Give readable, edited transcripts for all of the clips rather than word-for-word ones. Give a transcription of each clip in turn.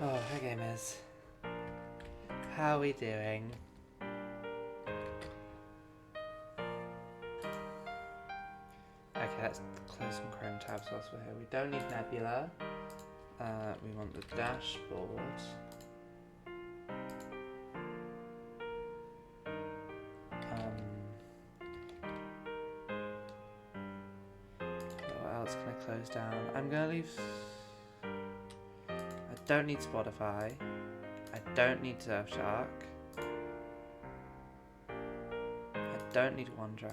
Oh, hi gamers. How are we doing? Okay, let's close some Chrome tabs whilst we're here. We don't need Nebula. We want the dashboard. What else can I close down? I'm gonna leave... I don't need Spotify. I don't need Surfshark. I don't need OneDrive.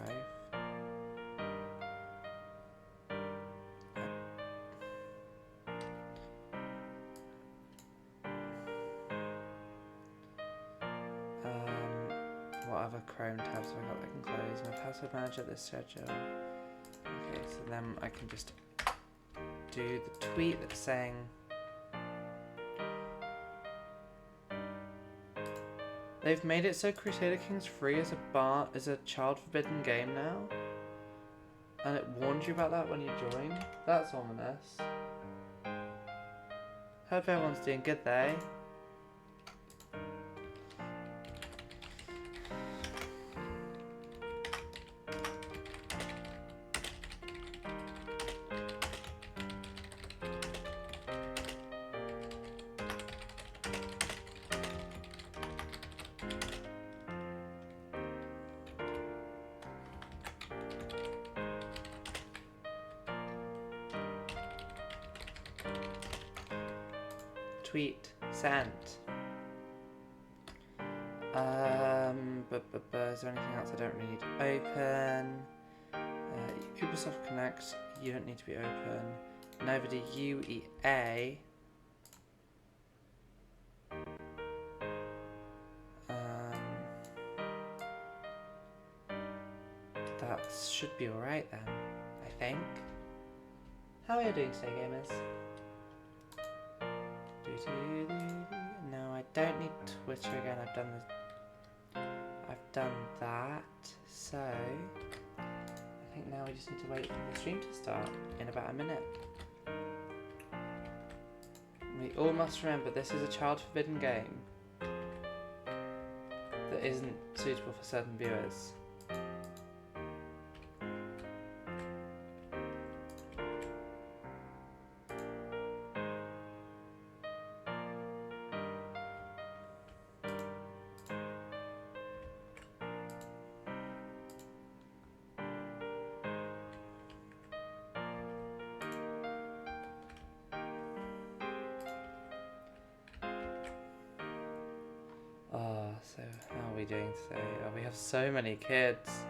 What other Chrome tabs have I got that I can close? My password manager, this schedule. Okay, so then I can just do the tweet that's saying they've made it so Crusader Kings free is a child forbidden game now, and it warned you about that when you joined. That's ominous. Hope everyone's doing good though. Tweet sent. Is there anything else I don't really need to open? Ubisoft Connect, you don't need to be open. Neither do UEA. That should be alright then, I think. How are you doing today, gamers? No, I don't need Twitter again. I've done that. So I think now we just need to wait for the stream to start in about a minute. We all must remember this is a child forbidden game that isn't suitable for certain viewers. So how are we doing today? Oh, we have so many kids.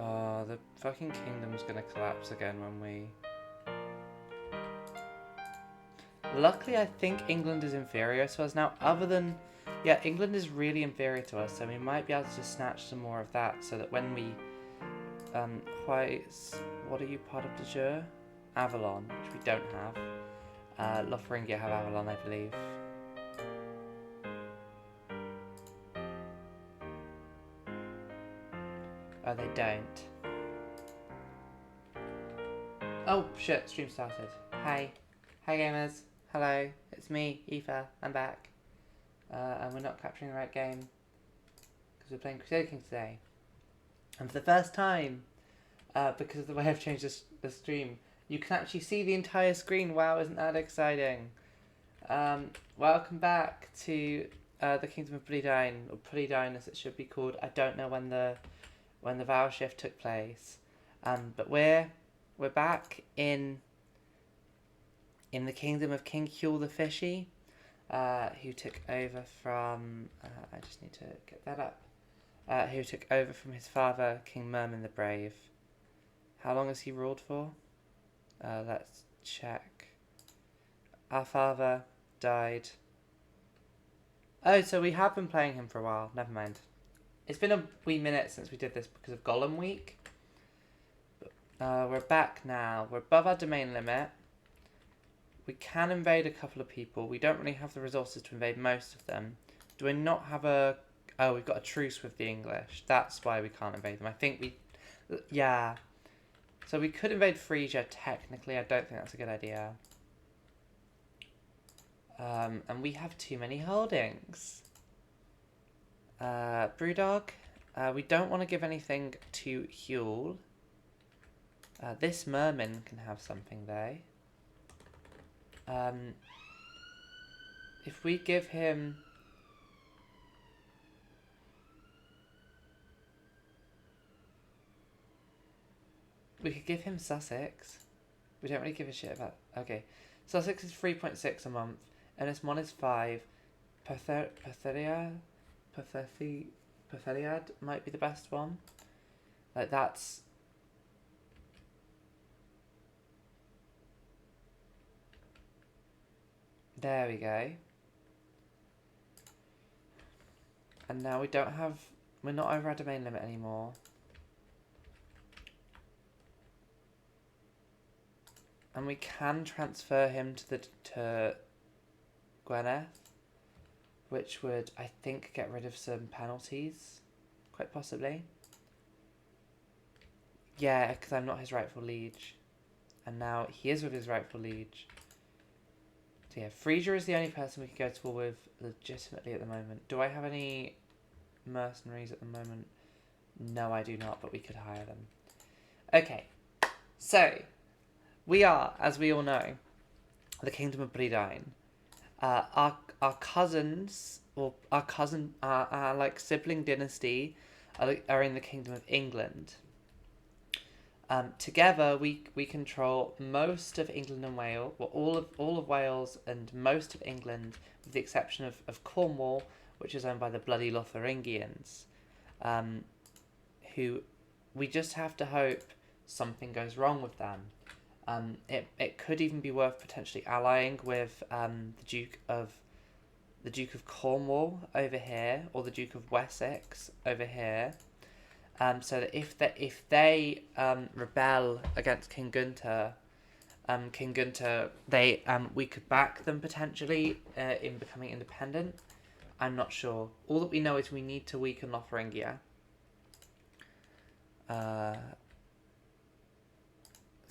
Oh, the fucking kingdom's gonna collapse again when we... Luckily, I think England is inferior to us now, other than... Yeah, England is really inferior to us, so we might be able to just snatch some more of that, so that when we... What are you part of de jure? Avalon, which we don't have. Lotharingia have Avalon, I believe. Oh, they don't. Oh, shit, stream started. Hi. Hi, gamers. Hello, it's me, Aoife. I'm back. And we're not capturing the right game, because we're playing Crusader Kings today. And for the first time, because of the way I've changed the stream, you can actually see the entire screen. Wow, isn't that exciting? Welcome back to the Kingdom of Blue-Dine, or Blue-Dine as it should be called. I don't know when the vow shift took place, but we're back in the kingdom of King Huel the Fishy, who took over from I just need to get that up. Who took over from his father, King Mermin the Brave. How long has he ruled for? Let's check. Our father died. Oh, so we have been playing him for a while. Never mind. It's been a wee minute since we did this because of Golem Week. We're back now. We're above our domain limit. We can invade a couple of people. We don't really have the resources to invade most of them. Do we not have a... Oh, we've got a truce with the English. That's why we can't invade them. I think we... Yeah. So we could invade Frisia, technically. I don't think that's a good idea. And we have too many holdings. Brewdog. We don't want to give anything to Huel. This merman can have something, though. If we give him... We could give him Sussex. We don't really give a shit about... Okay. Sussex is 3.6 a month. Ennismon is 5. Pertheriad might be the best one. Like, that's... There we go. And now we don't have... We're not over our domain limit anymore. And we can transfer him to Gwynedd, which would, I think, get rid of some penalties, quite possibly. Yeah, because I'm not his rightful liege. And now he is with his rightful liege. So yeah, Frisia is the only person we could go to war with legitimately at the moment. Do I have any mercenaries at the moment? No, I do not, but we could hire them. Okay, so... We are, as we all know, the Kingdom of Brydain. Our cousins, or our like sibling dynasty, are in the Kingdom of England. Together, we control most of England and Wales, well, all of Wales and most of England, with the exception of Cornwall, which is owned by the bloody Lotharingians, who we just have to hope something goes wrong with them. It could even be worth potentially allying with the Duke of Cornwall over here, or the Duke of Wessex over here, so that if they rebel against King Gunther, we could back them potentially in becoming independent. I'm not sure. All that we know is we need to weaken Lotharingia.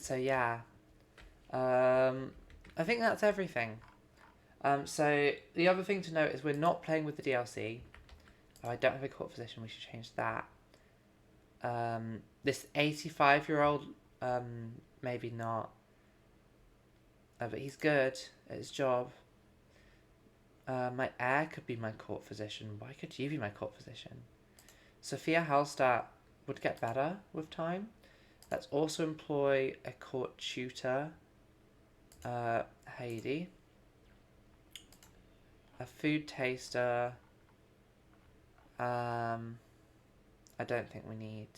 So yeah, I think that's everything. So the other thing to note is we're not playing with the DLC. Oh, I don't have a court position. We should change that. This 85-year-old, maybe not. But he's good at his job. My heir could be my court physician. Why could you be my court physician? Sophia Hallstatt would get better with time. Let's also employ a court tutor, Heidi. A food taster. I don't think we need.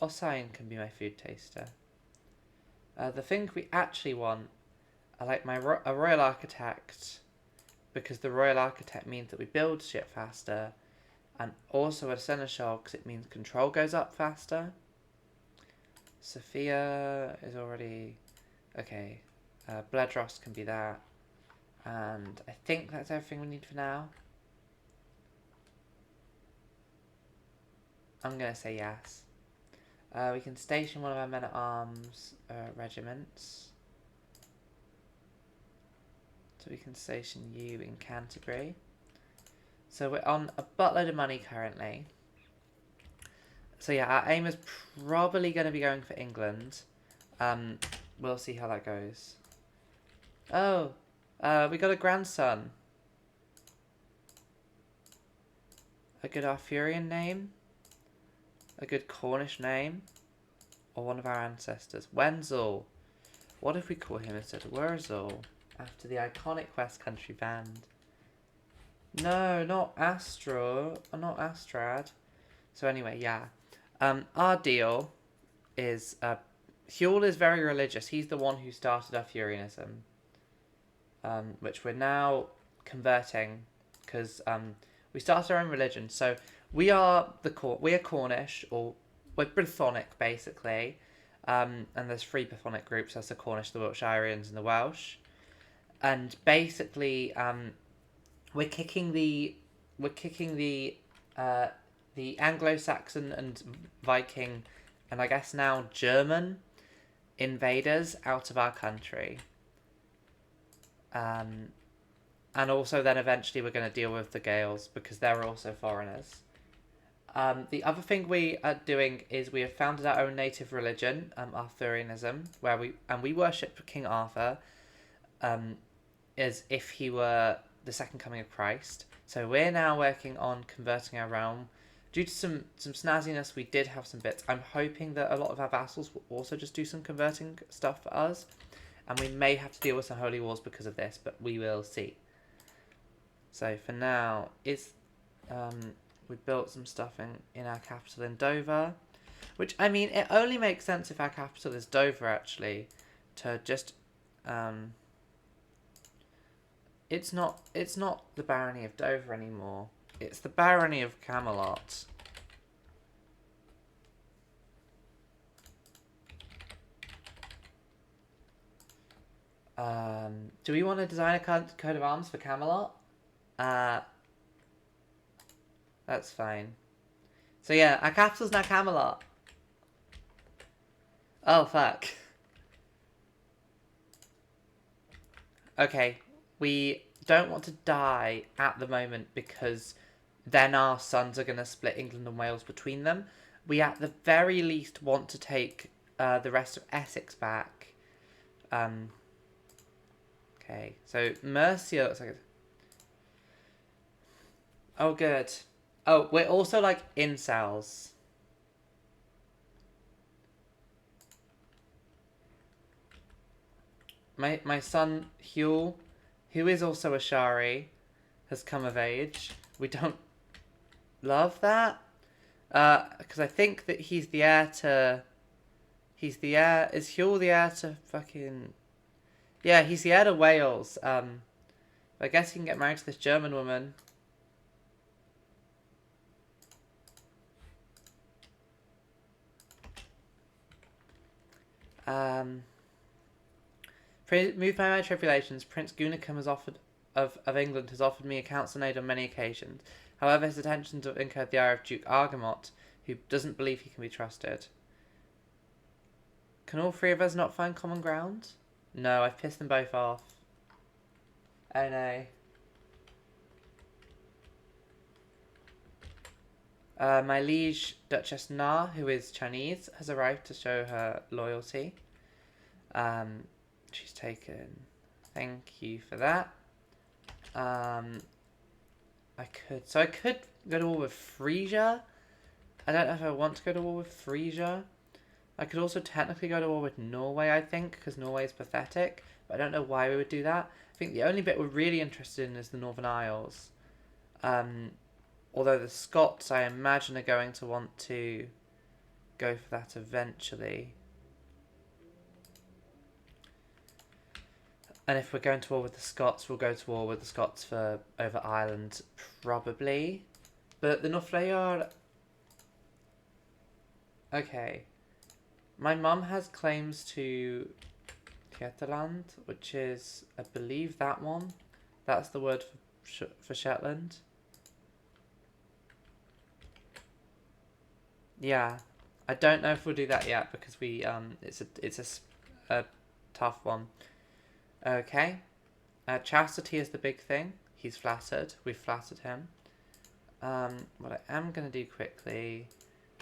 Ossian can be my food taster. The thing we actually want, I like a royal architect, because the royal architect means that we build shit faster, and also a seneschal because it means control goes up faster. Sophia is already... Okay. Bledros can be that. And I think that's everything we need for now. I'm going to say yes. We can station one of our men-at-arms regiments. So we can station you in Canterbury. So we're on a buttload of money currently. So yeah, our aim is probably going to be going for England. We'll see how that goes. Oh, we got a grandson. A good Arthurian name. A good Cornish name. Or one of our ancestors. Wenzel. What if we call him instead of Wurzel? After the iconic West Country band. No, not Astro. Not Astrad. So anyway, yeah. Our deal is... Huel is very religious. He's the one who started Arthurianism. Which we're now converting. Because we started our own religion. So we are Cornish, or we're Brythonic, basically. And there's 3 Brythonic groups. That's the Cornish, the Wiltshirians, and the Welsh. And basically, we're kicking the Anglo-Saxon and Viking and I guess now German invaders out of our country. And also then eventually we're going to deal with the Gaels because they're also foreigners. The other thing we are doing is we have founded our own native religion, Arthurianism, where we worship King Arthur, as if he were the second coming of Christ. So we're now working on converting our realm. Due to some snazziness, we did have some bits. I'm hoping that a lot of our vassals will also just do some converting stuff for us. And we may have to deal with some holy wars because of this, but we will see. So for now, we built some stuff in our capital in Dover. Which, I mean, it only makes sense if our capital is Dover, actually. To just... It's not the barony of Dover anymore. It's the barony of Camelot. Do we want to design a coat of arms for Camelot? That's fine. So yeah, our capital's now Camelot. Oh, fuck. Okay, we don't want to die at the moment because then our sons are going to split England and Wales between them. We at the very least want to take the rest of Essex back. Okay, so Mercia looks like oh, good. Oh, we're also like incels. My son Huel, who is also a Shari, has come of age. We don't love that. Because I think that he's the heir to... He's the heir... Is Huel the heir to fucking... Yeah, he's the heir to Wales. I guess he can get married to this German woman. Moved by my tribulations, Prince Gunicum has offered of England has offered me a council aid on many occasions. However, his attentions have incurred the ire of Duke Argamot, who doesn't believe he can be trusted. Can all three of us not find common ground? No, I've pissed them both off. Oh no. My liege Duchess Na, who is Chinese, has arrived to show her loyalty. She's taken. Thank you for that. I could go to war with Frisia. I don't know if I want to go to war with Frisia. I could also technically go to war with Norway, I think, because Norway is pathetic. But I don't know why we would do that. I think the only bit we're really interested in is the Northern Isles. Although the Scots, I imagine, are going to want to go for that eventually. And if we're going to war with the Scots, we'll go to war with the Scots for over Ireland, probably. But the Northflear... Okay. My mum has claims to Tieteland, which is, I believe, that one. That's the word for Shetland. Yeah. I don't know if we'll do that yet because we it's a tough one. Okay. Chastity is the big thing. He's flattered. We've flattered him. What I am going to do quickly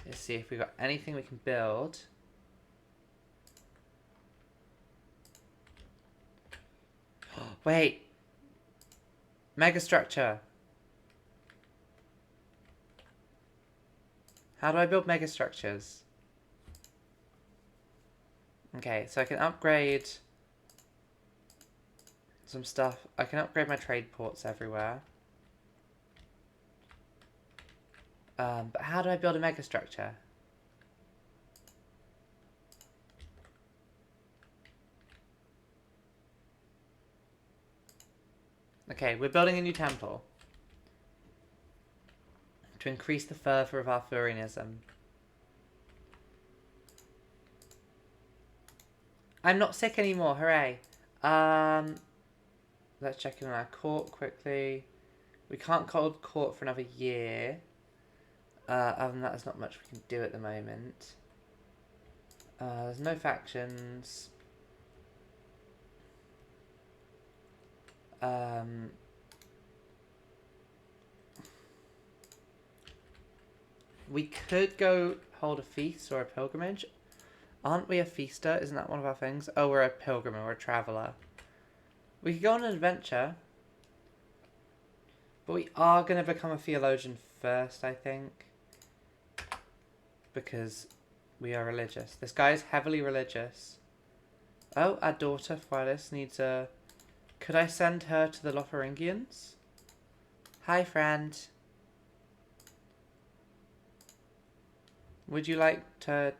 is see if we've got anything we can build. Wait. Megastructure. How do I build megastructures? Okay, so I can upgrade some stuff. I can upgrade my trade ports everywhere. But how do I build a megastructure? Okay, we're building a new temple to increase the fervour of Arthurianism. I'm not sick anymore, hooray! Let's check in on our court quickly. We can't hold court for another year. Other than that, there's not much we can do at the moment. There's no factions. We could go hold a feast or a pilgrimage. Aren't we a feaster? Isn't that one of our things? Oh, we're a pilgrim or a traveller. We could go on an adventure. But we are going to become a theologian first, I think. Because we are religious. This guy is heavily religious. Oh, our daughter, Phyllis, needs a... Could I send her to the Lotharingians? Hi, friend. Would you like to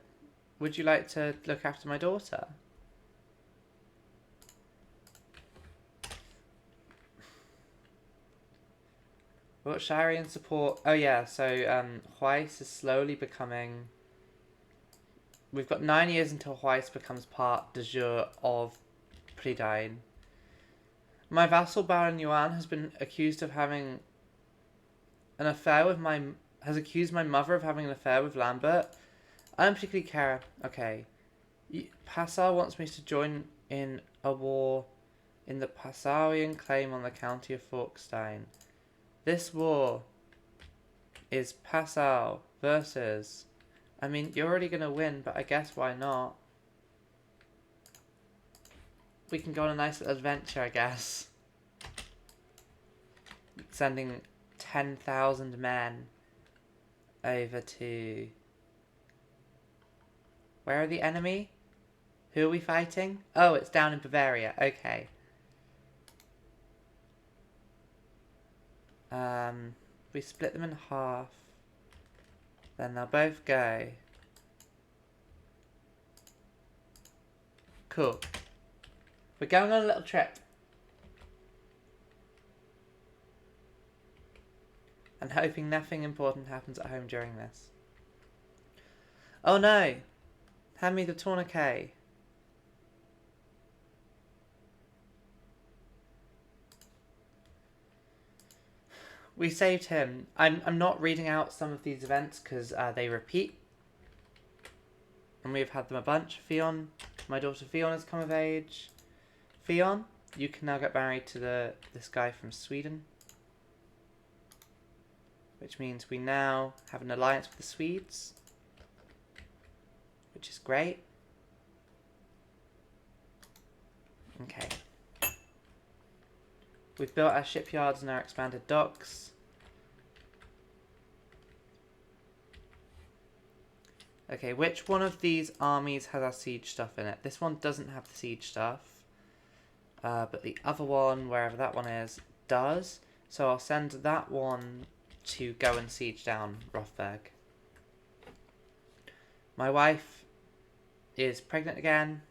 look after my daughter? What Sharian support? Oh yeah, so Weiss is slowly becoming... We've got 9 years until Weiss becomes part de jure of Prydain. My vassal Baron Yuan has been accused of having an affair with my... has accused my mother of having an affair with Lambert. I don't particularly care. Okay. Passau wants me to join in a war in the Passauian claim on the county of Forkstein. This war is Passau versus... I mean, you're already going to win, but I guess why not? We can go on a nice little adventure, I guess. Sending 10,000 men over to... Where are the enemy? Who are we fighting? Oh, it's down in Bavaria. Okay. We split them in half. Then they'll both go. Cool. We're going on a little trip. And hoping nothing important happens at home during this. Oh no! Hand me the tourniquet. We saved him. I'm not reading out some of these events because they repeat. And we've had them a bunch. Fion, my daughter Fion has come of age. Fion, you can now get married to this guy from Sweden. Which means we now have an alliance with the Swedes. Which is great. Okay. We've built our shipyards and our expanded docks. Okay, which one of these armies has our siege stuff in it? This one doesn't have the siege stuff. But the other one, wherever that one is, does. So I'll send that one to go and siege down Rothberg. My wife is pregnant again.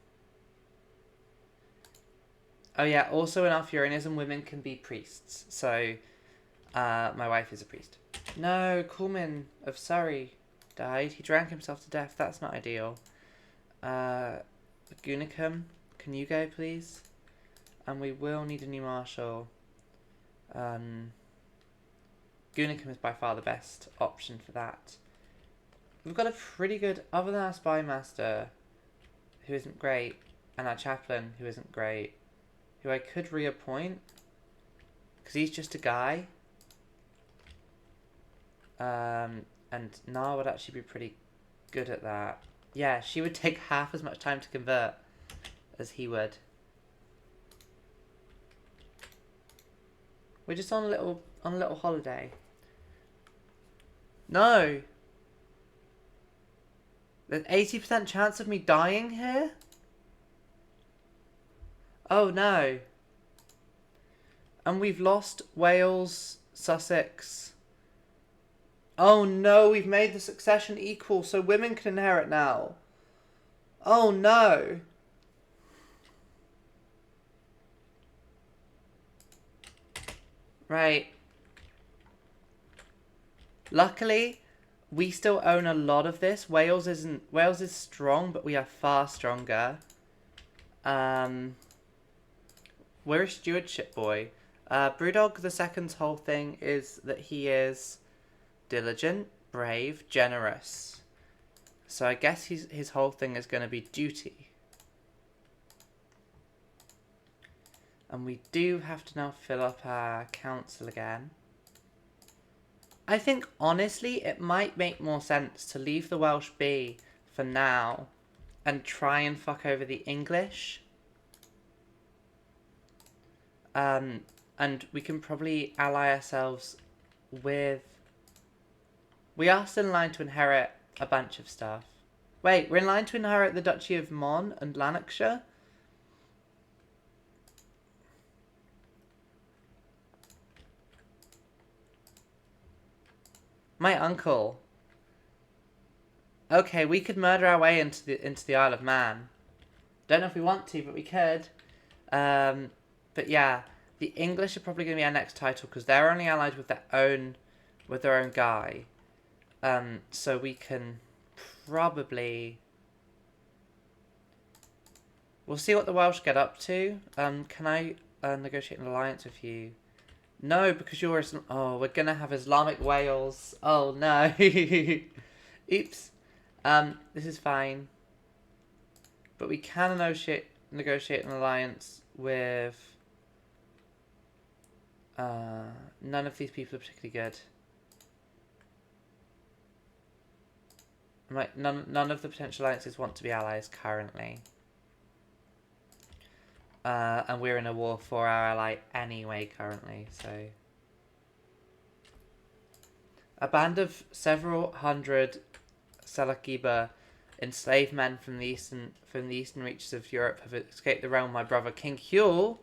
Oh yeah, also in Arthurianism, women can be priests. So, my wife is a priest. No, Coolman of Surrey died. He drank himself to death. That's not ideal. Gunicum, can you go, please? And we will need a new marshal. Gunicum is by far the best option for that. We've got a pretty good, other than our spy master, who isn't great, and our chaplain, who isn't great, who I could reappoint, because he's just a guy. And Nar would actually be pretty good at that. Yeah, she would take half as much time to convert as he would. We're just on a little holiday. No! There's 80% chance of me dying here? Oh no. And we've lost Wales, Sussex. Oh no, we've made the succession equal so women can inherit now. Oh no. Right. Luckily, we still own a lot of this. Wales is strong, but we are far stronger. We're a stewardship boy. Brewdog II's whole thing is that he is diligent, brave, generous. So I guess his whole thing is going to be duty. And we do have to now fill up our council again. I think, honestly, it might make more sense to leave the Welsh be for now and try and fuck over the English. And we can probably ally ourselves with... We are still in line to inherit a bunch of stuff. Wait, we're in line to inherit the Duchy of Mon and Lanarkshire? My uncle. Okay, we could murder our way into the Isle of Man. Don't know if we want to, but we could. But yeah, the English are probably going to be our next title because they're only allied with their own guy. So we can probably... We'll see what the Welsh get up to. Can I negotiate an alliance with you? No, because you're... Oh, we're going to have Islamic Wales. Oh, no. Oops. This is fine. But we can negotiate an alliance with... none of these people are particularly good. Right, none of the potential alliances want to be allies currently. And we're in a war for our ally anyway currently, so... A band of several hundred Selakiba enslaved men from the eastern reaches of Europe have escaped the realm of my brother King Huel.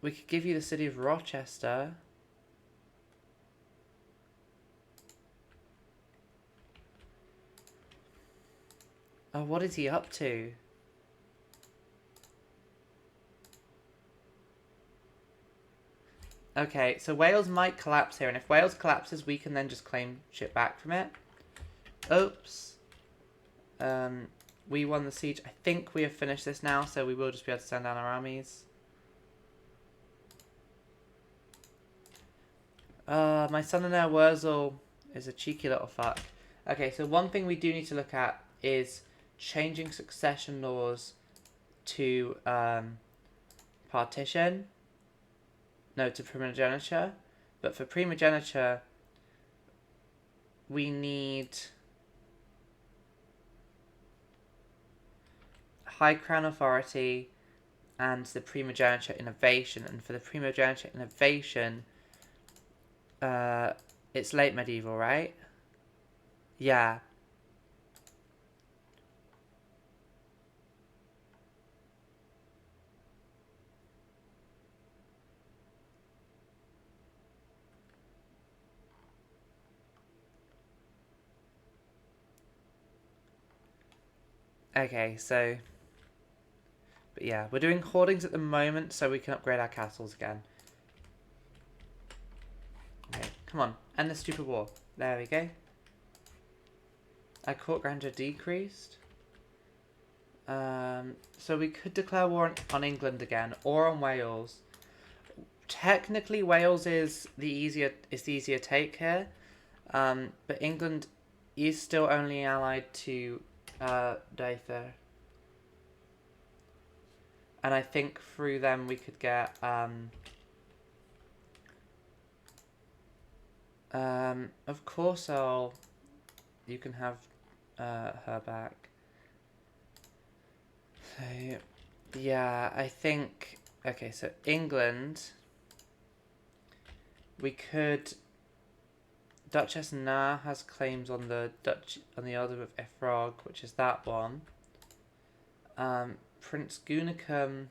We could give you the city of Rochester. Oh, what is he up to? Okay, so Wales might collapse here, and if Wales collapses, we can then just claim shit back from it. Oops. We won the siege. I think we have finished this now, so we will just be able to send down our armies. My son-in-law Wurzel is a cheeky little fuck. Okay, so one thing we do need to look at is changing succession laws to partition. No, to primogeniture. But for primogeniture, we need high crown authority and the primogeniture innovation. And for the primogeniture innovation, it's late medieval, right? Yeah. Okay, so... But yeah, we're doing hoardings at the moment so we can upgrade our castles again. Okay, come on. End the stupid war. There we go. Our court grandeur decreased. So we could declare war on England again, or on Wales. Technically, Wales is the easier take here. But England is still only allied to Dyther. And I think through them we could get of course you can have her back. So yeah, I think okay, so England we could Duchess Na has claims on the Earldom of Efrog, which is that one. Prince Gunicum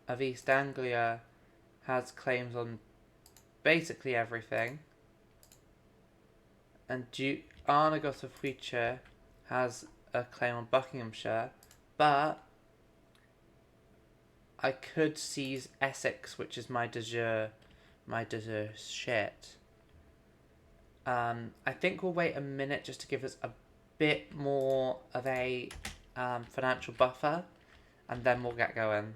of East Anglia has claims on basically everything. And Duke Arnagot of Wiltshire has a claim on Buckinghamshire. But I could seize Essex, which is my de jure shit. I think we'll wait a minute just to give us a bit more of a financial buffer, and then we'll get going.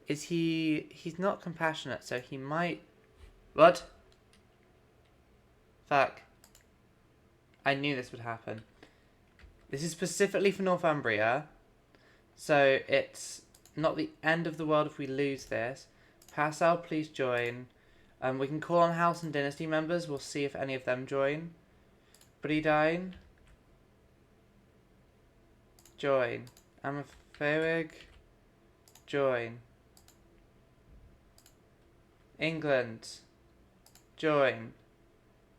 Is he... He's not compassionate, so he might... What? Fuck. I knew this would happen. This is specifically for Northumbria. So it's not the end of the world if we lose this. Passau, please join. We can call on House and Dynasty members. We'll see if any of them join. Bredine. Join. Amaphoig. Join. England. Join.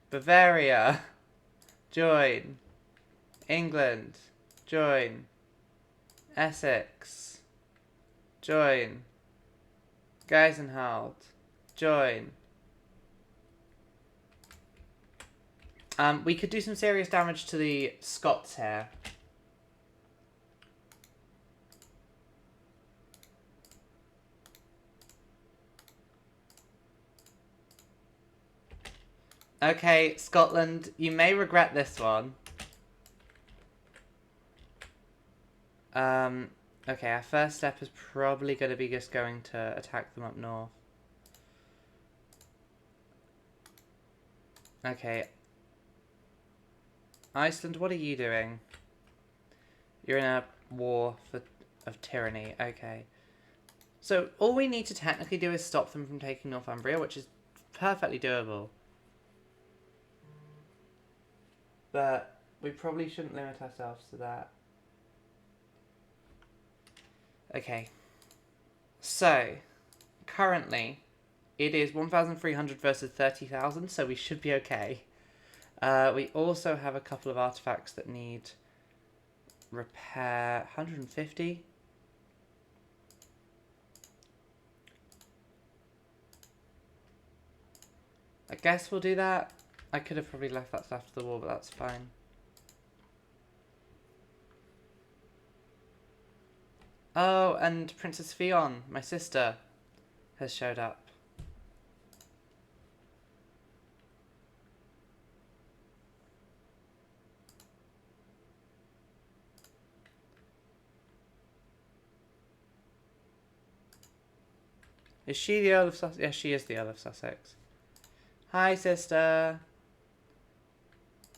Bavaria. Join. England. Join. Essex. Join. Geisenholt. Join. We could do some serious damage to the Scots here. Okay, Scotland, you may regret this one. Okay, our first step is probably going to be just going to attack them up north. Okay. Iceland, what are you doing? You're in a war of tyranny. Okay. So, all we need to technically do is stop them from taking Northumbria, which is perfectly doable. But we probably shouldn't limit ourselves to that. Okay. So, currently, it is 1,300 versus 30,000, so we should be okay. We also have a couple of artifacts that need repair. 150? I guess we'll do that. I could have probably left that after the war, but that's fine. Oh, and Princess Fionn, my sister, has showed up. Is she the Earl of Sussex? Yes, she is the Earl of Sussex. Hi, sister.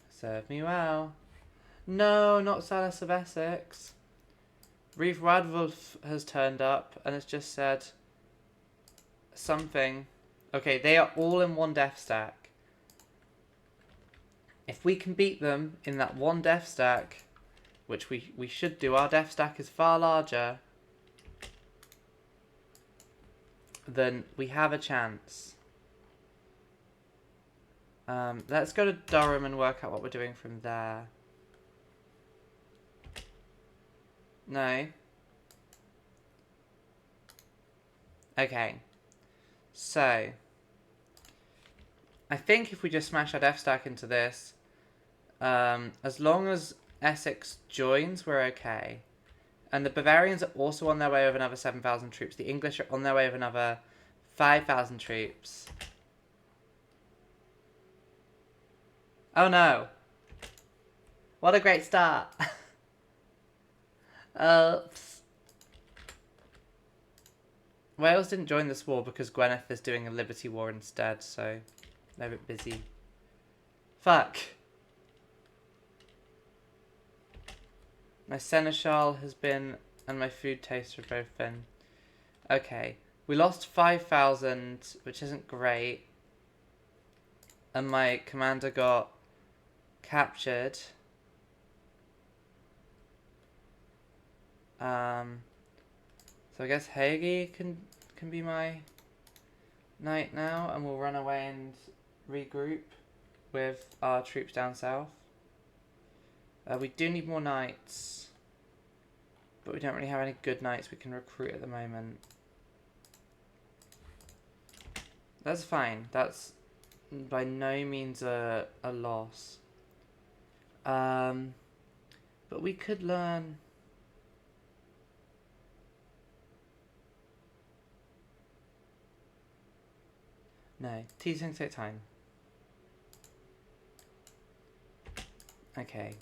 Serve me well. No, not Salas of Essex. Reeve Radwulf has turned up and has just said something. Okay, they are all in one death stack. If we can beat them in that one death stack, which we should do, our death stack is far larger, then we have a chance. Let's go to Durham and work out what we're doing from there. No. Okay. So, I think if we just smash our death stack into this, as long as Essex joins, we're okay. And the Bavarians are also on their way with another 7,000 troops. The English are on their way with another 5,000 troops. Oh no. What a great start. Oops. Wales didn't join this war because Gwynedd is doing a Liberty War instead, so they're a bit busy. Fuck. My seneschal has been, and my food taster have both been. Okay. We lost 5,000, which isn't great. And my commander got captured. So I guess Hagi can be my knight now, and we'll run away and regroup with our troops down south. We do need more knights, but we don't really have any good knights we can recruit at the moment. That's fine. That's by no means a loss. But we could learn. No, teasing take time. Okay.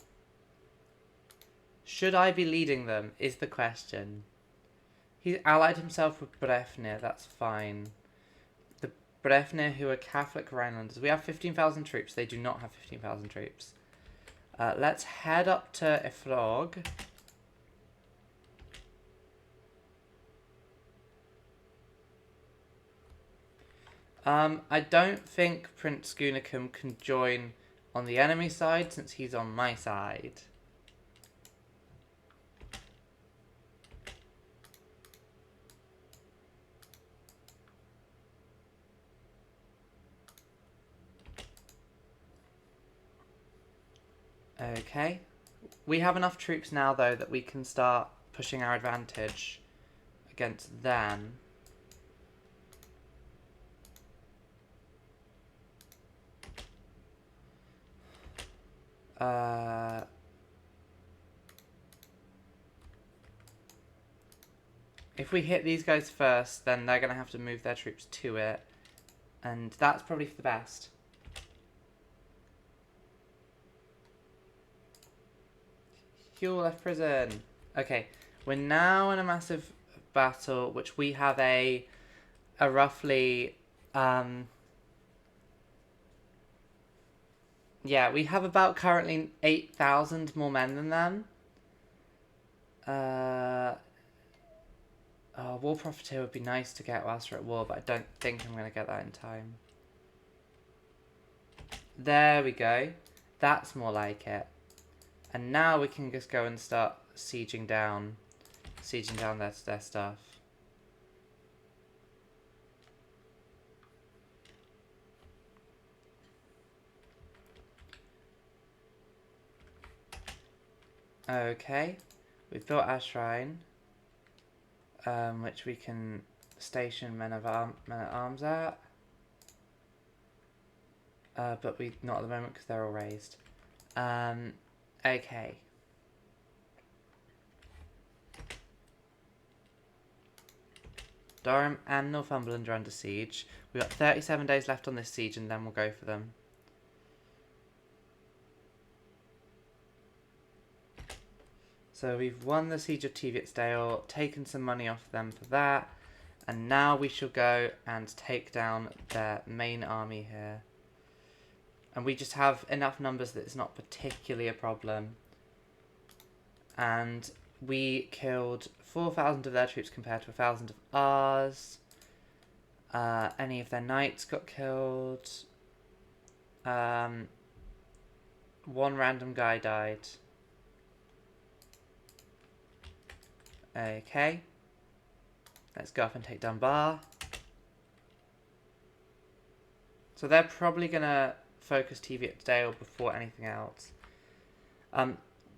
Should I be leading them is the question. He allied himself with Brefnir, that's fine. The Brefnir, who are Catholic Rhinelanders. We have 15,000 troops. They do not have 15,000 troops. Let's head up to Ifrog. I don't think Prince Gunicum can join on the enemy side since he's on my side. Okay. We have enough troops now, though, that we can start pushing our advantage against them. If we hit these guys first, then they're going to have to move their troops to it. And that's probably for the best. Huel left prison. Okay, we're now in a massive battle, which we have a roughly... yeah, we have about currently 8,000 more men than them. War Profiteer would be nice to get whilst we're at war, but I don't think I'm going to get that in time. There we go. That's more like it. And now we can just go and start sieging down their stuff. Okay, we've built our shrine, which we can station men at arms at. But we not at the moment because they're all raised. Okay. Durham and Northumberland are under siege. We've got 37 days left on this siege and then we'll go for them. So we've won the siege of Teviotdale, taken some money off them for that, and now we shall go and take down their main army here. And we just have enough numbers that it's not particularly a problem. And we killed 4,000 of their troops compared to 1,000 of ours. Any of their knights got killed. One random guy died. Okay. Let's go up and take Dunbar. So they're probably going to focus Teviotdale before anything else.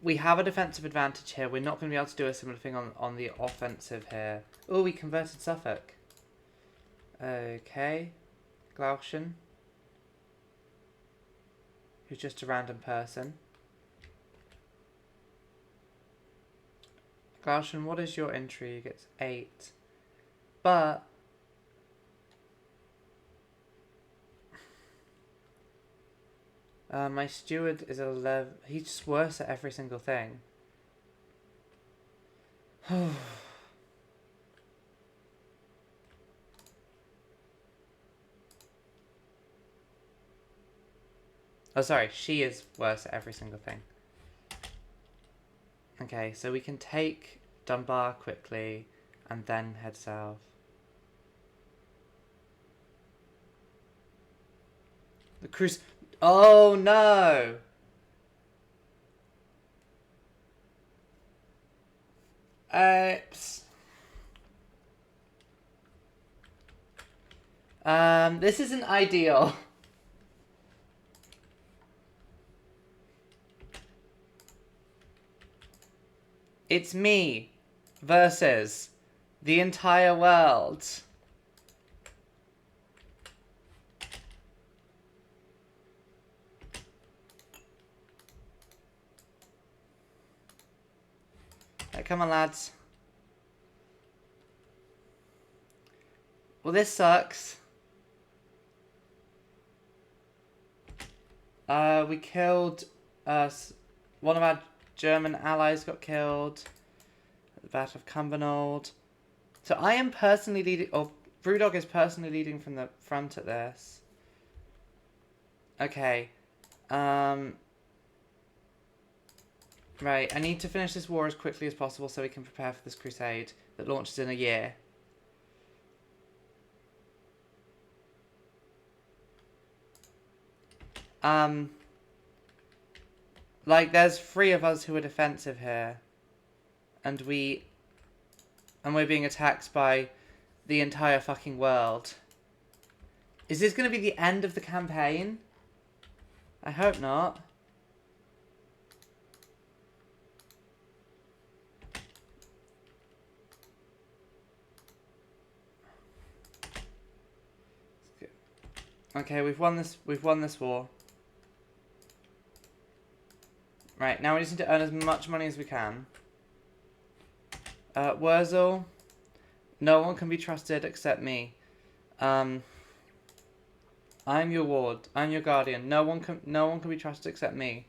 We have a defensive advantage here. We're not going to be able to do a similar thing on the offensive here. Oh, we converted Suffolk. Okay. Glaucian. Who's just a random person. Glaucian, what is your intrigue? It's 8. But... my steward is 11. He's just worse at every single thing. Oh, sorry. She is worse at every single thing. Okay, so we can take Dunbar quickly and then head south. The cruise... Oh no! Oops. This isn't ideal. It's me versus the entire world. Right, come on, lads. Well, this sucks. We killed one of our German allies got killed at the Battle of Cumbernauld. So I am personally leading, or Brewdog is personally leading from the front at this. Okay. Right, I need to finish this war as quickly as possible so we can prepare for this crusade that launches in a year. Like, there's 3 of us who are defensive here. And we're being attacked by the entire fucking world. Is this going to be the end of the campaign? I hope not. Okay, we've won this war. Right, now we just need to earn as much money as we can. Wurzel. No one can be trusted except me. I'm your ward. I'm your guardian. No one can be trusted except me.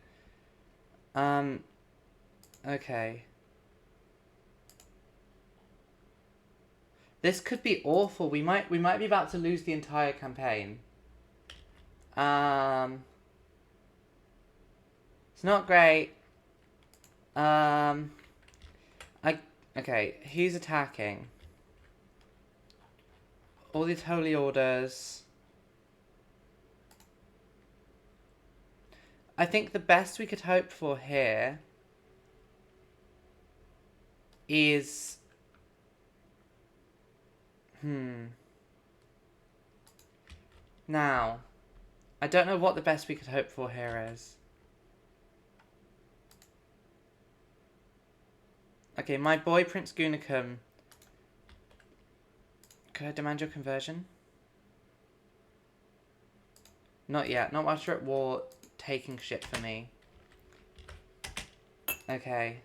Okay. This could be awful. We might be about to lose the entire campaign. It's not great. Okay, he's attacking. All these holy orders. I think the best we could hope for here is... Now, I don't know what the best we could hope for here is. Okay, my boy Prince Gunicum. Could I demand your conversion? Not yet. Not whilst you're at war taking shit for me. Okay.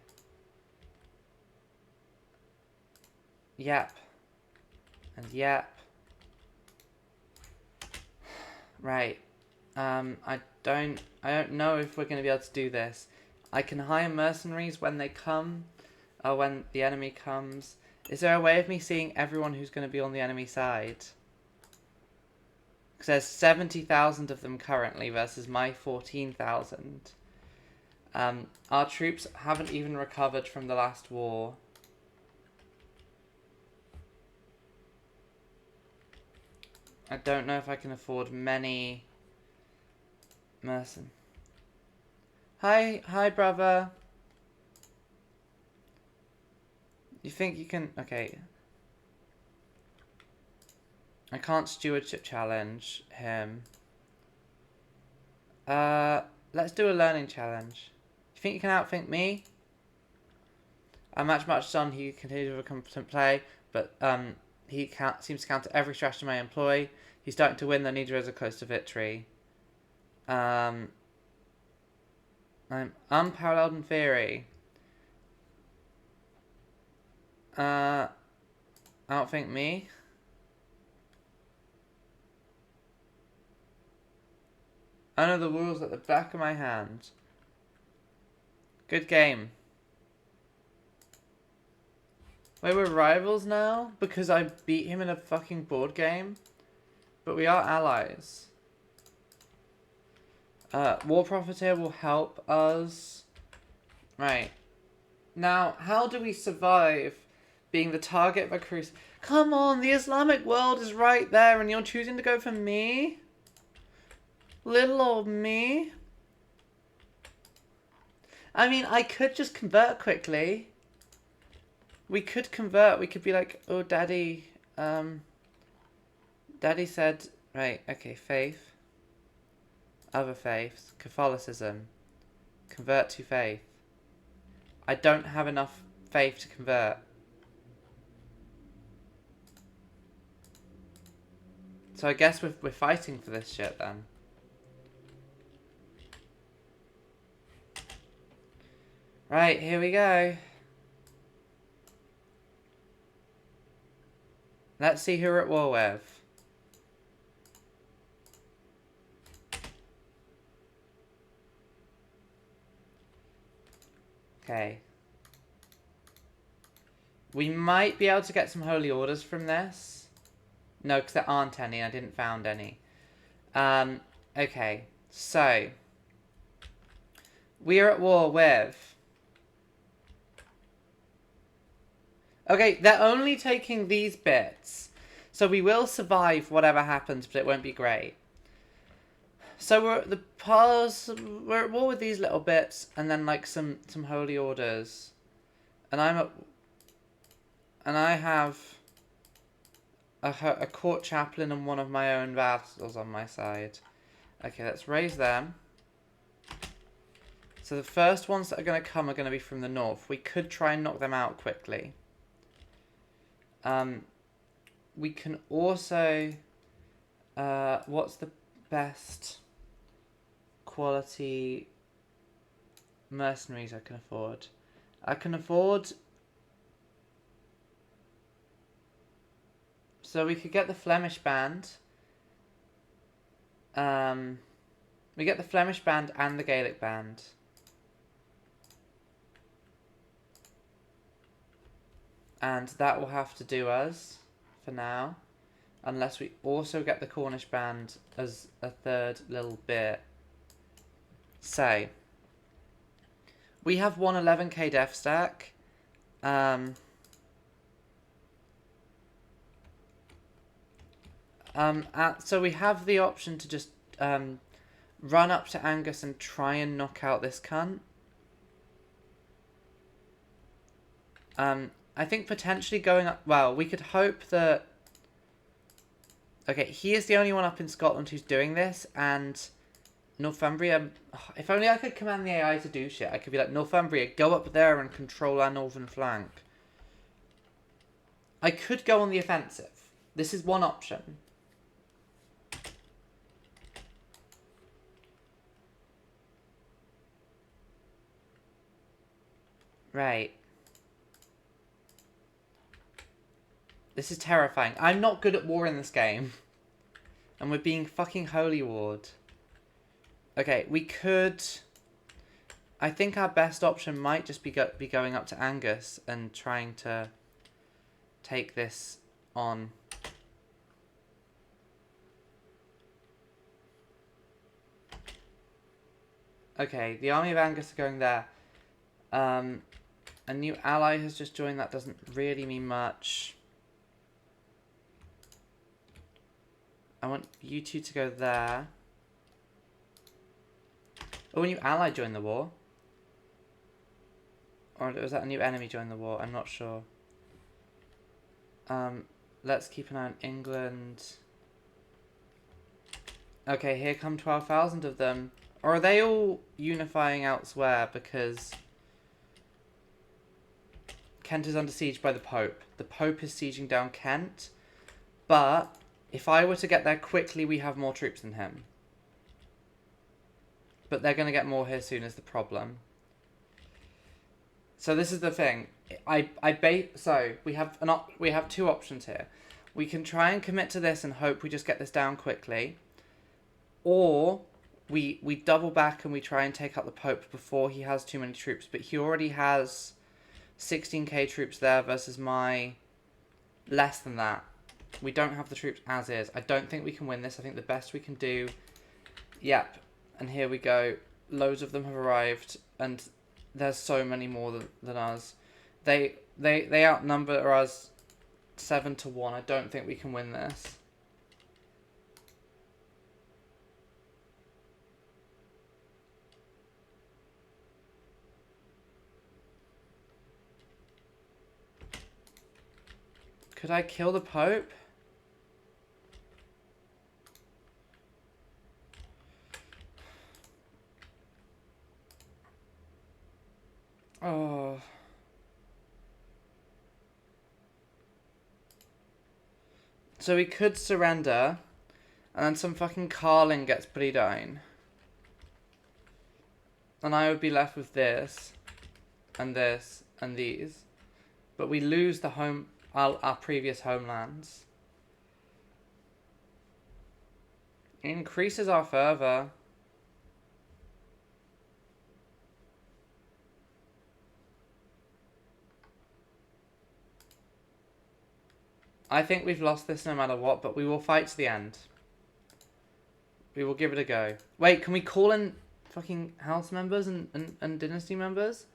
Yep. And yep. Right. I don't know if we're going to be able to do this. I can hire mercenaries when they come, or when the enemy comes. Is there a way of me seeing everyone who's going to be on the enemy side? Because there's 70,000 of them currently versus my 14,000. Our troops haven't even recovered from the last war. I don't know if I can afford many mercenaries. Hi, brother. You think you can... Okay. I can't stewardship challenge him. Let's do a learning challenge. You think you can outthink me? A much son he continues with a competent play, but he seems to counter every strategy I employ. He's starting to win, though neither is close to victory. I'm unparalleled in theory. Outthink me? I know the rules at the back of my hand. Good game. Wait, we're rivals now? Because I beat him in a fucking board game? But we are allies. War Profiteer will help us. Right. Now, how do we survive being the target of a cruise? Come on, the Islamic world is right there and you're choosing to go for me? Little old me? I mean, I could just convert quickly. We could convert. We could be like, oh, Daddy. Daddy said, right, okay, faith. Other faiths. Catholicism. Convert to faith. I don't have enough faith to convert. So I guess we're fighting for this shit then. Right, here we go. Let's see who we're at war with. Okay. We might be able to get some holy orders from this. No, because there aren't any. I didn't found any. Okay. So. We are at war with... Okay, they're only taking these bits. So we will survive whatever happens, but it won't be great. So we're at we're at war with these little bits, and then like some holy orders. And I have a court chaplain and one of my own vassals on my side. Okay, let's raise them. So the first ones that are going to come are going to be from the north. We could try and knock them out quickly. We can also... what's the best quality mercenaries I can afford? I can afford... So we could get the Flemish band. We get the Flemish band and the Gaelic band. And that will have to do us for now. Unless we also get the Cornish band as a third little bit. So, we have one 11k def stack. So we have the option to just run up to Angus and try and knock out this cunt. I think potentially going up... Well, we could hope that... Okay, he is the only one up in Scotland who's doing this, and Northumbria... If only I could command the AI to do shit. I could be like, Northumbria, go up there and control our northern flank. I could go on the offensive. This is one option. Right. This is terrifying. I'm not good at war in this game. And we're being fucking holy warred. Okay, we could... I think our best option might just be going up to Angus and trying to take this on. Okay, the army of Angus are going there. A new ally has just joined. That doesn't really mean much. I want you two to go there. Oh, a new ally joined the war. Or was that a new enemy joined the war? I'm not sure. Let's keep an eye on England. Okay, here come 12,000 of them. Or are they all unifying elsewhere because Kent is under siege by the Pope? The Pope is sieging down Kent, but if I were to get there quickly, we have more troops than him. But they're going to get more here soon is the problem. So this is the thing. So we have two options here. We can try and commit to this and hope we just get this down quickly. Or we double back and we try and take out the Pope before he has too many troops. But he already has 16k troops there versus my less than that. We don't have the troops as is. I don't think we can win this. I think the best we can do... Yep. And here we go. Loads of them have arrived. And there's so many more than us. They outnumber us 7-1. I don't think we can win this. Could I kill the Pope? Oh. So we could surrender, and then some fucking Carling gets put down. And I would be left with this, and this, and these. But we lose the our previous homelands. It increases our fervor. I think we've lost this no matter what, but we will fight to the end. We will give it a go. Wait, can we call in fucking house members and dynasty members?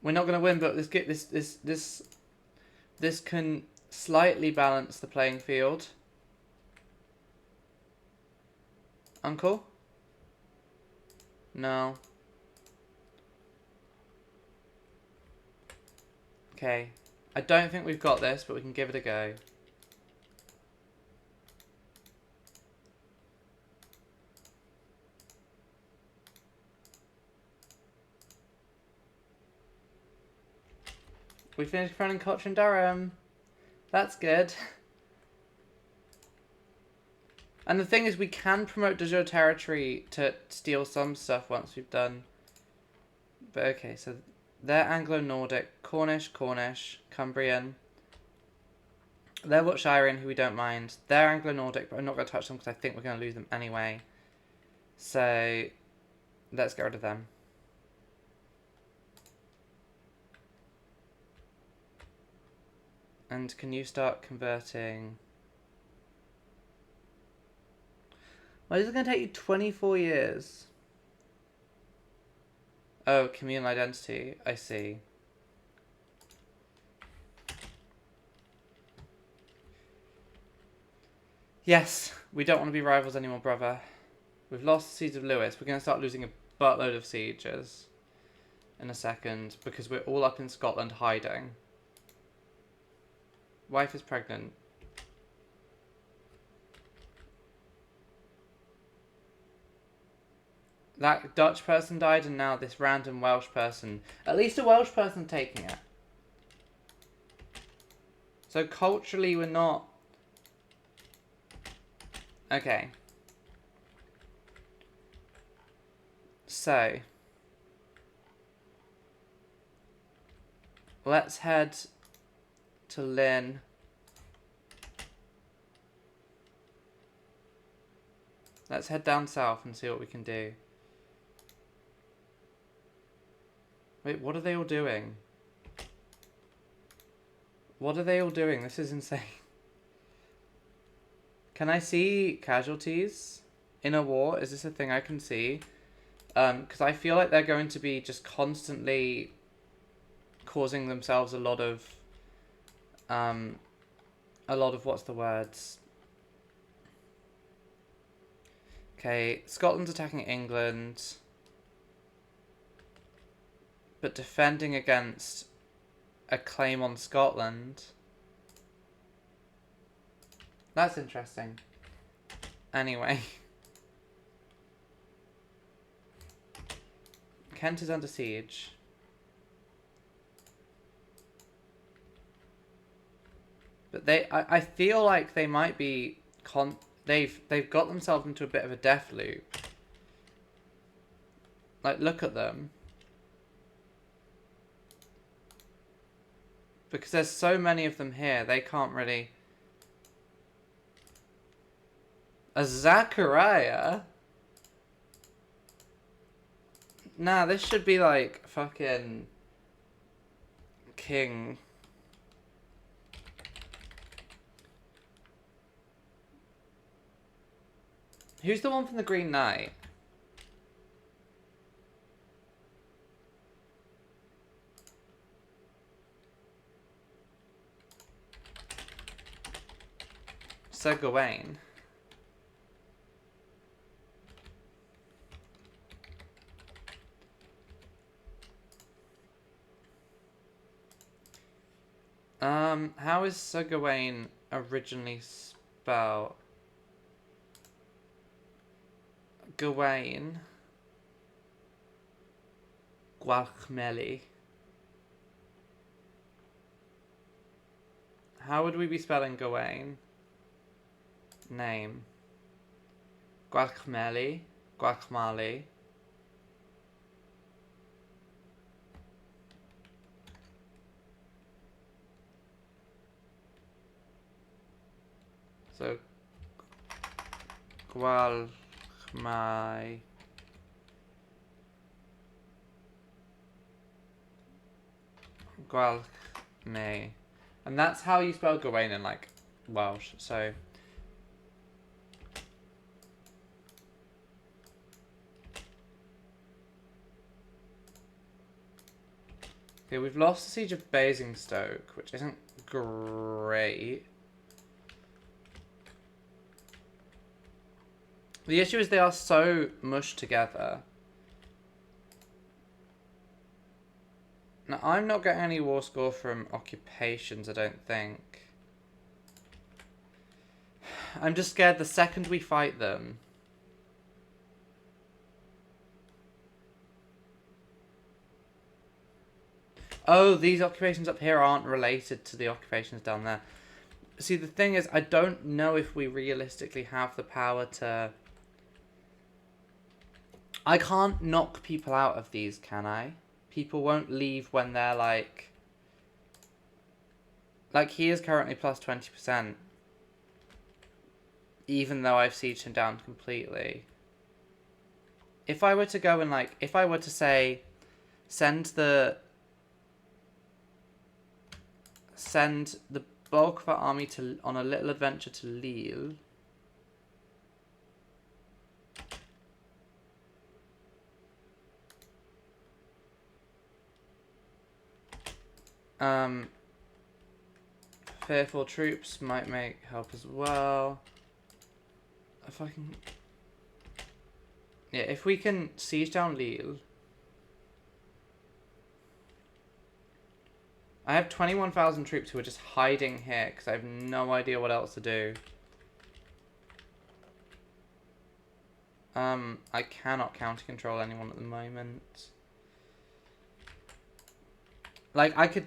We're not gonna win, but this can slightly balance the playing field. Uncle? No. Okay. I don't think we've got this, but we can give it a go. We finished running culture in Durham. That's good. And the thing is, we can promote de jure territory to steal some stuff once we've done. But okay, so they're Anglo-Nordic, Cornish, Cumbrian. They're Wiltshirian, who we don't mind. They're Anglo-Nordic, but I'm not going to touch them because I think we're going to lose them anyway. So let's get rid of them. And can you start converting? Why is it going to take you 24 years? Oh, communal identity. I see. Yes, we don't want to be rivals anymore, brother. We've lost the Siege of Lewis. We're going to start losing a buttload of sieges in a second because we're all up in Scotland hiding. Wife is pregnant. That Dutch person died and now this random Welsh person. At least a Welsh person taking it. So culturally we're not... Okay. So. Let's head to Lynn. Let's head down south and see what we can do. Wait, what are they all doing? What are they all doing? This is insane. Can I see casualties in a war? Is this a thing I can see? Because I feel like they're going to be just constantly causing themselves a lot of what's the words? Okay, Scotland's attacking England, but defending against a claim on Scotland. That's interesting. Anyway. Kent is under siege. But I feel like they might be they've got themselves into a bit of a death loop. Like, look at them. Because there's so many of them here, they can't really... A Zachariah? Nah, this should be like fucking king. Who's the one from the Green Knight? Sir Gawain. How is Sir Gawain originally spelled? Gawain. Gwalchmeli. How would we be spelling Gawain? Name. Gwalchmeli. Gwalchmali. So, Gwalchmai. Gwalchmai. And that's how you spell Gawain in, like, Welsh, so... Okay, we've lost the Siege of Basingstoke, which isn't great. The issue is they are so mushed together. Now, I'm not getting any war score from occupations, I don't think. I'm just scared the second we fight them... Oh, these occupations up here aren't related to the occupations down there. See, the thing is, I don't know if we realistically have the power to... I can't knock people out of these, can I? People won't leave when they're like... Like, he is currently plus 20%. Even though I've sieged him down completely. If I were to go and, like... If I were to say... Send the bulk of our army on a little adventure to Lille. Fearful troops might help as well. If I can... Yeah, if we can siege down Lille... I have 21,000 troops who are just hiding here because I have no idea what else to do. I cannot counter control anyone at the moment. Like, I could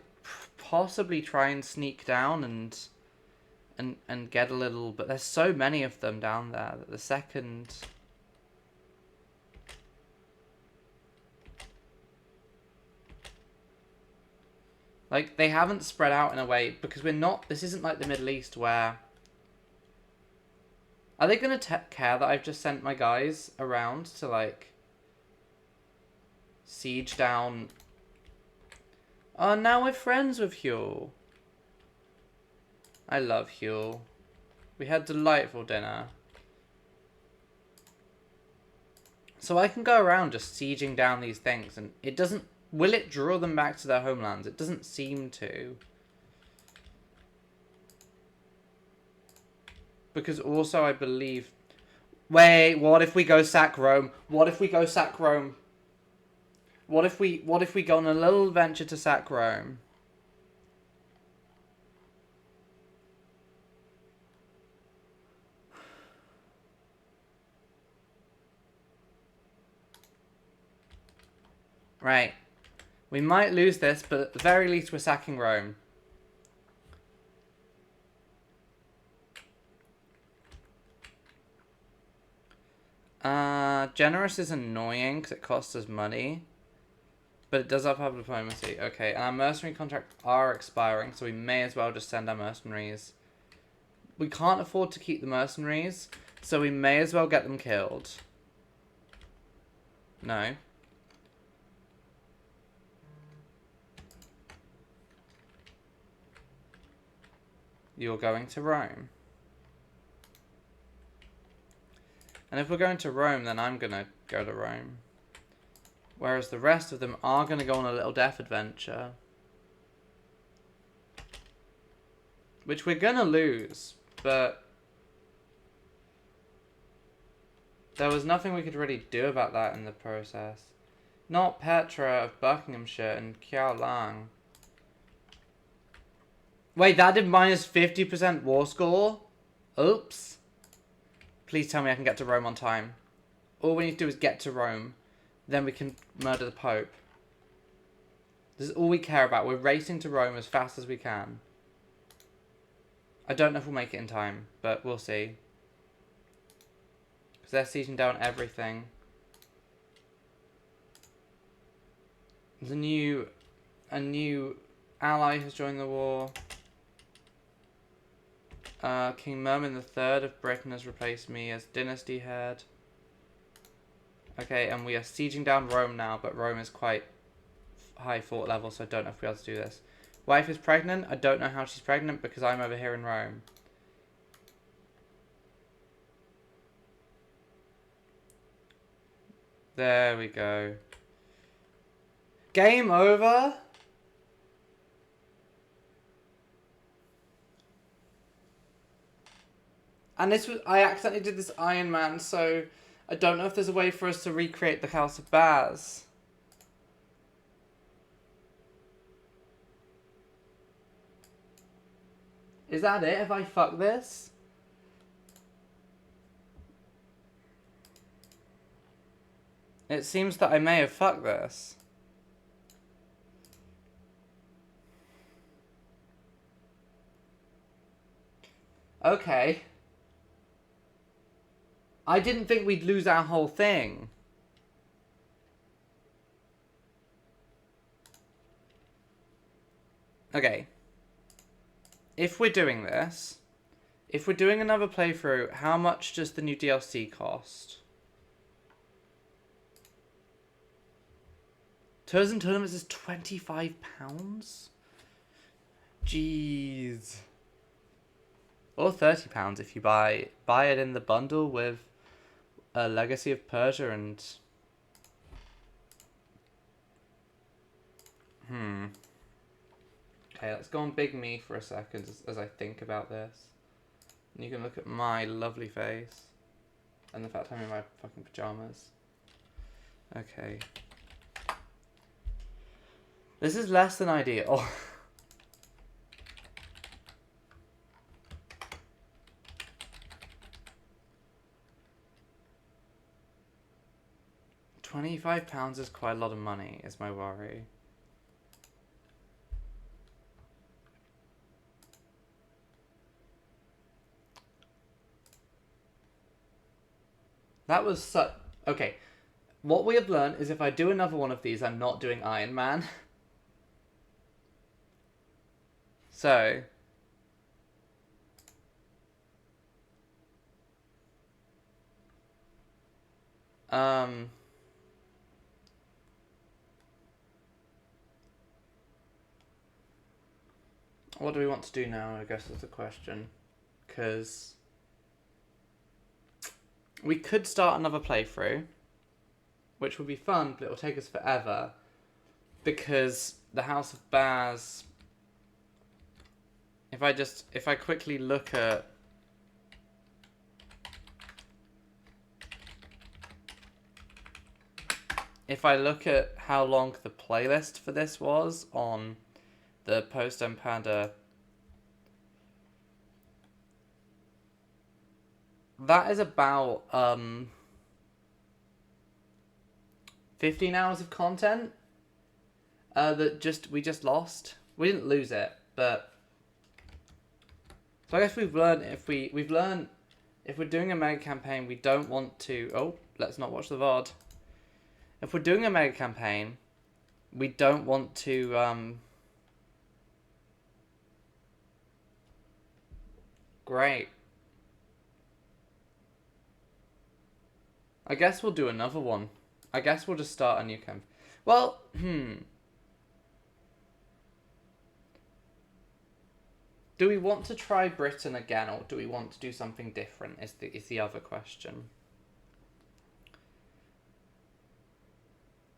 possibly try and sneak down and get a little, but there's so many of them down there that the second... Like, they haven't spread out in a way, because we're not... This isn't like the Middle East where... Are they going to care that I've just sent my guys around to, like... Siege down... Oh, now we're friends with Huel. I love Huel. We had delightful dinner. So I can go around just sieging down these things, and it doesn't... Will it draw them back to their homelands? It doesn't seem to. Because also I believe... Wait, what if we go sack Rome? What if we go sack Rome? What if we go on a little adventure to sack Rome? Right. We might lose this, but at the very least we're sacking Rome. Generous is annoying because it costs us money. But it does up our diplomacy. Okay, and our mercenary contracts are expiring, so we may as well just send our mercenaries. We can't afford to keep the mercenaries, so we may as well get them killed. No. You're going to Rome. And if we're going to Rome, then I'm going to go to Rome. Whereas the rest of them are going to go on a little death adventure. Which we're going to lose, but... There was nothing we could really do about that in the process. Not Petra of Buckinghamshire and Kiao Lang. Wait, that did minus 50% war score? Oops. Please tell me I can get to Rome on time. All we need to do is get to Rome. Then we can murder the Pope. This is all we care about. We're racing to Rome as fast as we can. I don't know if we'll make it in time, but we'll see. Because they're sieging down everything. A new ally has joined the war. King Mermin III of Britain has replaced me as dynasty head. Okay, and we are sieging down Rome now, but Rome is quite high fort level, so I don't know if we'll be able to do this. Wife is pregnant. I don't know how she's pregnant because I'm over here in Rome. There we go. Game over. And this was, I accidentally did this Iron Man, so I don't know if there's a way for us to recreate the House of Baz. Is that it? Have I fucked this? It seems that I may have fucked this. Okay. I didn't think we'd lose our whole thing. Okay. If we're doing this, if we're doing another playthrough, how much does the new DLC cost? Tours and Tournaments is £25? Jeez. Or £30 if you buy it in the bundle with a Legacy of Persia and... Okay, let's go on Big Me for a second as I think about this. And you can look at my lovely face. And the fact I'm in my fucking pajamas. Okay. This is less than ideal. £25 is quite a lot of money, is my worry. That was such... Okay. What we have learned is if I do another one of these, I'm not doing Iron Man. So... What do we want to do now, I guess is the question. Because... we could start another playthrough, which would be fun, but it will take us forever. Because the House of Baz... If I quickly look at... If I look at how long the playlist for this was on the Post and Panda... That is about 15 hours of content that we just lost. We didn't lose it, but so I guess we've learned if we're doing a mega campaign, we don't want to. Oh, let's not watch the VOD. If we're doing a mega campaign, we don't want to. Great. I guess we'll do another one. I guess we'll just start a new campaign. Well, Do we want to try Britain again, or do we want to do something different? Is the other question.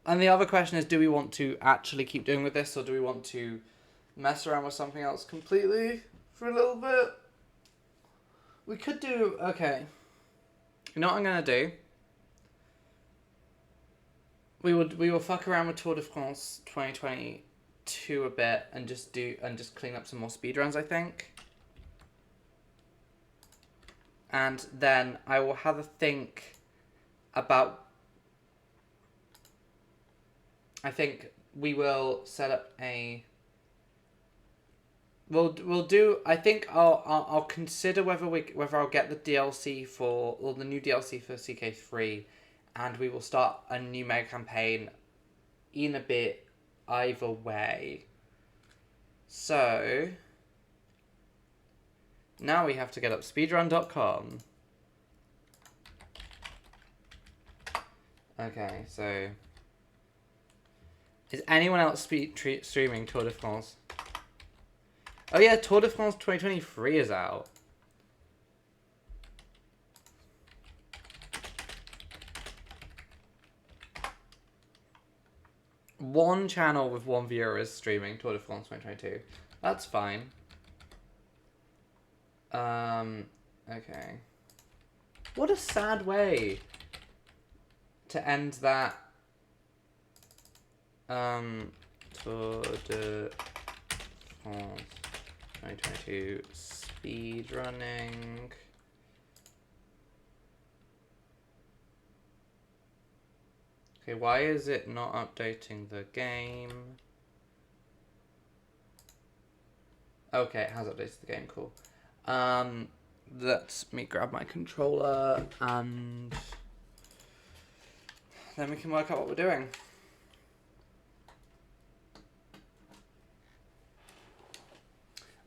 And the other question is, do we want to actually keep doing with this, or do we want to mess around with something else completely for a little bit? We could do... Okay. You know what I'm going to do? We will fuck around with Tour de France 2022 a bit and just clean up some more speedruns, I think. And then I will have a think about... I think we will set up a... We'll do... I think I'll consider whether I'll get the DLC for... or the new DLC for CK3, and we will start a new mega campaign in a bit either way. So... now we have to get up speedrun.com. Okay, so... is anyone else streaming Tour de France? Oh yeah, Tour de France 2023 is out. One channel with one viewer is streaming Tour de France 2022. That's fine. Okay. What a sad way to end that. Tour de France 2022 speedrunning. Okay, why is it not updating the game? Okay, it has updated the game, cool. Let me grab my controller and then we can work out what we're doing.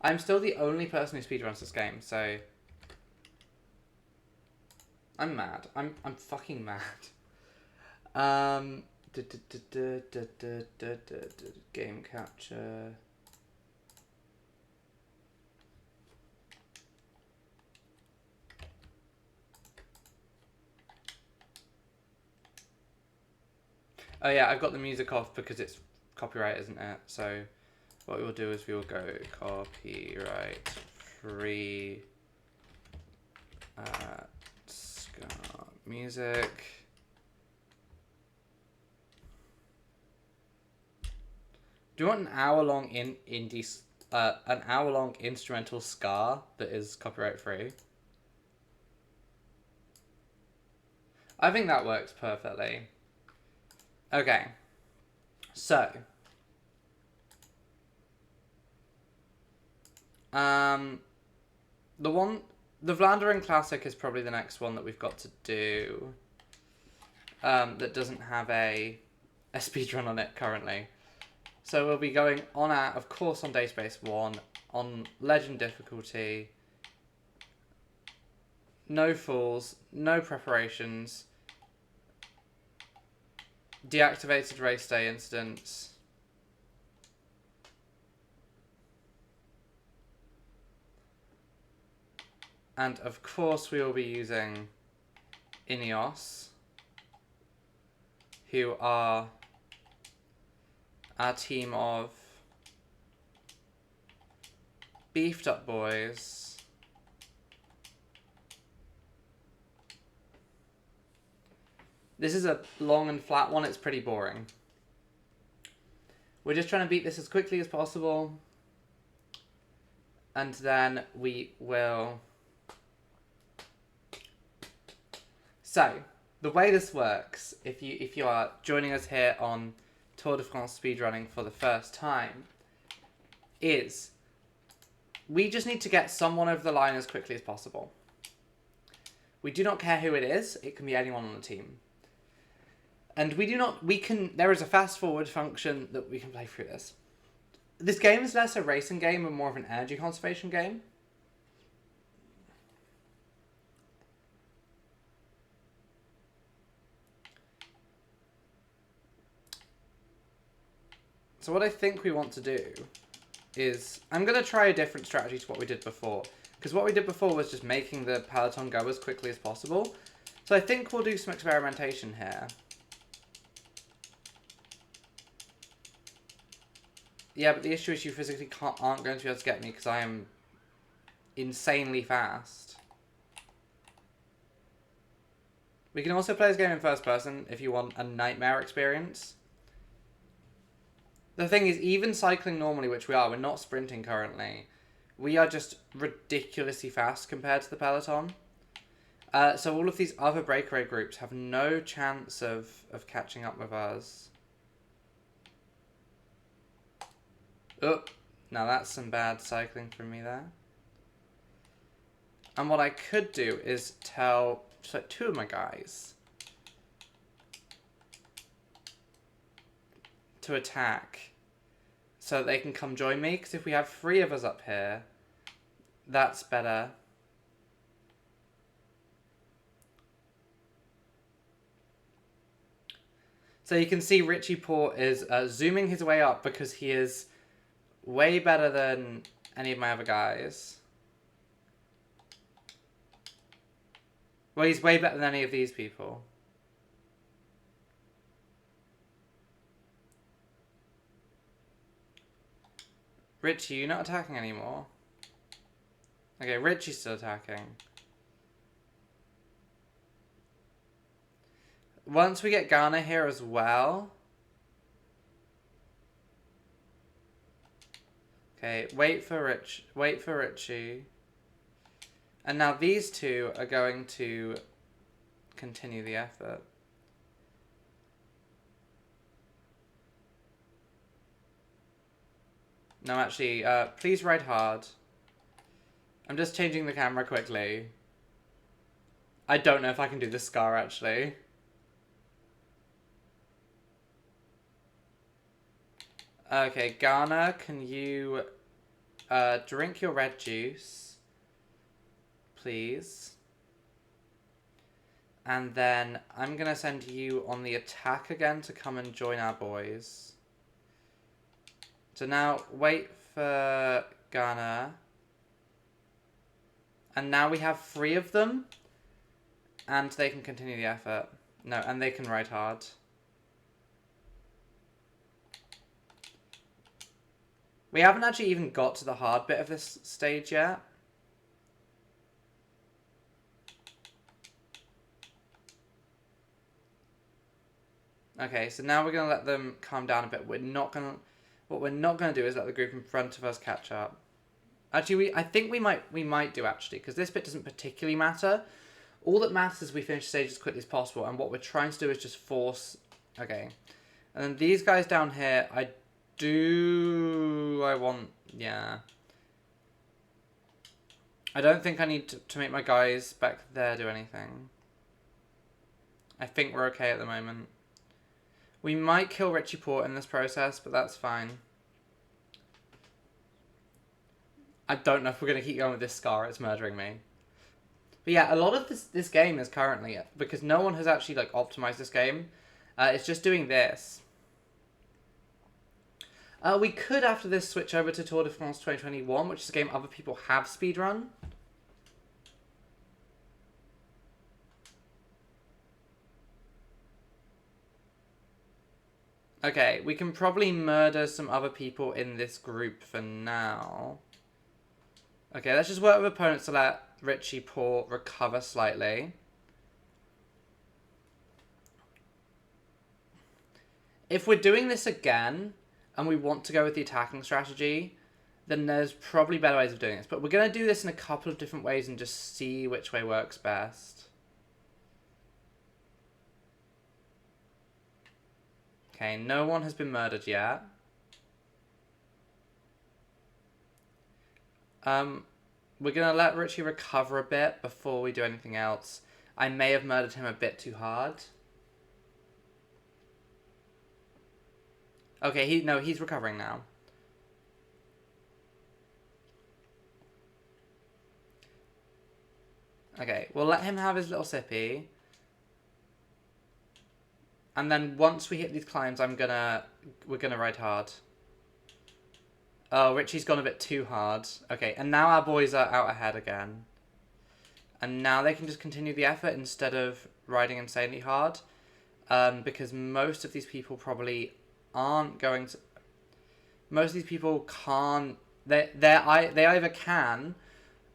I'm still the only person who speedruns this game, so I'm mad. I'm fucking mad. Game capture. Oh yeah, I've got the music off because it's copyright, isn't it? So what we will do is we will go copyright free ska music. Do you want an hour-long an hour-long instrumental ska that is copyright free? I think that works perfectly. Okay, so the Vlaanderen Classic is probably the next one that we've got to do. That doesn't have a speedrun on it currently. So we'll be going on of course, on Database 1, on Legend difficulty. No fools, no preparations. Deactivated race day incidents. And of course we will be using Ineos, who are our team of beefed up boys. This is a long and flat one, it's pretty boring. We're just trying to beat this as quickly as possible. And then we will... So, the way this works, if you are joining us here on Tour de France speedrunning for the first time, is we just need to get someone over the line as quickly as possible. We do not care who it is, it can be anyone on the team. And there is a fast forward function that we can play through this. This game is less a racing game and more of an energy conservation game. So what I think we want to do is, I'm going to try a different strategy to what we did before. Because what we did before was just making the peloton go as quickly as possible. So I think we'll do some experimentation here. Yeah, but the issue is you physically aren't going to be able to get me because I am insanely fast. We can also play this game in first person if you want a nightmare experience. The thing is, even cycling normally, which we are, we're not sprinting currently. We are just ridiculously fast compared to the peloton. So all of these other breakaway groups have no chance of catching up with us. Oh, now that's some bad cycling from me there. And what I could do is tell two of my guys to attack so that they can come join me, because if we have 3 of us up here, that's better. So you can see Richie Port is zooming his way up because he is way better than any of my other guys. Well, he's way better than any of these people. Richie, you're not attacking anymore. Okay, Richie's still attacking. Once we get Ghana here as well. Okay, wait for Richie. And now these two are going to continue the effort. No, actually, please ride hard. I'm just changing the camera quickly. I don't know if I can do the scar, actually. Okay, Ghana, can you drink your red juice? Please. And then I'm going to send you on the attack again to come and join our boys. So now, wait for Ghana. And now we have 3 of them. And they can continue the effort. No, and they can ride hard. We haven't actually even got to the hard bit of this stage yet. Okay, so now we're going to let them calm down a bit. What we're not going to do is let the group in front of us catch up. Actually, I think we might do, actually, because this bit doesn't particularly matter. All that matters is we finish the stage as quickly as possible, and what we're trying to do is just force... Okay. And then these guys down here, yeah. I don't think I need to make my guys back there do anything. I think we're okay at the moment. We might kill Richie Port in this process, but that's fine. I don't know if we're going to keep going with this scar. It's murdering me. But yeah, a lot of this game is currently, because no one has actually like optimized this game, it's just doing this. We could, after this, switch over to Tour de France 2021, which is a game other people have speedrun. Okay, we can probably murder some other people in this group for now. Okay, let's just work with opponents to let Richie Port recover slightly. If we're doing this again, and we want to go with the attacking strategy, then there's probably better ways of doing this. But we're going to do this in a couple of different ways and just see which way works best. Okay, no one has been murdered yet. We're going to let Richie recover a bit before we do anything else. I may have murdered him a bit too hard. Okay, he's recovering now. Okay, we'll let him have his little sippy. And then once we hit these climbs, we're gonna ride hard. Oh, Richie's gone a bit too hard. Okay, and now our boys are out ahead again. And now they can just continue the effort instead of riding insanely hard. Because most of these people probably aren't going to... Most of these people can't... They either can,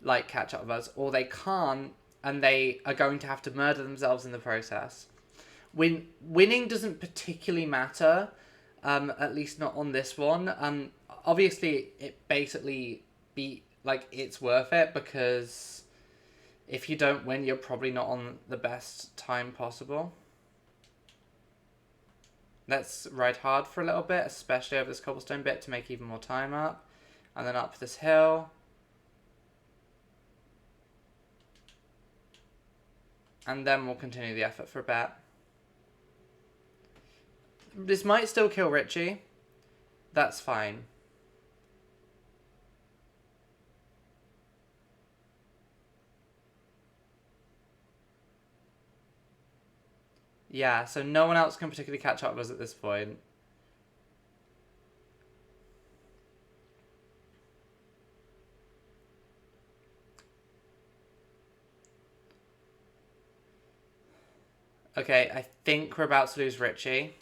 like, catch up with us, or they can't, and they are going to have to murder themselves in the process. Winning doesn't particularly matter, at least not on this one. Obviously, it basically it's worth it, because if you don't win, you're probably not on the best time possible. Let's ride hard for a little bit, especially over this cobblestone bit to make even more time up. And then up this hill. And then we'll continue the effort for a bit. This might still kill Richie. That's fine. Yeah, so no one else can particularly catch up with us at this point. Okay, I think we're about to lose Richie.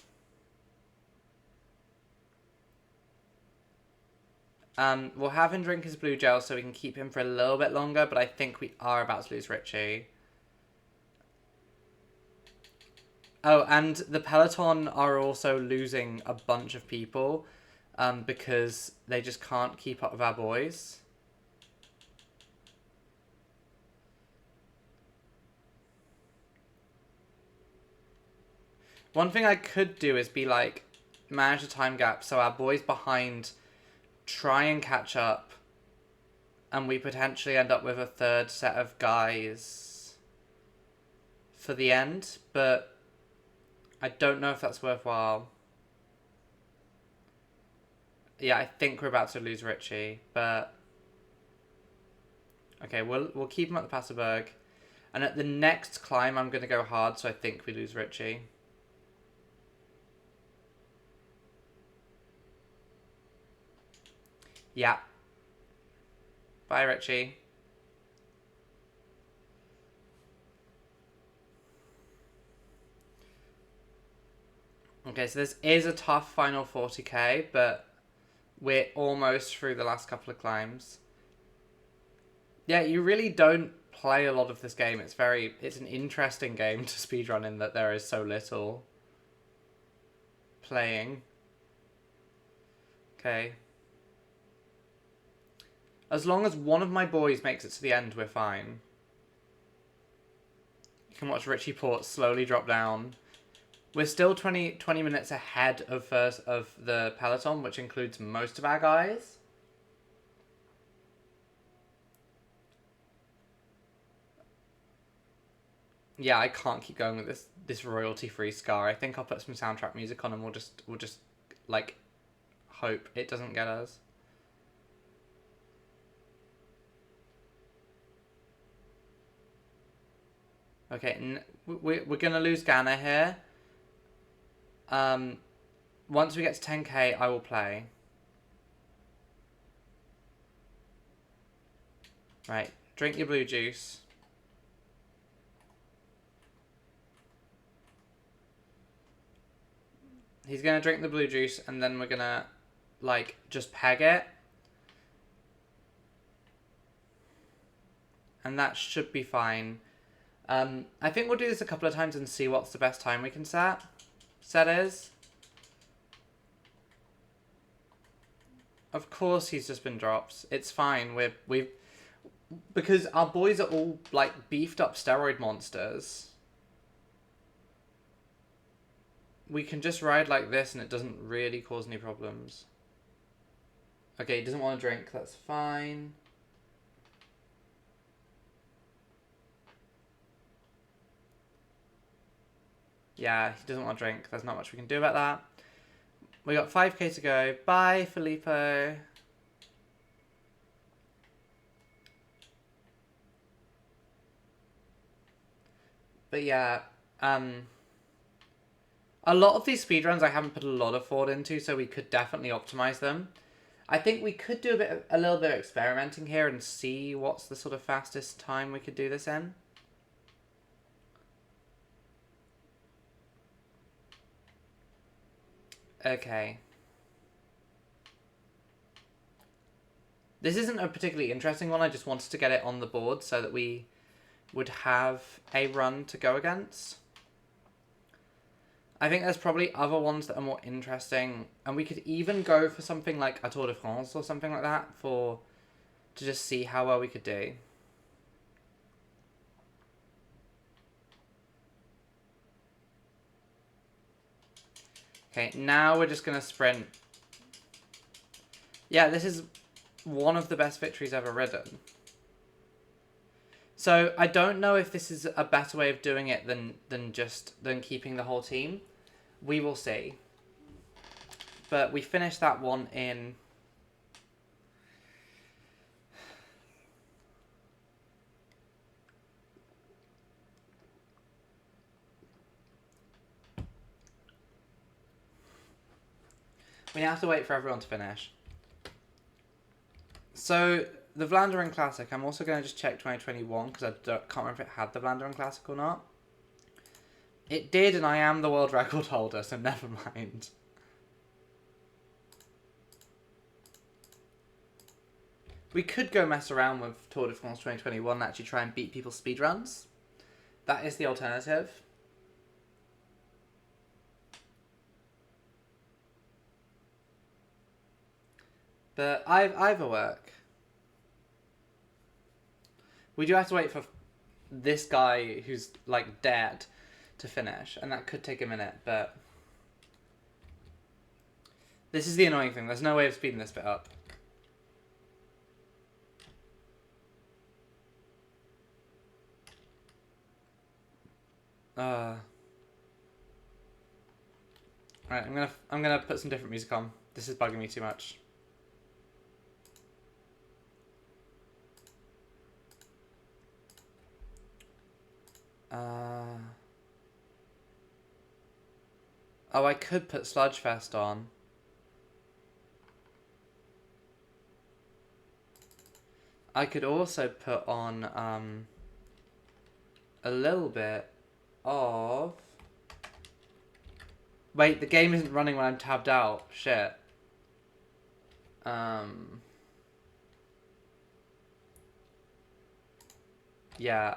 We'll have him drink his blue gel so we can keep him for a little bit longer, but I think we are about to lose Richie. Oh, and the Peloton are also losing a bunch of people because they just can't keep up with our boys. One thing I could do is be like, manage a time gap so our boys behind try and catch up and we potentially end up with a third set of guys for the end, but I don't know if that's worthwhile. Yeah, I think we're about to lose Richie, but okay, we'll keep him at the Passerberg. And at the next climb, I'm going to go hard, so I think we lose Richie. Yeah. Bye, Richie. Okay, so this is a tough final 40k, but we're almost through the last couple of climbs. Yeah, you really don't play a lot of this game. It's an interesting game to speedrun in that there is so little playing. Okay. As long as one of my boys makes it to the end, we're fine. You can watch Richie Port slowly drop down. We're still 20 minutes ahead of the Peloton, which includes most of our guys. Yeah, I can't keep going with this royalty-free Scar. I think I'll put some soundtrack music on and we'll just like hope it doesn't get us. Okay, we're gonna lose Ghana here. Once we get to 10k, I will play. Right, drink your blue juice. He's gonna drink the blue juice and then we're gonna, like, just peg it. And that should be fine. I think we'll do this a couple of times and see what's the best time we can set. Set is. Of course he's just been dropped. It's fine. We've because our boys are all like beefed up steroid monsters. We can just ride like this and it doesn't really cause any problems. Okay, he doesn't want to drink. That's fine. Yeah, he doesn't want to drink. There's not much we can do about that. We got 5k to go. Bye, Filippo. But yeah, a lot of these speedruns I haven't put a lot of thought into, so we could definitely optimize them. I think we could do a little bit of experimenting here and see what's the sort of fastest time we could do this in. Okay. This isn't a particularly interesting one. I just wanted to get it on the board so that we would have a run to go against. I think there's probably other ones that are more interesting. And we could even go for something like a Tour de France or something like that to just see how well we could do. Okay, now we're just going to sprint. Yeah, this is one of the best victories ever ridden. So I don't know if this is a better way of doing it than keeping the whole team. We will see. But we finished that one in... We now have to wait for everyone to finish. So, the Vlaanderen Classic, I'm also going to just check 2021 because I can't remember if it had the Vlaanderen Classic or not. It did, and I am the world record holder, so never mind. We could go mess around with Tour de France 2021 and actually try and beat people's speedruns. That is the alternative. But either work. We do have to wait for this guy who's, like, dead to finish, and that could take a minute, but... This is the annoying thing. There's no way of speeding this bit up. Alright, I'm gonna put some different music on. This is bugging me too much. Oh, I could put Sludgefest on. I could also put on a little bit of... Wait, the game isn't running when I'm tabbed out. Shit. Yeah.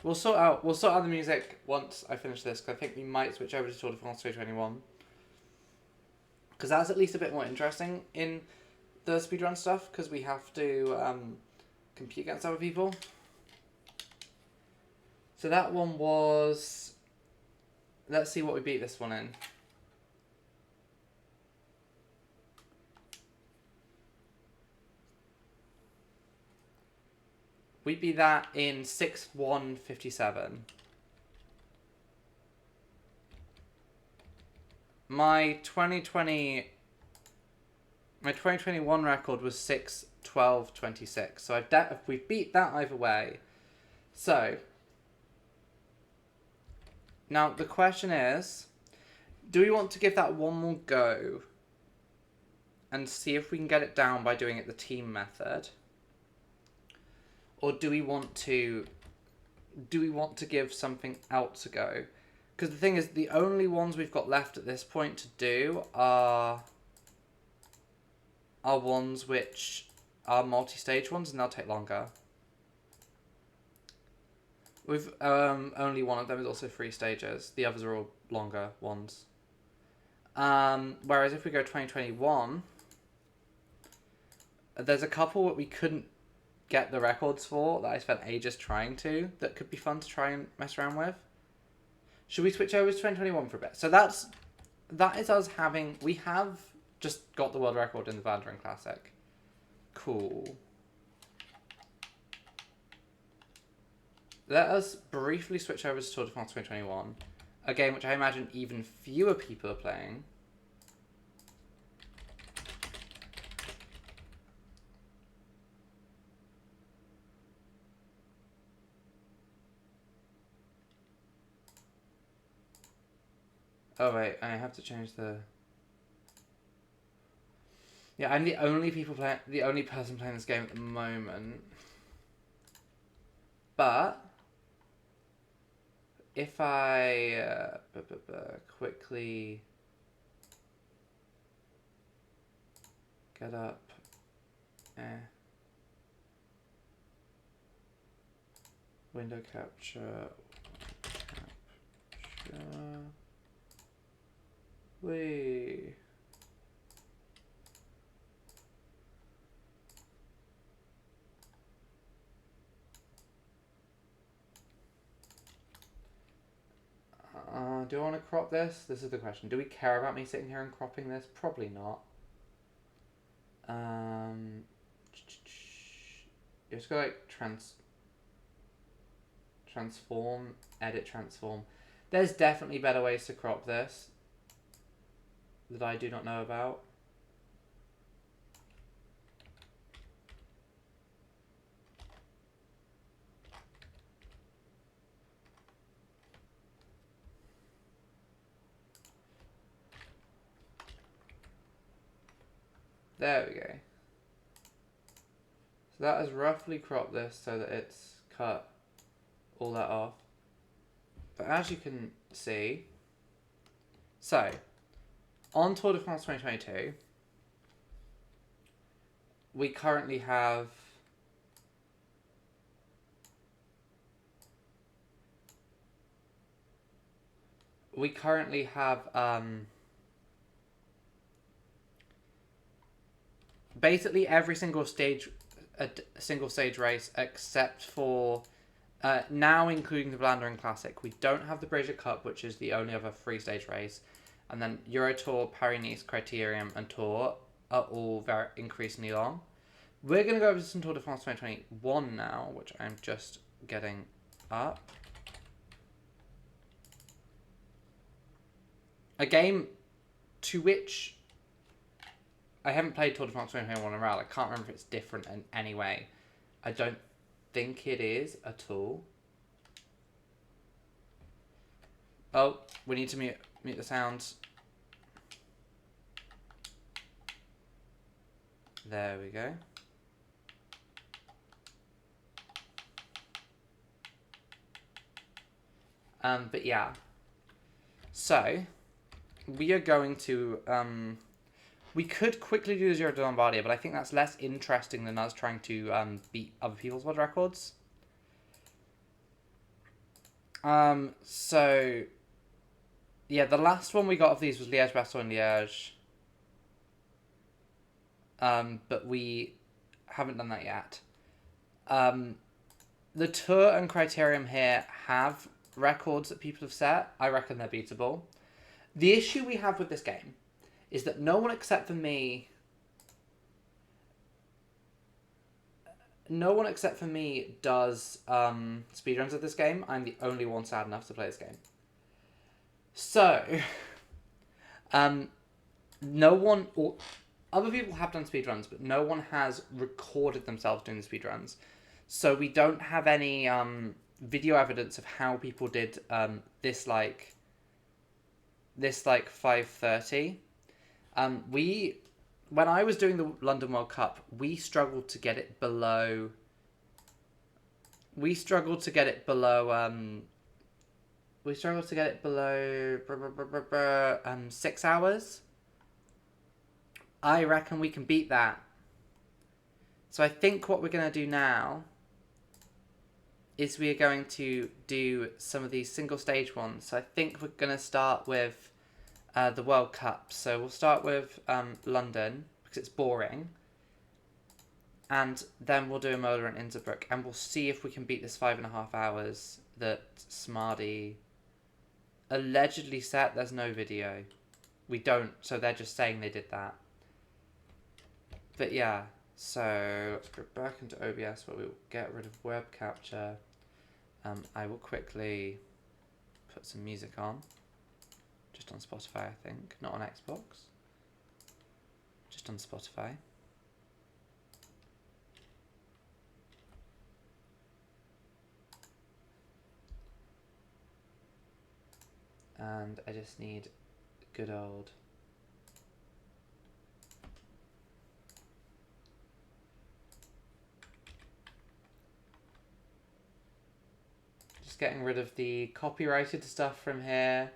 We'll sort out the music once I finish this, because I think we might switch over to Tour de France 2021. Because that's at least a bit more interesting in the speedrun stuff, because we have to compete against other people. So that one was... Let's see what we beat this one in. We beat that in 6:1:57. My 2021 record was 6:12:26. So we've beat that either way. So now the question is, do we want to give that one more go and see if we can get it down by doing it the team method? Or do we want to give something else a go? Because the thing is, the only ones we've got left at this point to do are ones which are multi-stage ones, and they'll take longer. We've only one of them is also 3 stages. The others are all longer ones. Whereas if we go 2021, there's a couple that we couldn't get the records for that I spent ages trying to, that could be fun to try and mess around with. Should we switch over to 2021 for a bit? So that is us having... We have just got the world record in the Vandering Classic. Cool. Let us briefly switch over to Tour de France 2021. A game which I imagine even fewer people are playing. Oh wait, I have to change the... Yeah, I'm the only person playing this game at the moment. But if I quickly get up, window capture. Wait. Do I want to crop this? This is the question. Do we care about me sitting here and cropping this? Probably not. You just go like transform, edit transform. There's definitely better ways to crop this that I do not know about. There we go. So that has roughly cropped this so that it's cut all that off. But as you can see, so on Tour de France 2022, we currently have basically every single stage race except for now including the Vlaanderen Classic. We don't have the Brazier Cup, which is the only other 3-stage race, and then Euro Tour, Paris-Nice, Criterium, and Tour are all very increasingly long. We're going to go over to some Tour de France 2021 now, which I'm just getting up. A game to which I haven't played Tour de France 2021 in a while. I can't remember if it's different in any way. I don't think it is at all. Oh, we need to mute the sounds. There we go. But yeah. So, we are going to, we could quickly do the Giro de Lombardia, but I think that's less interesting than us trying to beat other people's world records. So, yeah, the last one we got of these was Liège-Bastogne-Liège. But we haven't done that yet. The Tour and Criterium here have records that people have set. I reckon they're beatable. The issue we have with this game is that no one except for me does speedruns of this game. I'm the only one sad enough to play this game. So, no one, or other people have done speedruns, but no one has recorded themselves doing the speedruns. So we don't have any video evidence of how people did this 5:30. When I was doing the London World Cup, we struggled to get it below. 6 hours. I reckon we can beat that. So I think what we're going to do now is we are going to do some of these single stage ones. So I think we're going to start with the World Cup. So we'll start with London, because it's boring. And then we'll do Imola and Innsbruck. And we'll see if we can beat this 5.5 hours that Smarty allegedly set. There's no video. We don't, so they're just saying they did that. But yeah, so let's go back into OBS where we'll get rid of web capture. I will quickly put some music on. Just on Spotify, I think. Not on Xbox. Just on Spotify. And I just need good old... getting rid of the copyrighted stuff from here,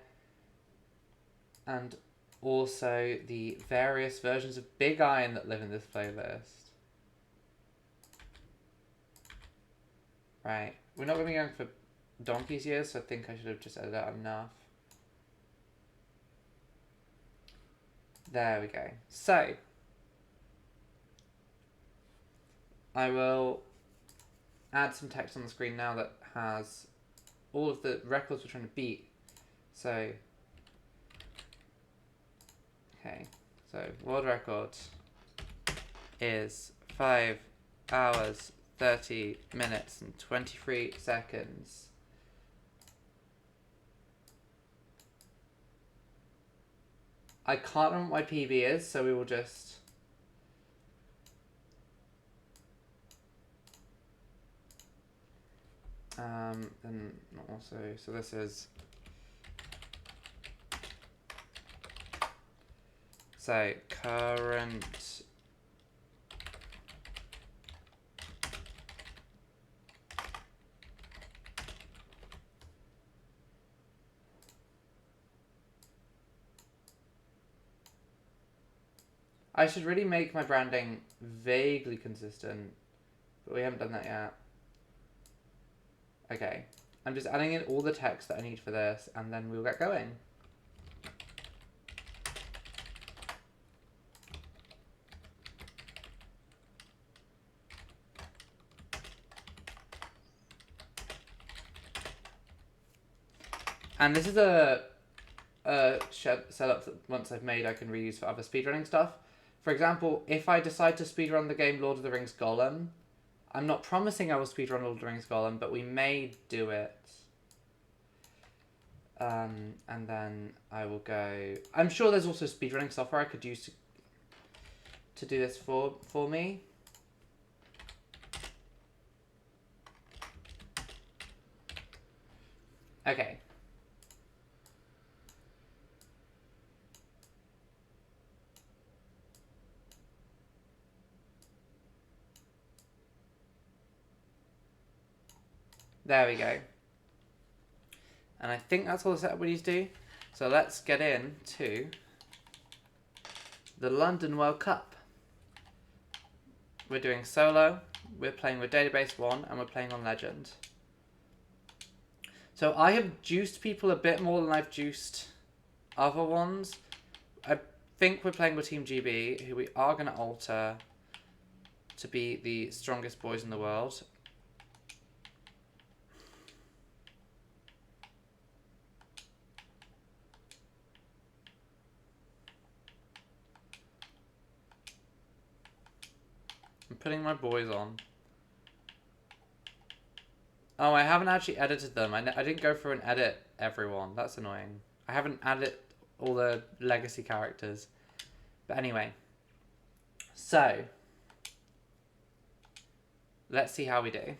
and also the various versions of Big Iron that live in this playlist. Right, we're not going to be going for donkey's years, so I think I should have just edited out enough. There we go. So, I will add some text on the screen now that has all of the records we're trying to beat. So, okay, so world record is 5 hours, 30 minutes and 23 seconds. I can't remember what my PB is, so we will just... then also, so this is, so current I should really make my branding vaguely consistent, but we haven't done that yet. Okay, I'm just adding in all the text that I need for this, and then we'll get going. And this is a setup that once I've made I can reuse for other speedrunning stuff. For example, if I decide to speedrun the game Lord of the Rings Gollum, I'm not promising I will speedrun Lord of the Rings Gollum, but we may do it. And then I will go... I'm sure there's also speedrunning software I could use to do this for me. Okay. There we go. And I think that's all the setup we need to do. So let's get into the London World Cup. We're doing solo, we're playing with Database 1, and we're playing on Legend. So I have juiced people a bit more than I've juiced other ones. I think we're playing with Team GB, who we are going to alter to be the strongest boys in the world. I'm putting my boys on. Oh, I haven't actually edited them. I didn't go through and edit everyone. That's annoying. I haven't added all the legacy characters. But anyway. So. Let's see how we do.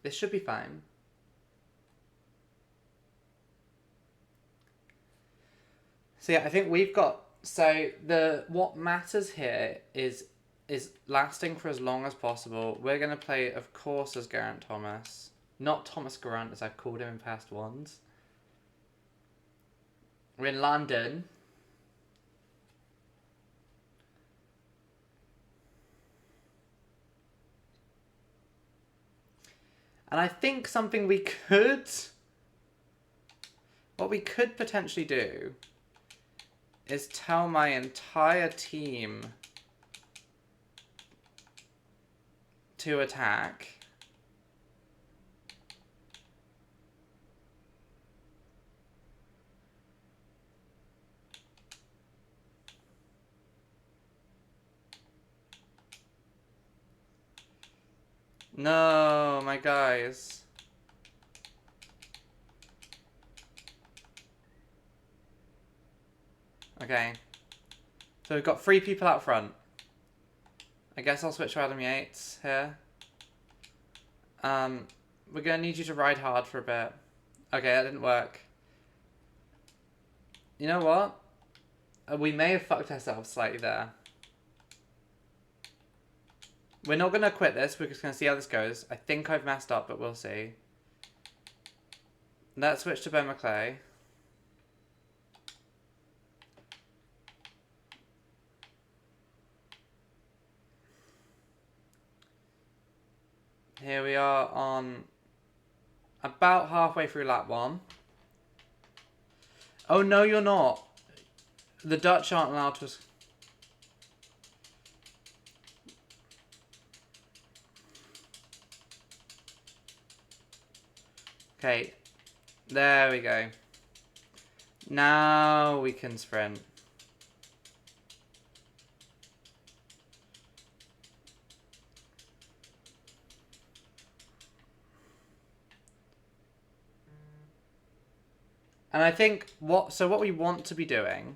This should be fine. So yeah, I think we've got... So what matters here is lasting for as long as possible. We're going to play, of course, as Geraint Thomas. Not Thomas Geraint, as I've called him in past ones. We're in London. And I think something we could... What we could potentially do is tell my entire team to attack. No, my guys. Okay. So we've got 3 people out front. I guess I'll switch to Adam Yates here. We're going to need you to ride hard for a bit. Okay, that didn't work. You know what? We may have fucked ourselves slightly there. We're not going to quit this. We're just going to see how this goes. I think I've messed up, but we'll see. Let's switch to Ben McClay. Here we are on about halfway through lap 1. Oh, no, you're not. The Dutch aren't allowed to... Okay. There we go. Now we can sprint. And I think what we want to be doing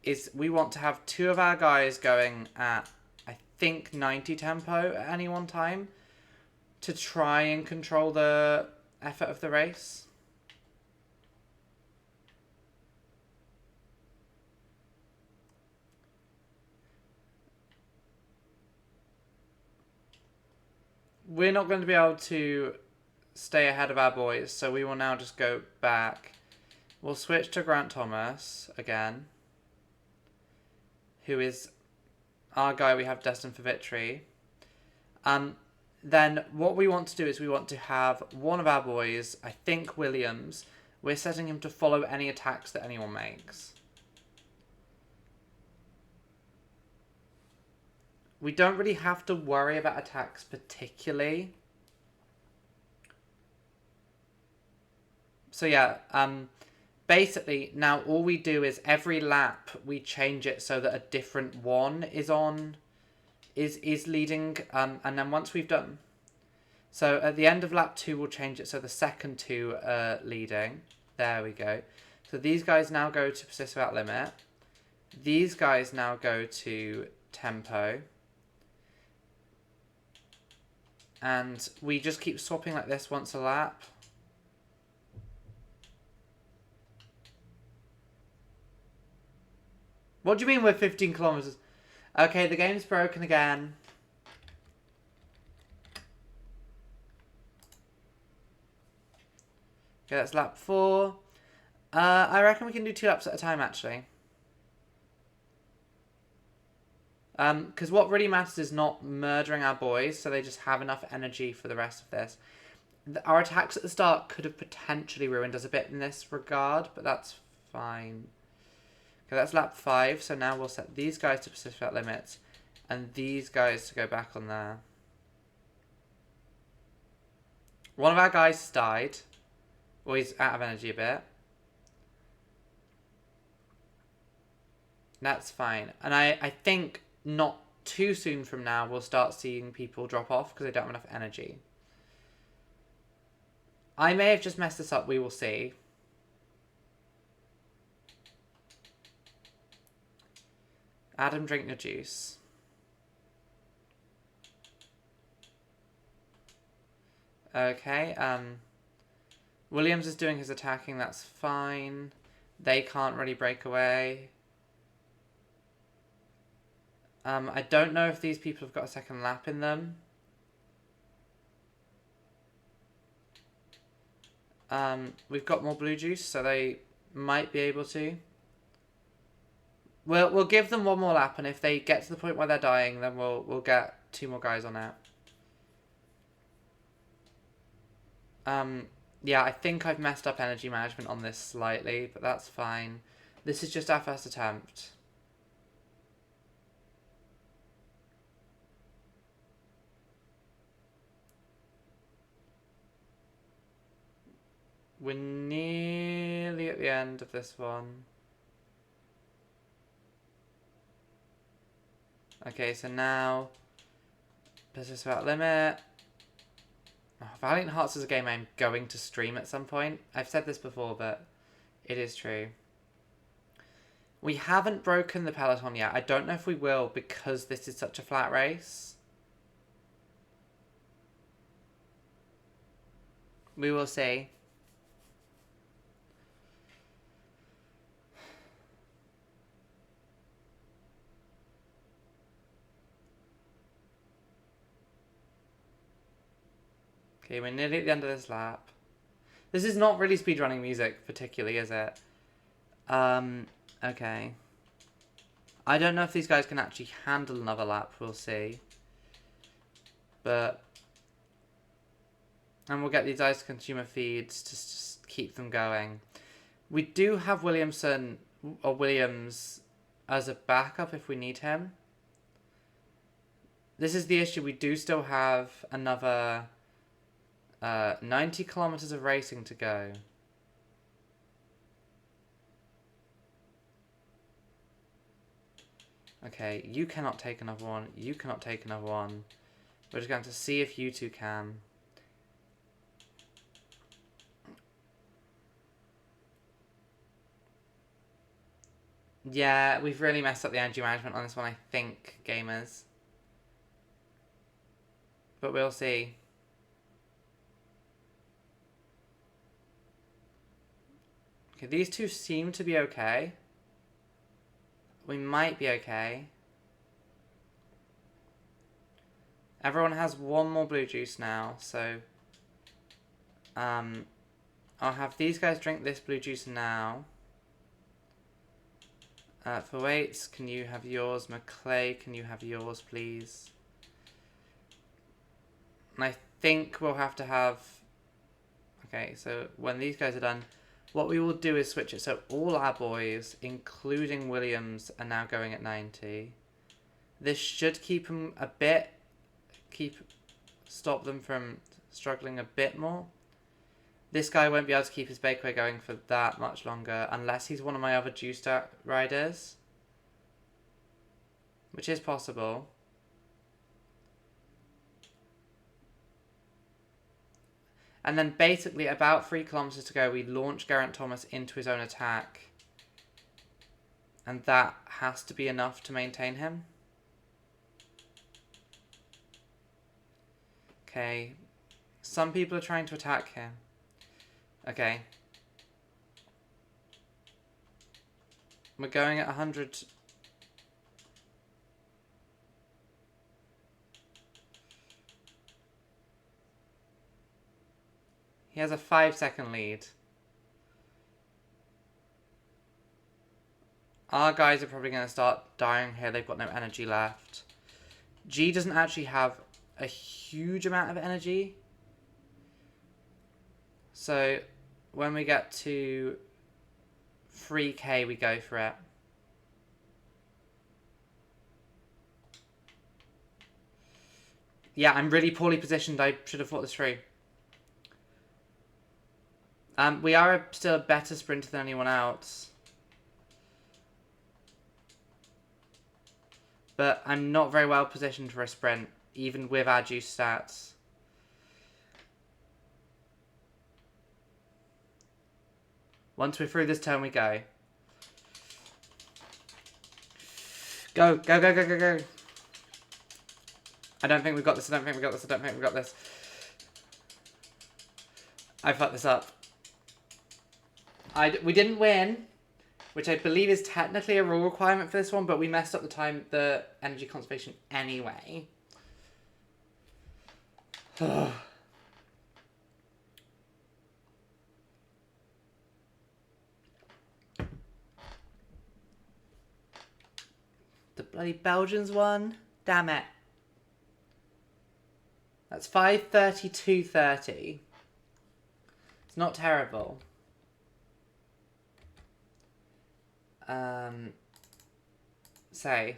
is we want to have 2 of our guys going at, I think, 90 tempo at any one time to try and control the effort of the race. We're not going to be able to stay ahead of our boys, so we will now just go back. We'll switch to Grant Thomas again, who is our guy we have destined for victory. Then what we want to do is we want to have one of our boys, I think Williams, we're setting him to follow any attacks that anyone makes. We don't really have to worry about attacks particularly. So yeah, basically now all we do is every lap we change it so that a different one is on, is leading, and then once we've done, so at the end of lap 2 we'll change it so the second 2 are leading. There we go. So these guys now go to persist without limit. These guys now go to tempo. And we just keep swapping like this once a lap. What do you mean we're 15 kilometers? Okay, the game's broken again. Okay, that's lap 4. I reckon we can do 2 laps at a time, actually. Because what really matters is not murdering our boys, so they just have enough energy for the rest of this. Our attacks at the start could have potentially ruined us a bit in this regard, but that's fine. Okay, that's lap 5, so now we'll set these guys to persist without limits, and these guys to go back on there. One of our guys has died. Well, he's out of energy a bit. That's fine. And I think not too soon from now we'll start seeing people drop off because they don't have enough energy. I may have just messed this up, we will see. Adam, drink your juice. Okay, Williams is doing his attacking, that's fine. They can't really break away. I don't know if these people have got a second lap in them. We've got more blue juice, so they might be able to. We'll give them one more lap, and if they get to the point where they're dying, then we'll get 2 more guys on out. Yeah, I think I've messed up energy management on this slightly, but that's fine. This is just our first attempt. We're nearly at the end of this one. Okay, so now persist without limit. Oh, Valiant Hearts is a game I'm going to stream at some point. I've said this before, but it is true. We haven't broken the peloton yet. I don't know if we will because this is such a flat race. We will see. Okay, we're nearly at the end of this lap. This is not really speedrunning music, particularly, is it? Okay. I don't know if these guys can actually handle another lap, we'll see. But... And we'll get these guys to consumer feeds to just keep them going. We do have Williams as a backup if we need him. This is the issue, we do still have another... 90 kilometers of racing to go. Okay, you cannot take another one. You cannot take another one. We're just going to see if you two can. Yeah, we've really messed up the energy management on this one, I think, gamers. But we'll see. Okay, these two seem to be okay. We might be okay. Everyone has one more blue juice now, so... I'll have these guys drink this blue juice now. For weights, can you have yours? McClay, can you have yours, please? And I think we'll have to have... Okay, so when these guys are done, what we will do is switch it. So all our boys, including Williams, are now going at 90. This should keep them a bit... Stop them from struggling a bit more. This guy won't be able to keep his bakeway going for that much longer unless he's one of my other juice riders, which is possible. And then basically about 3 kilometers to go, we launch Geraint Thomas into his own attack. And that has to be enough to maintain him. Okay. Some people are trying to attack him. Okay. We're going at 100. He has a 5-second lead. Our guys are probably going to start dying here. They've got no energy left. G doesn't actually have a huge amount of energy. So when we get to 3k, we go for it. Yeah, I'm really poorly positioned. I should have thought this through. We are still a better sprinter than anyone else. But I'm not very well positioned for a sprint, even with our juice stats. Once we're through this turn, we go. Go, go, go, go, go, go. I don't think we've got this, I don't think we got this, I don't think we got this. I fucked this up. We didn't win, which I believe is technically a rule requirement for this one, but we messed up the energy conservation anyway. The bloody Belgians won. Damn it. That's 5:32:30. It's not terrible. Say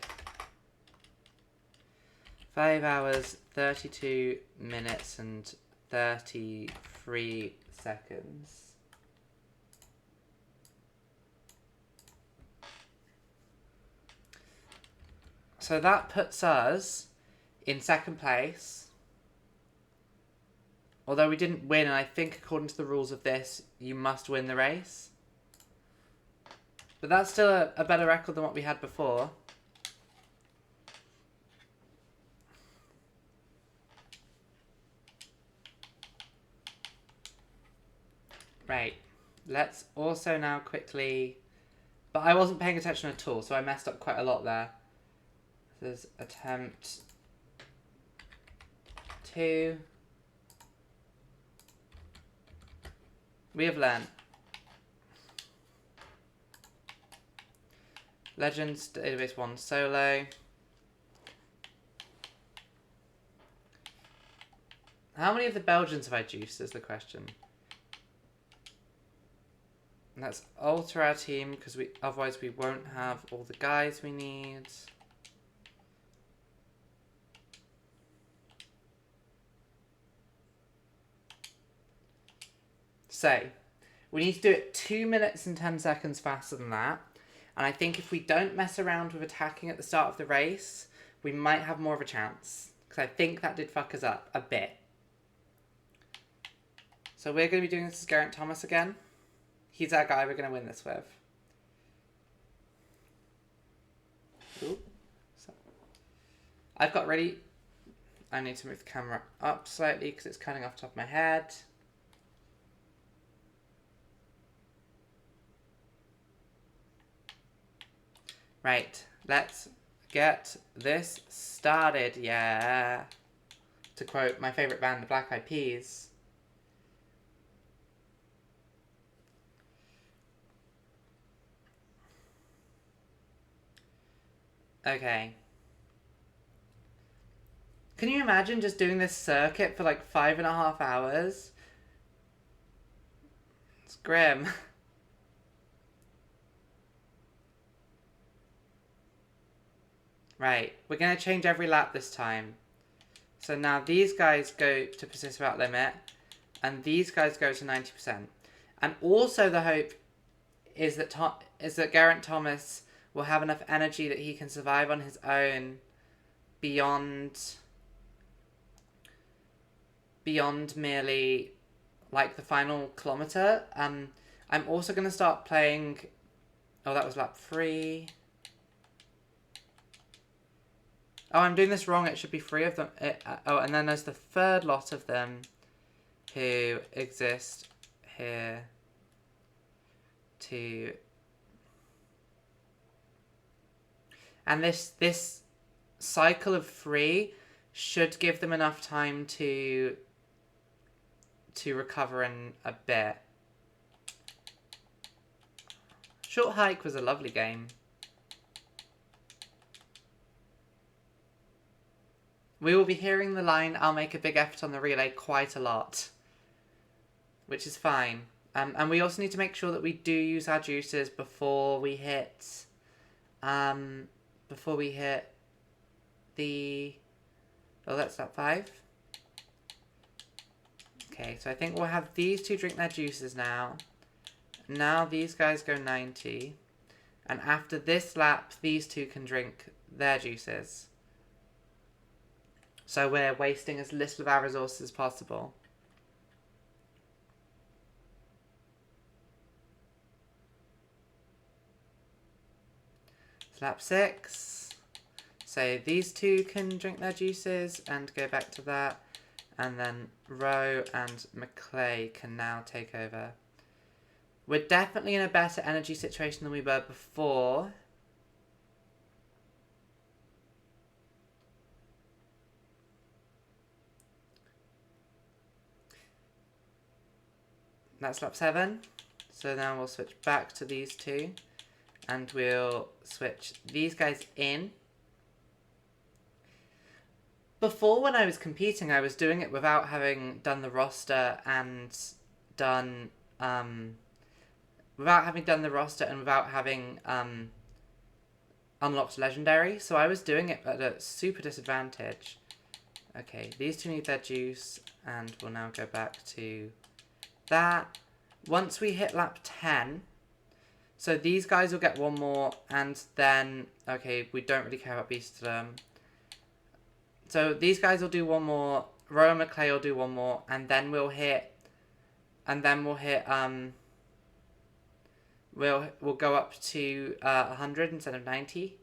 5 hours 32 minutes and 33 seconds. So that puts us in second place. Although we didn't win, and I think according to the rules of this, you must win the race. But that's still a better record than what we had before. Right. Let's also now quickly... But I wasn't paying attention at all, so I messed up quite a lot there. There's attempt 2. We have learned. Legends, database 1 solo. How many of the Belgians have I juiced is the question. Let's alter our team because otherwise we won't have all the guys we need. So, we need to do it 2 minutes and 10 seconds faster than that. And I think if we don't mess around with attacking at the start of the race, we might have more of a chance. Because I think that did fuck us up a bit. So we're going to be doing this as Geraint Thomas again. He's our guy we're going to win this with. Ooh. So, I've got ready. I need to move the camera up slightly because it's cutting off the top of my head. Right, let's get this started, yeah. To quote my favourite band, the Black Eyed Peas. Okay. Can you imagine just doing this circuit for like 5.5 hours? It's grim. Right, we're going to change every lap this time. So now these guys go to persist without limit, and these guys go to 90%. And also the hope is that Geraint Thomas will have enough energy that he can survive on his own beyond merely like the final kilometer. I'm also going to start playing. Oh, that was lap 3. Oh, I'm doing this wrong. It should be 3 of them. And then there's the third lot of them who exist here to... And this cycle of 3 should give them enough time to recover in a bit. Short Hike was a lovely game. We will be hearing the line, "I'll make a big effort on the relay" quite a lot, which is fine. And we also need to make sure that we do use our juices before we hit the... Oh, that's lap 5. Okay, so I think we'll have these two drink their juices now. Now these guys go 90. And after this lap, these two can drink their juices. So we're wasting as little of our resources as possible. It's lap 6. So these two can drink their juices and go back to that. And then Rowe and McClay can now take over. We're definitely in a better energy situation than we were before. That's lap 7. So now we'll switch back to these two. And we'll switch these guys in. Before, when I was competing, I was doing it without having done the roster and done... without having unlocked legendary. So I was doing it at a super disadvantage. Okay, these two need their juice. And we'll now go back to... that. Once we hit lap 10, so these guys will get one more, and then, okay, we don't really care about Beastodon. So these guys will do one more, Rowe and McClay will do one more, and then we'll hit, we'll go up to 100 instead of 90.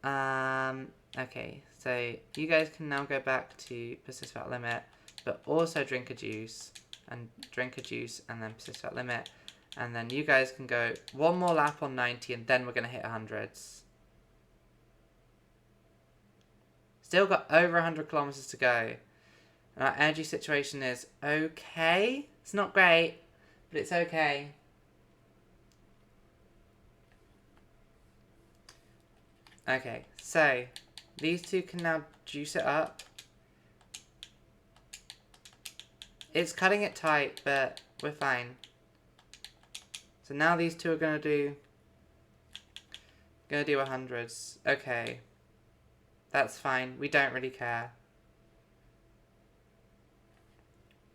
Okay, so you guys can now go back to persist without limit, but also drink a juice. And drink a juice and then persist without limit. And then you guys can go one more lap on 90 and then we're going to hit 100s. Still got over 100 kilometers to go. And our energy situation is okay. It's not great, but it's okay. Okay, so these two can now juice it up. It's cutting it tight, but we're fine. So now these two are gonna do 100s. Okay. That's fine. We don't really care.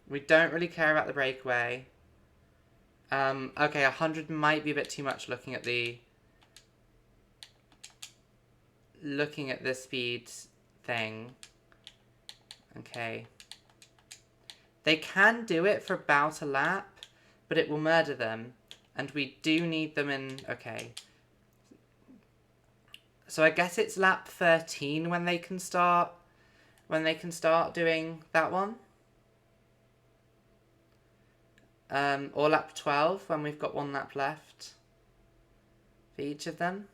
We don't really care about the breakaway. Okay, 100 might be a bit too much looking at the speed thing. Okay. They can do it for about a lap, but it will murder them. And we do need them in... Okay. So I guess it's lap 13 when they can start... doing that one. Or lap 12 when we've got one lap left for each of them.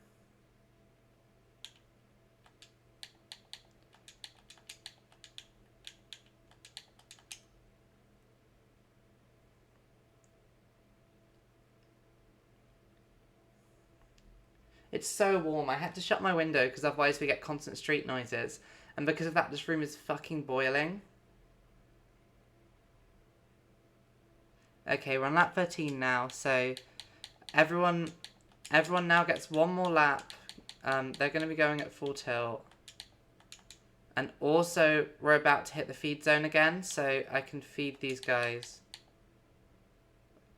It's so warm. I had to shut my window because otherwise we get constant street noises. And because of that, this room is fucking boiling. Okay, we're on lap 13 now, so everyone now gets one more lap. They're going to be going at full tilt. And also, we're about to hit the feed zone again, so I can feed these guys.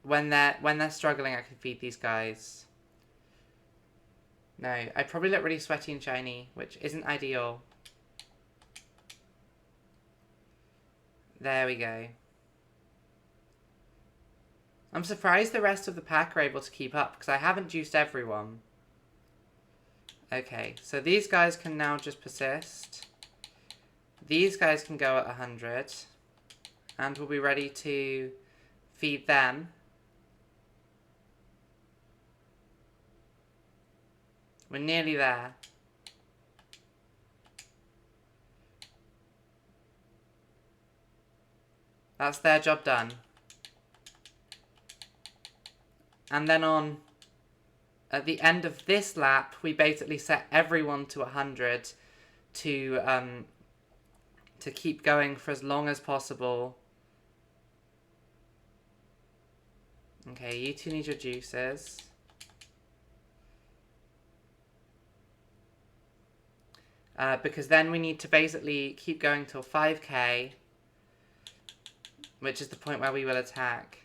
When they're struggling, I can feed these guys. No, I probably look really sweaty and shiny, which isn't ideal. There we go. I'm surprised the rest of the pack are able to keep up, because I haven't juiced everyone. Okay, so these guys can now just persist. These guys can go at 100. And we'll be ready to feed them. We're nearly there. That's their job done. And then at the end of this lap, we basically set everyone to 100 to keep going for as long as possible. Okay, you two need your juices. Because then we need to basically keep going till 5k, which is the point where we will attack.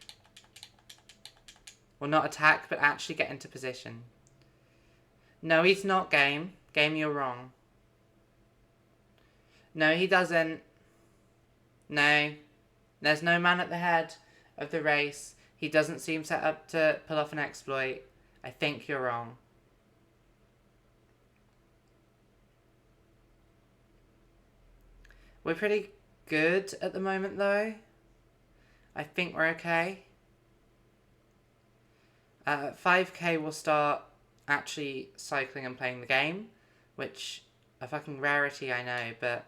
Well, not attack, but actually get into position. No, he's not, Game. Game, you're wrong. No, he doesn't. No. There's no man at the head of the race. He doesn't seem set up to pull off an exploit. I think you're wrong. We're pretty good at the moment, though. I think we're okay. 5k we'll start actually cycling and playing the game, which a fucking rarity, I know, but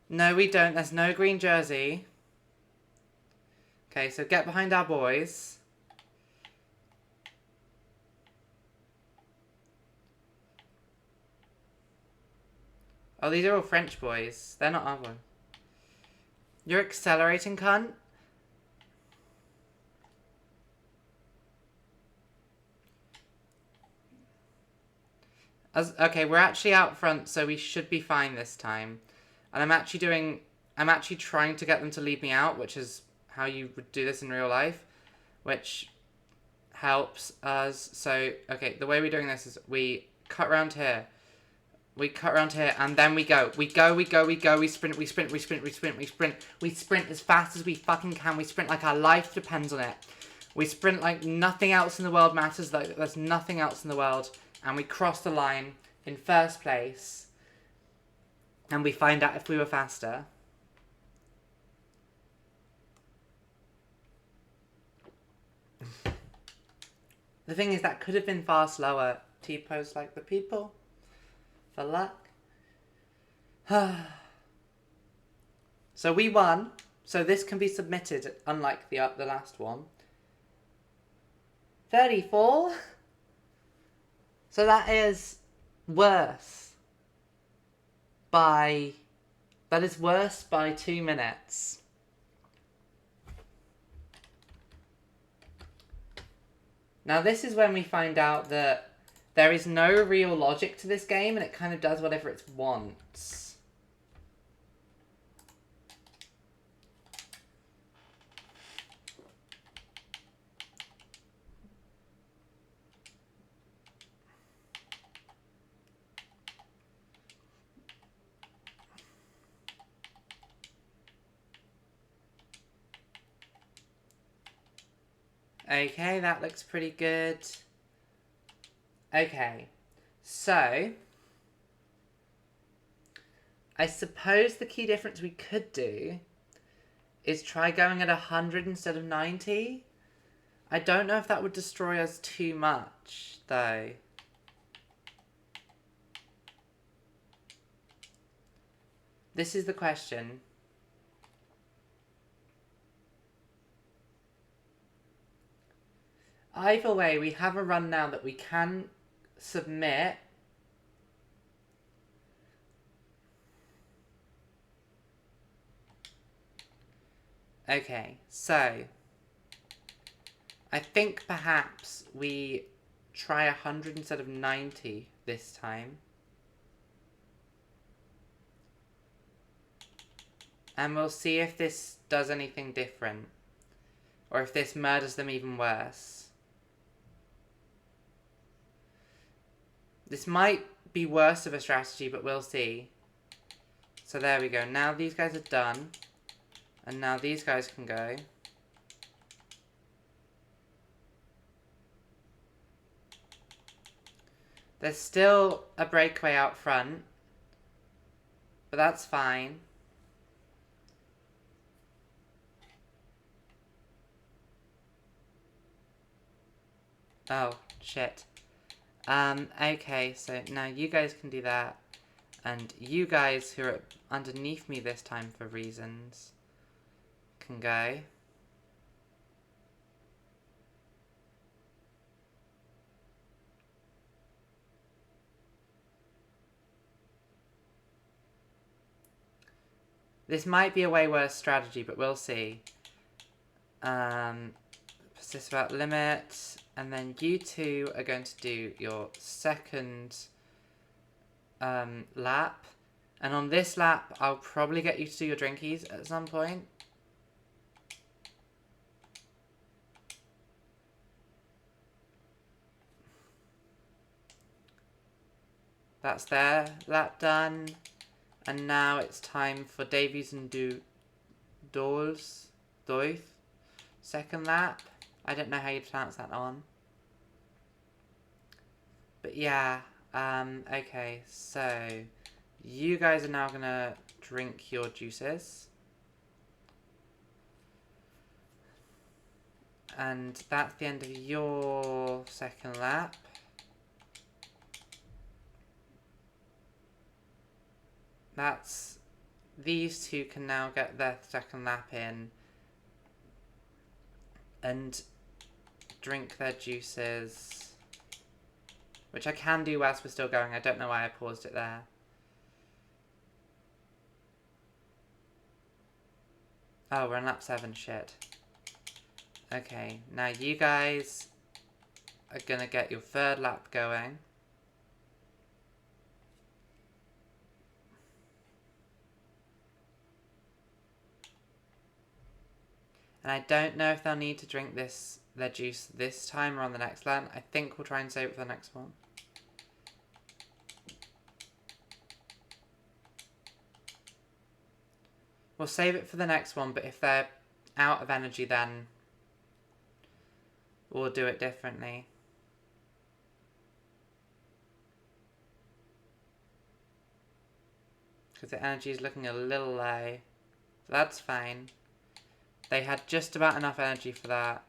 no, we don't. There's no green jersey. Okay, so get behind our boys. Oh, these are all French boys. They're not our boys. You're accelerating, cunt. Okay, we're actually out front, so we should be fine this time. And I'm actually trying to get them to lead me out, which is how you would do this in real life, which helps us. So, okay, the way we're doing this is we cut around here. We cut around here, and then we go. We sprint as fast as we fucking can. We sprint like our life depends on it. We sprint like nothing else in the world matters, like there's nothing else in the world. And we cross the line in first place. And we find out if we were faster. The thing is, that could have been far slower. T-pose like the people. For luck. So we won. So this can be submitted, unlike the last one. 34? So that is worse by 2 minutes. Now this is when we find out that there is no real logic to this game, and it kind of does whatever it wants. Okay, that looks pretty good. Okay, so I suppose the key difference we could do is try going at 100 instead of 90. I don't know if that would destroy us too much, though. This is the question. Either way, we have a run now that we can submit. Okay, so I think perhaps we try 100 instead of 90 this time. And we'll see if this does anything different. Or if this murders them even worse. This might be worse of a strategy, but we'll see. So there we go. Now these guys are done. And now these guys can go. There's still a breakaway out front. But that's fine. Oh, shit. Okay, so now you guys can do that. And you guys who are underneath me this time for reasons can go. This might be a way worse strategy, but we'll see. Persist about limit. And then you two are going to do your second lap. And on this lap, I'll probably get you to do your drinkies at some point. That's their lap done. And now it's time for Davies and Doyth. Second lap. I don't know how you pronounce that on. But yeah, okay, so you guys are now gonna drink your juices. And that's the end of your second lap. These two can now get their second lap in and drink their juices, which I can do whilst we're still going. I don't know why I paused it there. Oh, we're on lap 7, shit. Okay, now you guys are gonna get your third lap going. And I don't know if they'll need to drink their juice this time or on the next lap. I think we'll try and save it for the next one. We'll save it for the next one, but if they're out of energy, then we'll do it differently. Because the energy is looking a little low. That's fine. They had just about enough energy for that.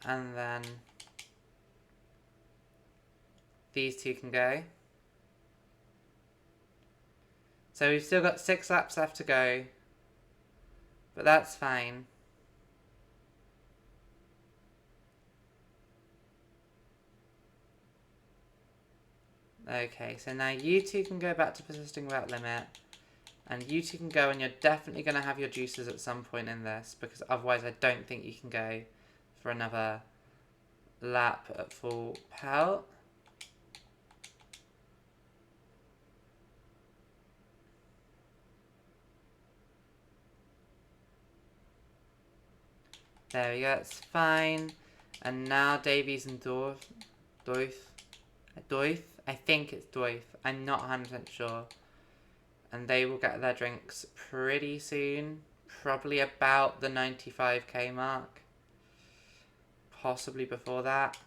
And then these two can go. So we've still got 6 laps left to go. But that's fine. Okay, so now you two can go back to persisting without limit. And you two can go, and you're definitely going to have your juices at some point in this, because otherwise I don't think you can go for another lap at full pelt. There we go, that's fine. And now Davies and Doyth. I think it's Doyth. I'm not 100% sure. And they will get their drinks pretty soon. Probably about the 95k mark. Possibly before that.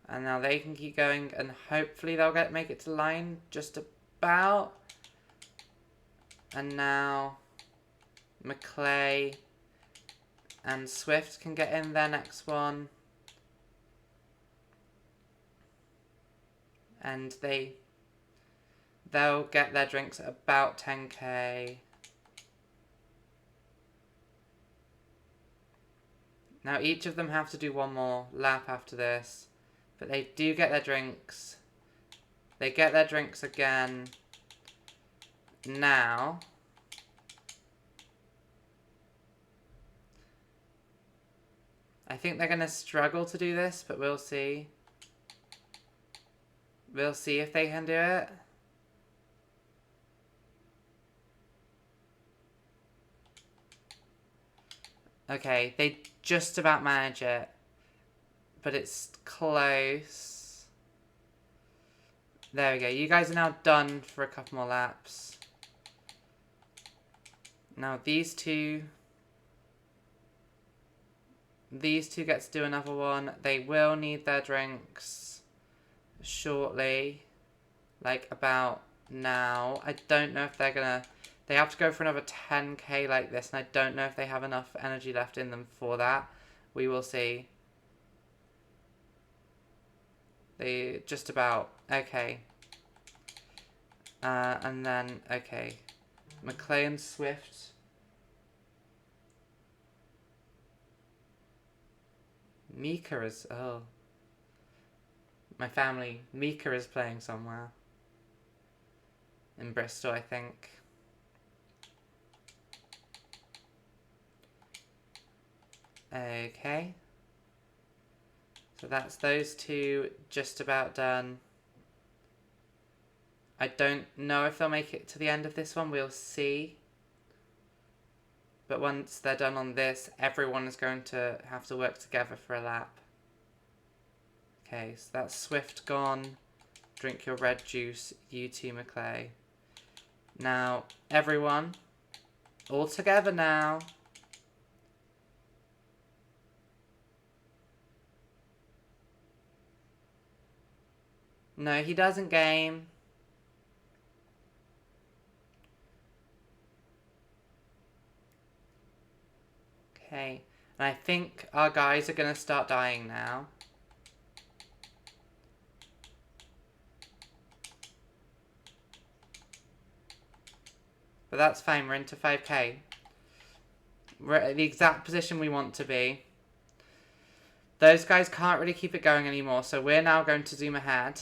And now they can keep going, and hopefully they'll make it to line just about. And now McClay and Swift can get in their next one. And They'll get their drinks at about 10k. Now each of them have to do one more lap after this. But they do get their drinks. They get their drinks again now. I think they're going to struggle to do this, but we'll see. We'll see if they can do it. Okay, they just about manage it. But it's close. There we go. You guys are now done for a couple more laps. Now these two get to do another one. They will need their drinks shortly. Like about now. I don't know if they're gonna... They have to go for another 10k like this, and I don't know if they have enough energy left in them for that. We will see. They just about... Okay. And then, okay. McLean Swift. Mika is... Oh. My family. Mika is playing somewhere. In Bristol, I think. Okay. So that's those two just about done. I don't know if they'll make it to the end of this one. We'll see. But once they're done on this, everyone is going to have to work together for a lap. Okay, so that's Swift gone. Drink your red juice, you two, McClay. Now, everyone, all together now. No, he doesn't game. Okay, and I think our guys are going to start dying now. But that's fine, we're into 5k. We're at the exact position we want to be. Those guys can't really keep it going anymore, so we're now going to zoom ahead.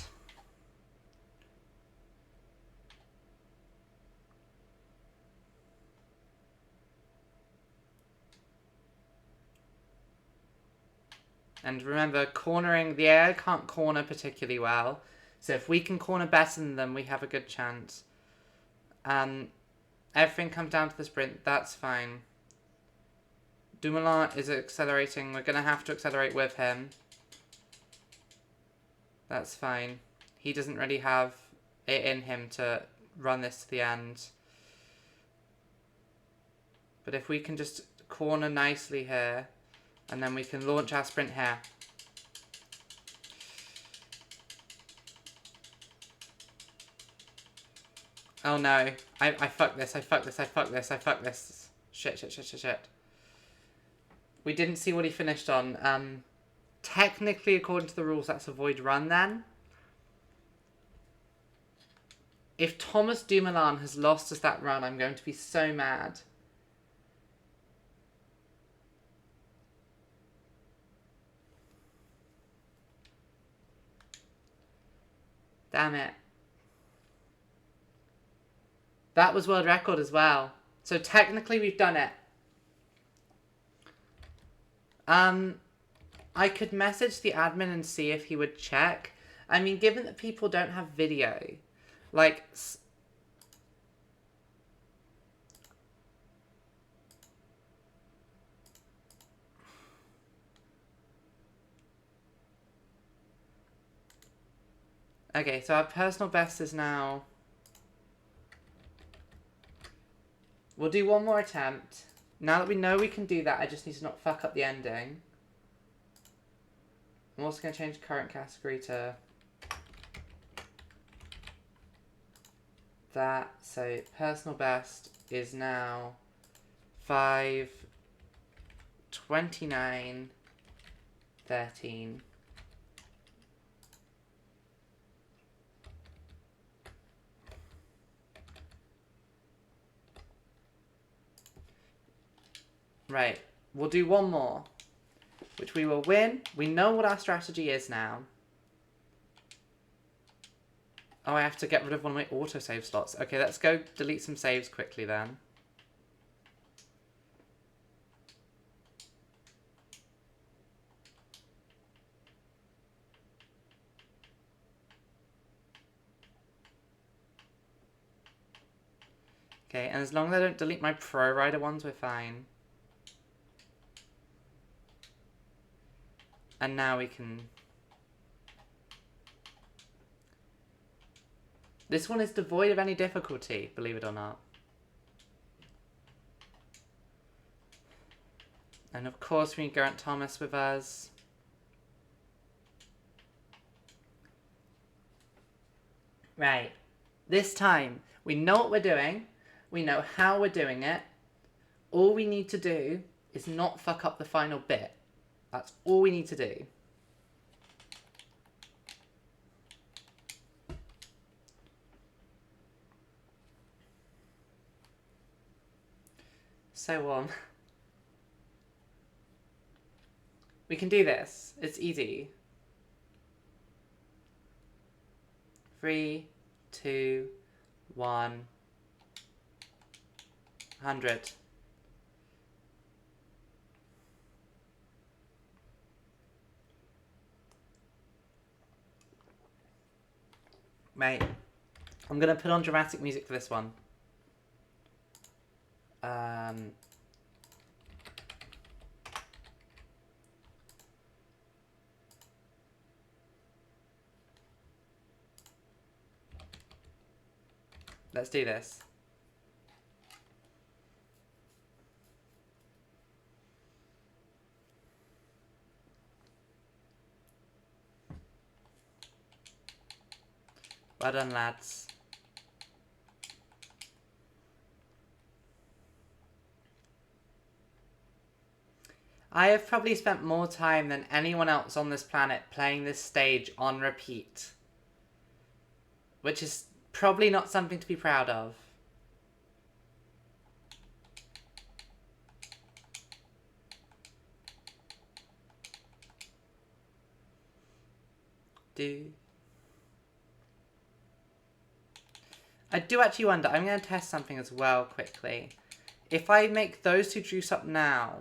And remember, cornering, the AI can't corner particularly well. So if we can corner better than them, we have a good chance. Everything comes down to the sprint, that's fine. Dumoulin is accelerating, we're going to have to accelerate with him. That's fine. He doesn't really have it in him to run this to the end. But if we can just corner nicely here, and then we can launch our sprint here. Oh no, I fucked this, I fucked this, I fucked this, I fucked this. Shit, shit, shit, shit, shit. We didn't see what he finished on. Technically, according to the rules, that's a void run then. If Thomas Dumoulin has lost us that run, I'm going to be so mad. Damn it. That was world record as well. So technically we've done it. I could message the admin and see if he would check. I mean, given that people don't have video, like... Okay, so our personal best is now... We'll do one more attempt. Now that we know we can do that, I just need to not fuck up the ending. I'm also going to change the current category to that. So personal best is now 5:29:13. Right. We'll do one more, which we will win. We know what our strategy is now. Oh, I have to get rid of one of my autosave slots. Okay, let's go delete some saves quickly then. Okay, and as long as I don't delete my Pro Rider ones, we're fine. And now we can... This one is devoid of any difficulty, believe it or not. And of course we need Geraint Thomas with us. Right. This time, we know what we're doing. We know how we're doing it. All we need to do is not fuck up the final bit. That's all we need to do. So, we can do this. It's easy. 3, 2, 1, 100. Right. I'm gonna put on dramatic music for this one. Let's do this. Well done, lads. I have probably spent more time than anyone else on this planet playing this stage on repeat. Which is probably not something to be proud of. I do actually wonder, I'm going to test something as well quickly. If I make those two juice up now,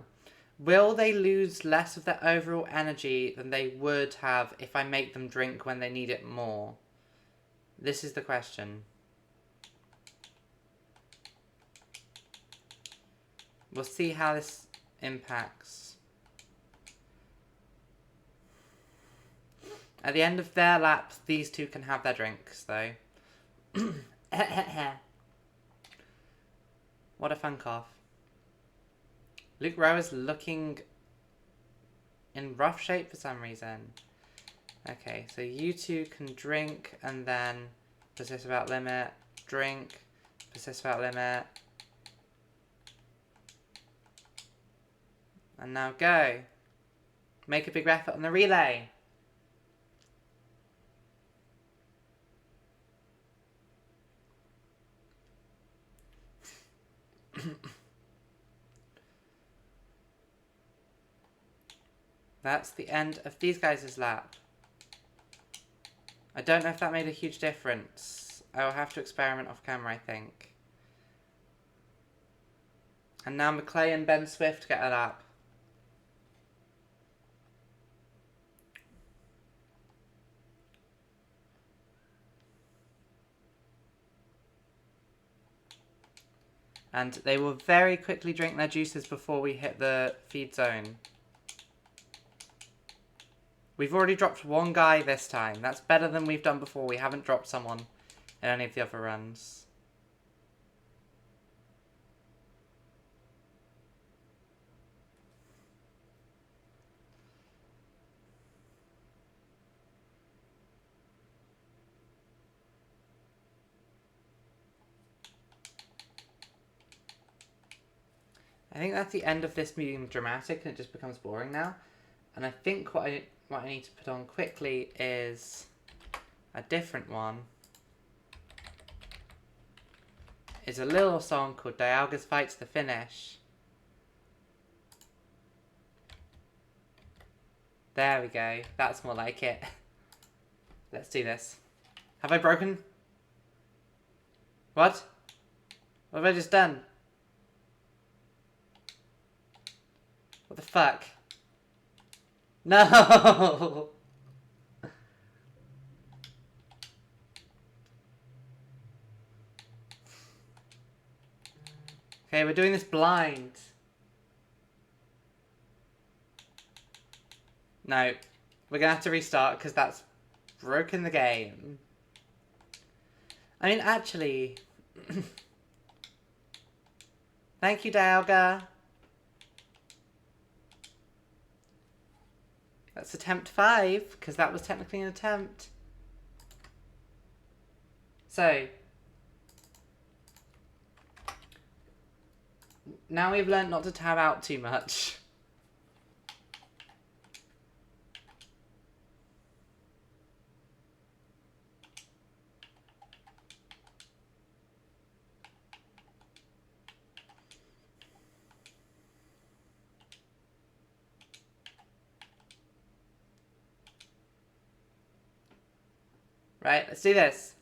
will they lose less of their overall energy than they would have if I make them drink when they need it more? This is the question. We'll see how this impacts. At the end of their lap, these two can have their drinks, though. What a fun cough. Luke Rowe is looking in rough shape for some reason. Okay, so you two can drink and then persist without limit. Drink, persist without limit. And now go. Make a big effort on the relay. That's the end of these guys' lap. I don't know if that made a huge difference. I will have to experiment off camera, I think. And now McClay and Ben Swift get a lap. And they will very quickly drink their juices before we hit the feed zone. We've already dropped one guy this time. That's better than we've done before. We haven't dropped someone in any of the other runs. I think that's the end of this being dramatic and it just becomes boring now. And I think what I need to put on quickly is a different one. It's a little song called Dialga's Fight to the Finish. There we go. That's more like it. Let's do this. Have I broken? What? What have I just done? What the fuck? No! Okay, we're doing this blind. No. We're gonna have to restart because that's broken the game. I mean, actually... Thank you, Dialga. That's attempt 5, because that was technically an attempt. So... Now we've learnt not to tab out too much. Right, let's do this.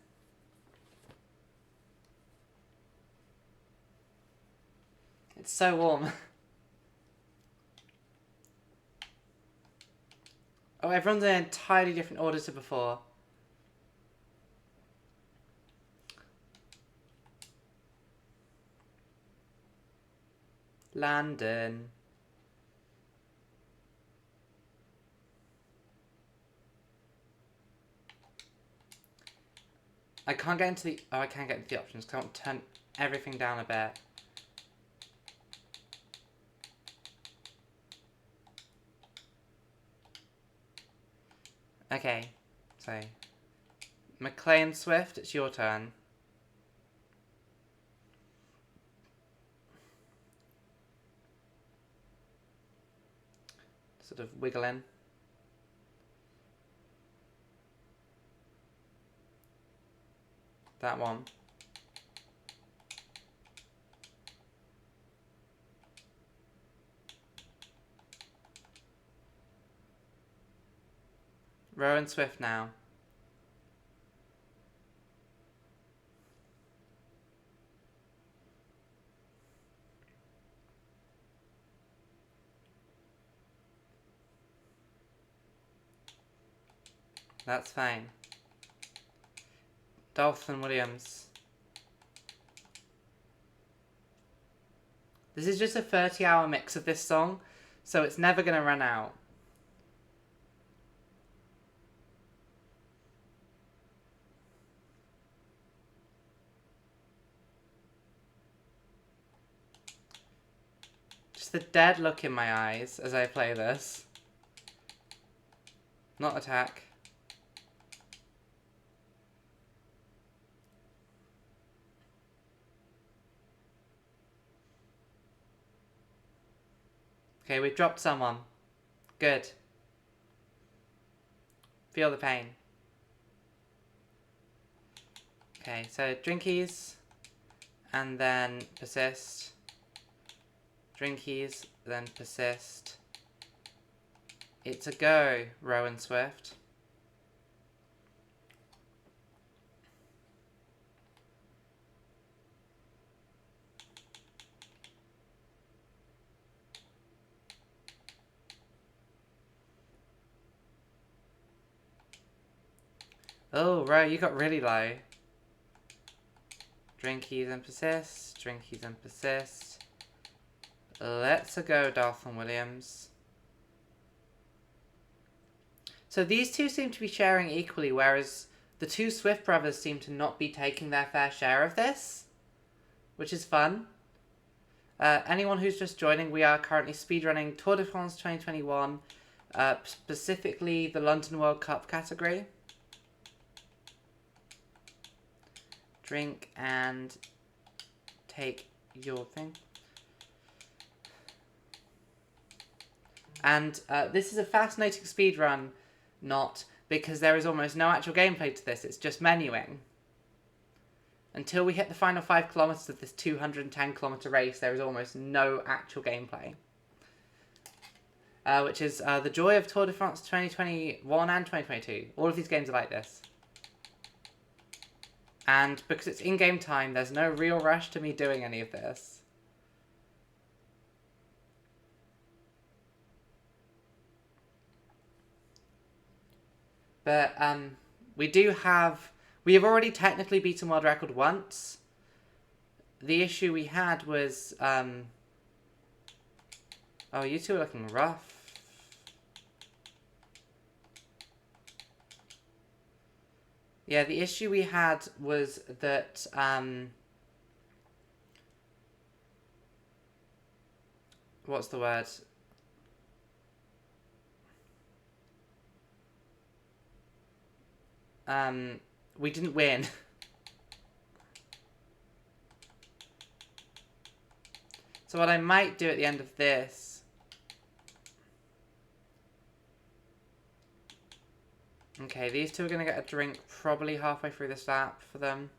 It's so warm. Oh, everyone's in an entirely different order to before. London. I can't get into the... Oh, I can get into the options. Because I want to turn everything down a bit. Okay. So... McLean Swift, it's your turn. Sort of wiggling. That one. Rowan Swift now. That's fine. Dolphin Williams. This is just a 30-hour mix of this song, so it's never going to run out. Just the dead look in my eyes as I play this. Not attack. Okay, we've dropped someone. Good. Feel the pain. Okay, so drinkies, and then persist. Drinkies, then persist. It's a go, Rowan Swift. Oh, Ro, you got really low. Drinkies and persist. Drinkies and persist. Let's go, Dolphin Williams. So these two seem to be sharing equally, whereas the two Swift brothers seem to not be taking their fair share of this, which is fun. Anyone who's just joining, we are currently speedrunning Tour de France 2021, specifically the London World Cup category. Drink and take your thing. And this is a fascinating speedrun, not because there is almost no actual gameplay to this, it's just menuing. Until we hit the final 5 kilometers of this 210 kilometer race, there is almost no actual gameplay. which is the joy of Tour de France 2021 and 2022. All of these games are like this. And because it's in-game time, there's no real rush to me doing any of this. But we have already technically beaten world record once. The issue we had was, oh, you two are looking rough. Yeah, the issue we had was that, what's the word? We didn't win. So what I might do at the end of this... Okay, these two are going to get a drink probably halfway through this lap for them.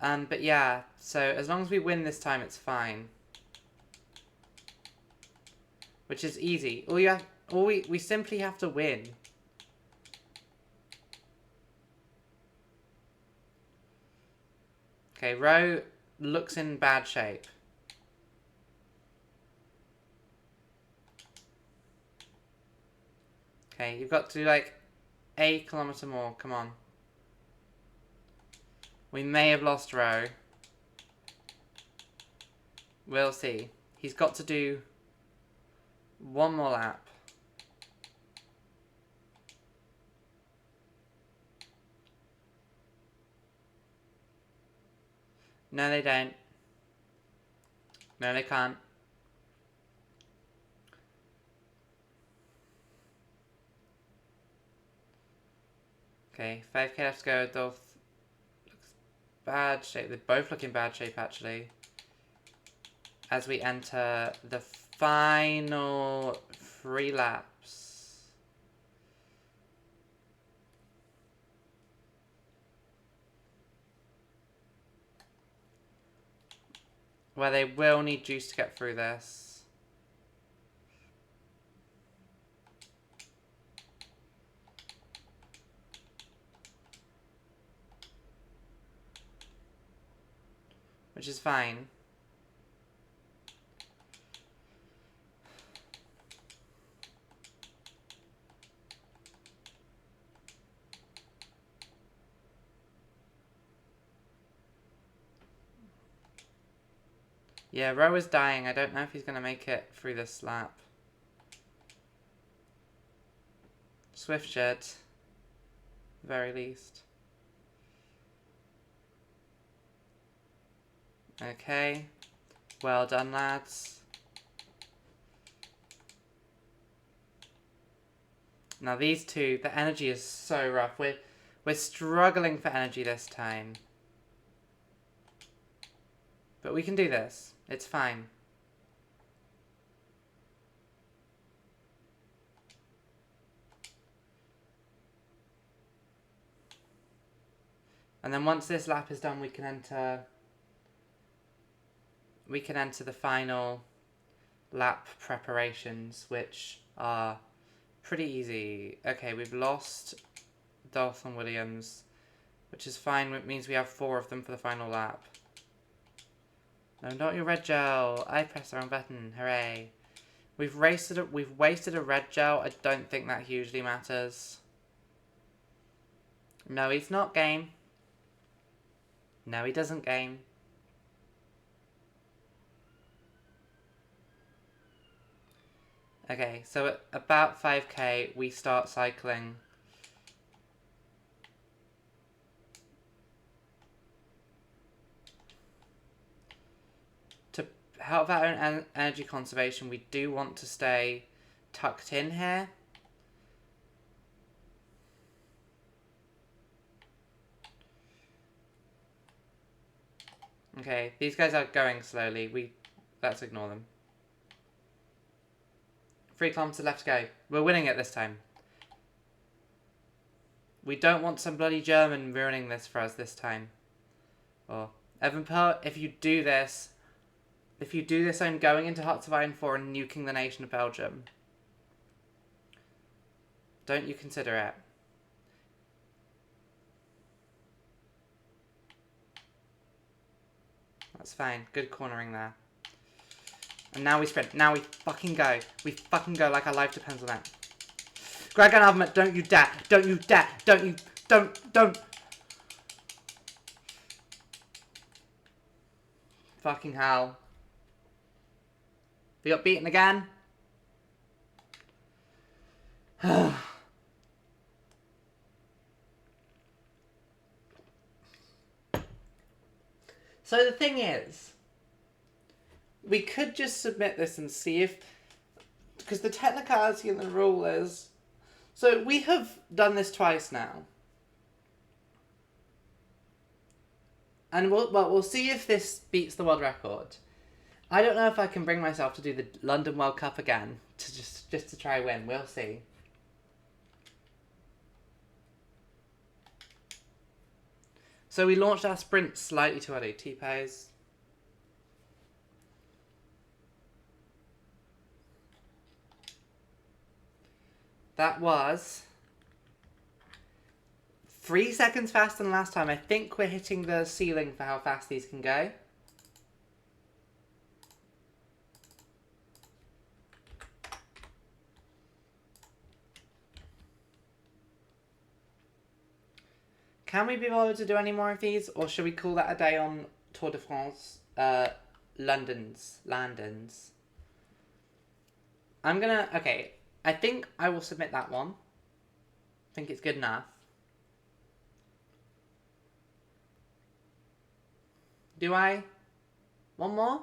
But yeah, so as long as we win this time, it's fine. Which is easy. We simply have to win. Okay, Rowe looks in bad shape. Okay, you've got to do like 8 kilometer more. Come on. We may have lost Rowe. We'll see. He's got to do one more lap. No, they don't. No, they can't. Okay, 5k left to go. Dolph looks bad shape. They both look in bad shape, actually. As we enter the final 3 laps. Where they will need juice to get through this. Which is fine. Yeah, Rowe is dying. I don't know if he's going to make it through this lap. Swift should. Very least. Okay. Well done, lads. Now these two, the energy is so rough. We're struggling for energy this time. But we can do this. It's fine. And then once this lap is done, we can enter the final lap preparations, which are pretty easy. Okay, we've lost Dolph and Williams, which is fine. It means we have 4 of them for the final lap. No, not your red gel. I pressed the wrong button. Hooray. We've wasted a red gel. I don't think that hugely matters. No, he's not game. No, he doesn't game. Okay, so at about 5k, we start cycling. To help our own energy conservation, we do want to stay tucked in here. Okay, these guys are going slowly. Let's ignore them. 3 kilometers left to go. We're winning it this time. We don't want some bloody German ruining this for us this time. Or, Evanpert, if you do this, I'm going into Hearts of Iron 4 and nuking the nation of Belgium. Don't you consider it. That's fine. Good cornering there. And now we sprint. Now we fucking go. We fucking go like our life depends on that. Greg and Alvin, don't you dare. Don't you dare. Don't. Fucking hell. We got beaten again. So the thing is, we could just submit this and see if, because the technicality in the rule is, so we have done this twice now. And we'll see if this beats the world record. I don't know if I can bring myself to do the London World Cup again, to just to try win. We'll see. So we launched our sprint slightly too early. T-pose. That was 3 seconds faster than last time. I think we're hitting the ceiling for how fast these can go. Can we be bothered to do any more of these? Or should we call that a day on Tour de France? Landons. I'm gonna... Okay. I think I will submit that one. I think it's good enough. Do I? One more?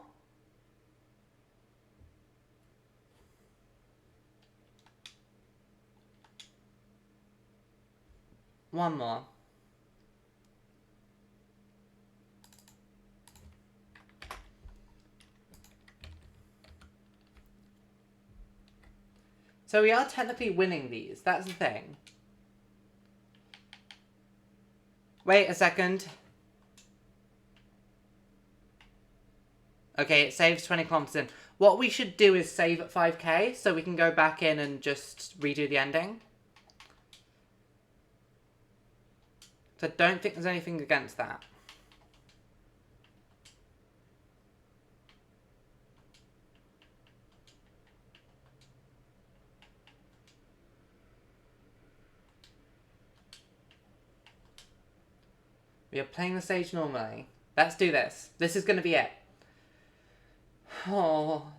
One more. So we are technically winning these. That's the thing. Wait a second. Okay, it saves 20 kilometers in. What we should do is save at 5k so we can go back in and just redo the ending. So I don't think there's anything against that. We are playing the stage normally. Let's do this. This is going to be it. Oh,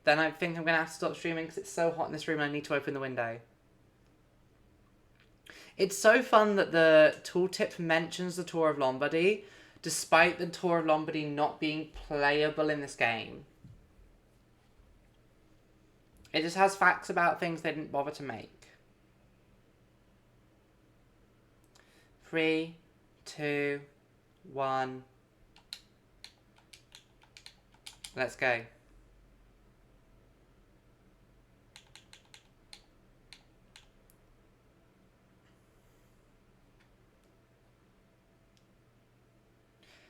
then I think I'm going to have to stop streaming because it's so hot in this room and I need to open the window. It's so fun that the tooltip mentions the Tour of Lombardy, despite the Tour of Lombardy not being playable in this game. It just has facts about things they didn't bother to make. 3, 2, 1. Let's go.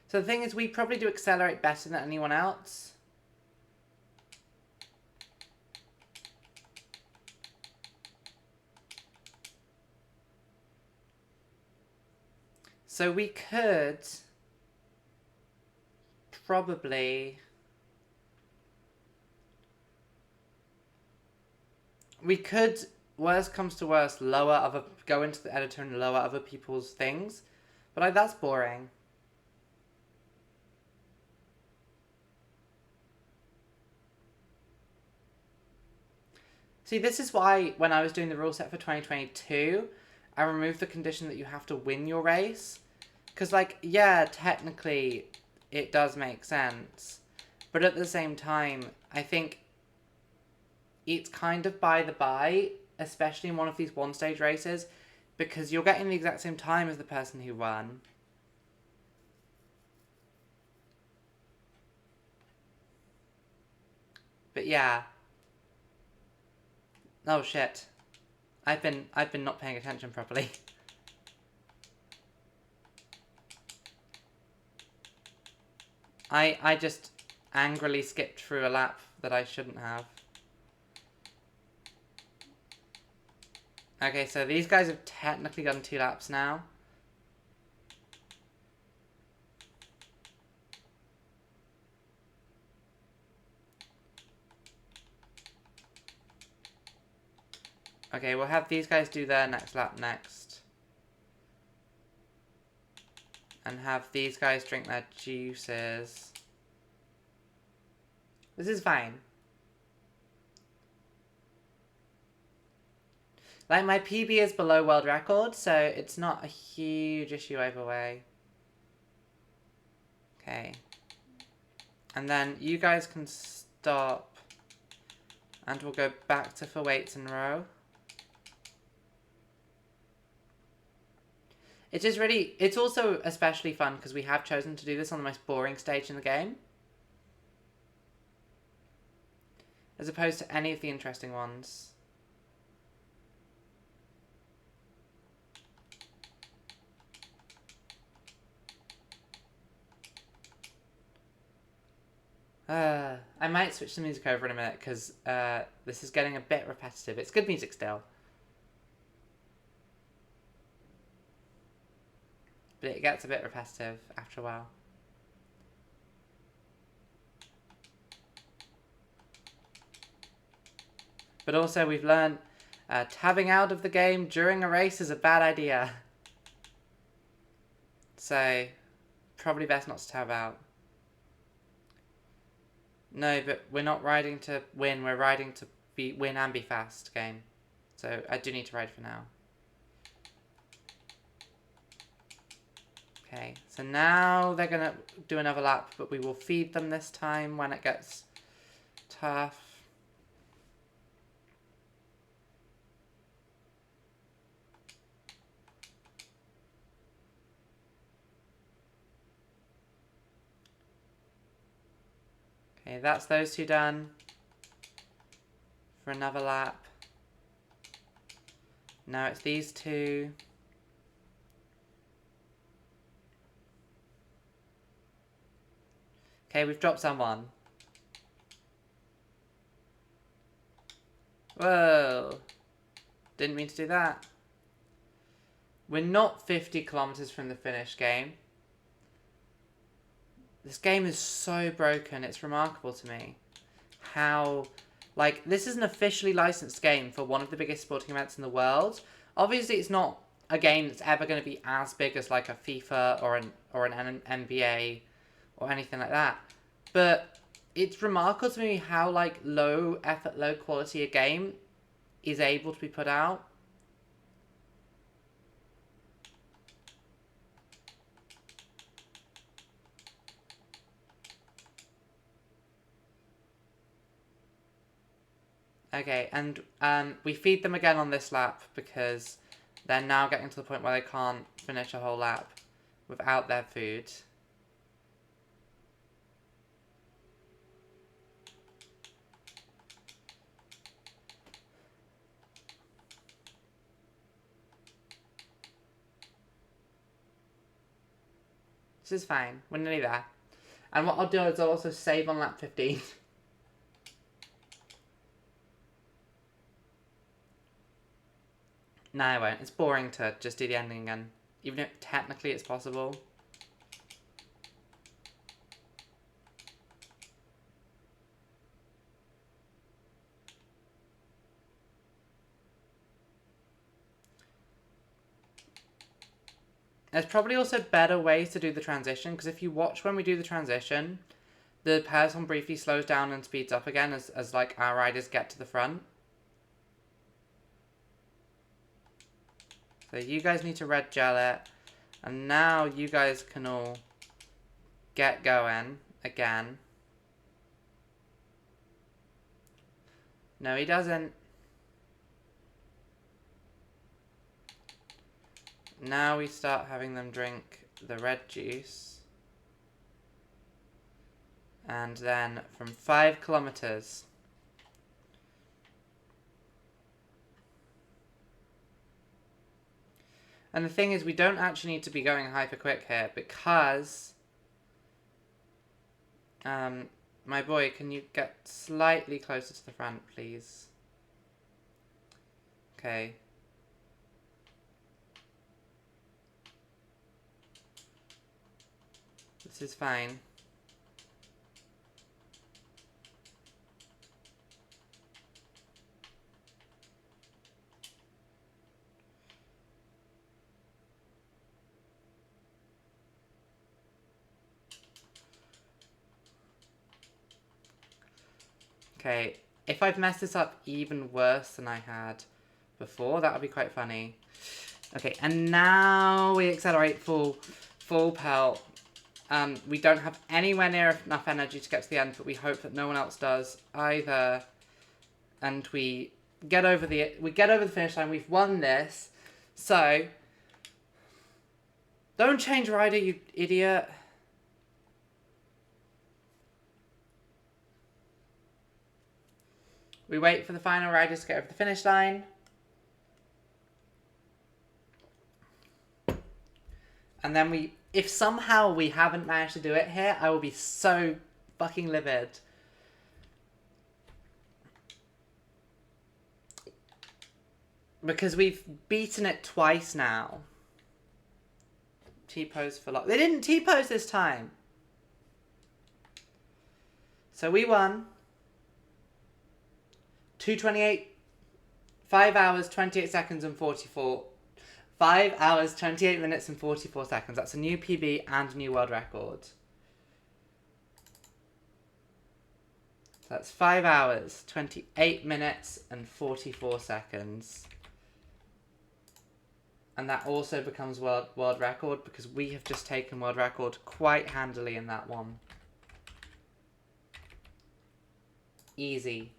So the thing is, we probably do accelerate better than anyone else. So we could probably... We could, worst comes to worst, go into the editor and lower other people's things. But that's boring. See, this is why when I was doing the rule set for 2022, I removed the condition that you have to win your race. Because, like, yeah, technically it does make sense. But at the same time, I think it's kind of by the by, especially in one of these one-stage races, because you're getting the exact same time as the person who won. But yeah. Oh shit. I've been not paying attention properly. I just angrily skipped through a lap that I shouldn't have. Okay, so these guys have technically done 2 laps now. Okay, we'll have these guys do their next lap next. And have these guys drink their juices. This is fine. Like, my PB is below world record, so it's not a huge issue either way. Okay. And then you guys can stop. And we'll go back to for weights in row. It's just really... It's also especially fun because we have chosen to do this on the most boring stage in the game. As opposed to any of the interesting ones. I might switch the music over in a minute because this is getting a bit repetitive. It's good music still. But it gets a bit repetitive after a while. But also we've learned tabbing out of the game during a race is a bad idea. So probably best not to tab out. No, but we're not riding to win. We're riding to win and be fast game. So I do need to ride for now. Okay, so now they're going to do another lap, but we will feed them this time when it gets tough. Okay, that's those 2 done. For another lap. Now it's these 2. Okay, we've dropped someone. Whoa. Didn't mean to do that. We're not 50 kilometers from the finish game. This game is so broken. It's remarkable to me. How... Like, this is an officially licensed game for one of the biggest sporting events in the world. Obviously, it's not a game that's ever going to be as big as, like, a FIFA or an NBA or anything like that. But it's remarkable to me how, like, low effort, low quality a game is able to be put out. Okay, and we feed them again on this lap because they're now getting to the point where they can't finish a whole lap without their food. This is fine. We're nearly there. And what I'll do is I'll also save on lap 15. No, I won't. It's boring to just do the ending again. Even if technically it's possible. There's probably also better ways to do the transition, because if you watch when we do the transition, the peloton briefly slows down and speeds up again as like our riders get to the front. So you guys need to red gel it. And now you guys can all get going again. No, he doesn't. Now we start having them drink the red juice. And then from 5 kilometers. And the thing is, we don't actually need to be going hyper quick here because My boy, can you get slightly closer to the front, please? Okay. This is fine. Okay, if I've messed this up even worse than I had before, that would be quite funny. Okay, and now we accelerate full pelt. We don't have anywhere near enough energy to get to the end, but we hope that no one else does either. And we get over the finish line. We've won this. So don't change rider, you idiot. We wait for the final riders to get over the finish line. And then if somehow we haven't managed to do it here, I will be so fucking livid. Because we've beaten it twice now. T-pose for lock. They didn't T-pose this time. So we won. 2:28, 5 hours, 28 seconds and 44. 5 hours, 28 minutes and 44 seconds. That's a new PB and a new world record. So that's 5 hours, 28 minutes and 44 seconds. And that also becomes world record because we have just taken world record quite handily in that one. Easy.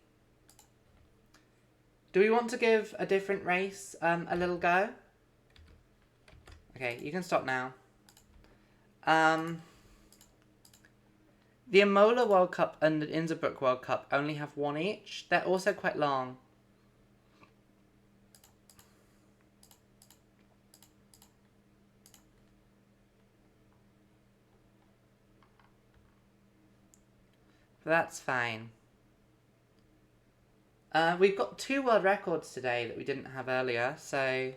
Do we want to give a different race a little go? Okay, you can stop now. The Imola World Cup and the Innsbruck World Cup only have one each. They're also quite long. But that's fine. We've got 2 world records today that we didn't have earlier, so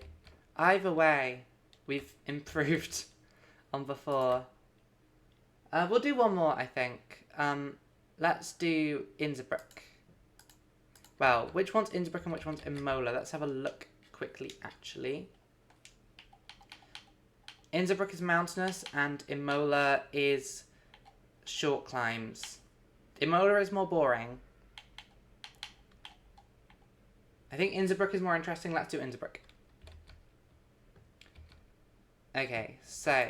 either way, we've improved on before. We'll do one more, I think. Let's do Innsbruck. Well, which one's Innsbruck and which one's Imola? Let's have a look quickly, actually. Innsbruck is mountainous and Imola is short climbs. Imola is more boring. I think Innsbruck is more interesting. Let's do Innsbruck. Okay, so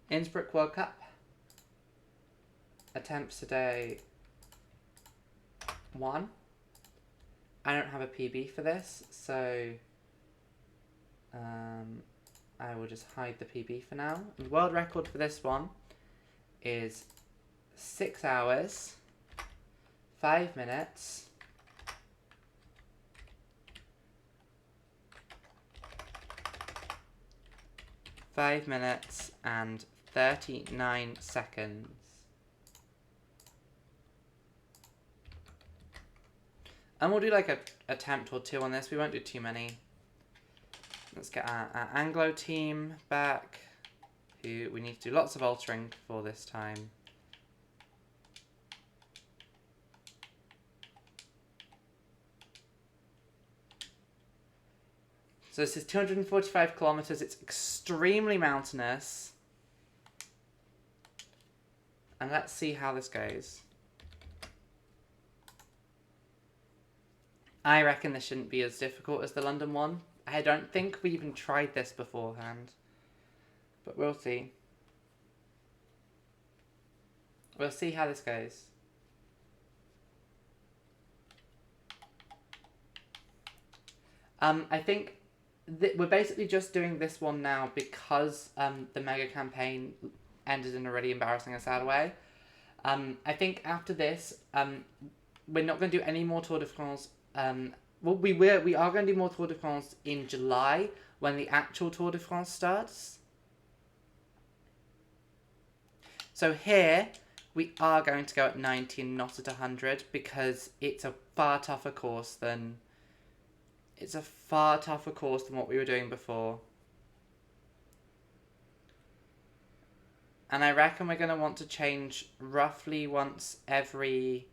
Innsbruck World Cup. Attempts today 1. I don't have a PB for this, so I will just hide the PB for now. The world record for this one is 6 hours, 5 minutes, 5 minutes and 39 seconds. And we'll do like a attempt or 2 on this. We won't do too many. Let's get our Anglo team back, who we need to do lots of altering for this time. So this is 245 kilometers. It's extremely mountainous. And let's see how this goes. I reckon this shouldn't be as difficult as the London one. I don't think we even tried this beforehand. But we'll see. We'll see how this goes. I think we're basically just doing this one now because the mega campaign ended in a really embarrassing and sad way. I think after this, we're not going to do any more Tour de France Well, we are going to do more Tour de France in July when the actual Tour de France starts. So here we are going to go at 90 and not at 100 because it's a far tougher course than what we were doing before. And I reckon we're going to want to change roughly once every,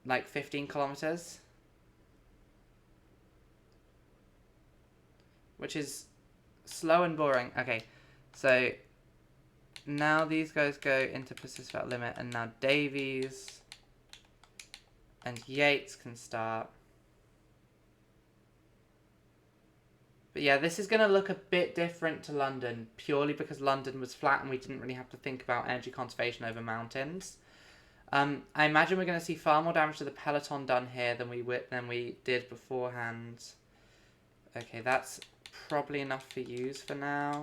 like, 15 kilometers. Which is slow and boring. Okay, so now these guys go into persist without limit, and now Davies and Yates can start. But yeah, this is going to look a bit different to London, purely because London was flat and we didn't really have to think about energy conservation over mountains. I imagine we're going to see far more damage to the peloton done here than we did beforehand. Okay, that's probably enough for use for now.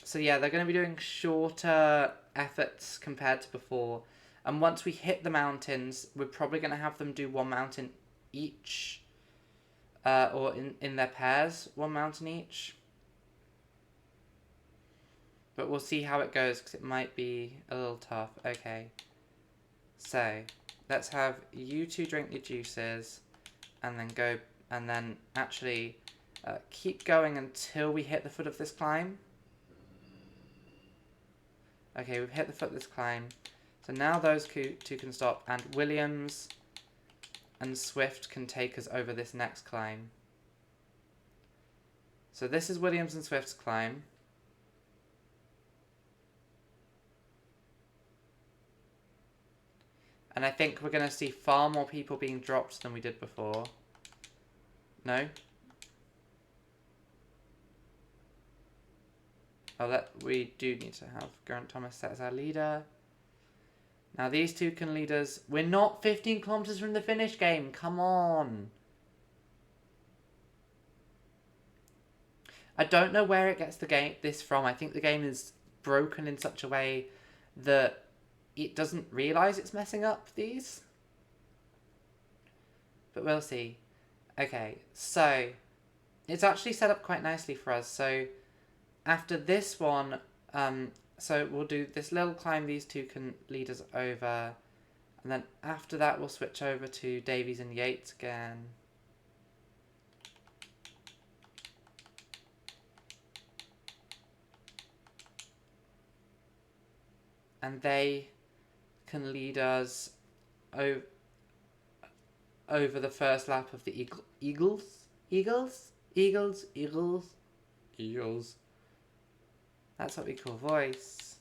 So yeah, they're going to be doing shorter efforts compared to before. And once we hit the mountains, we're probably going to have them do one mountain each. Or in their pairs, one mountain each. But we'll see how it goes, because it might be a little tough. Okay. So, let's have you two drink your juices, and then go, and then actually keep going until we hit the foot of this climb. Okay, we've hit the foot of this climb. So now those two can stop, and Williams and Swift can take us over this next climb. So this is Williams and Swift's climb. And I think we're going to see far more people being dropped than we did before. No? Oh, we do need to have Geraint Thomas set as our leader. Now these two can lead us. We're not 15 kilometers from the finish game. Come on. I don't know where it gets this from. I think the game is broken in such a way that it doesn't realise it's messing up these. But we'll see. Okay, so it's actually set up quite nicely for us. So after this one, so we'll do this little climb. These two can lead us over. And then after that, we'll switch over to Davies and Yates again. And they can lead us over the first lap of the Eagles. That's what we call voice.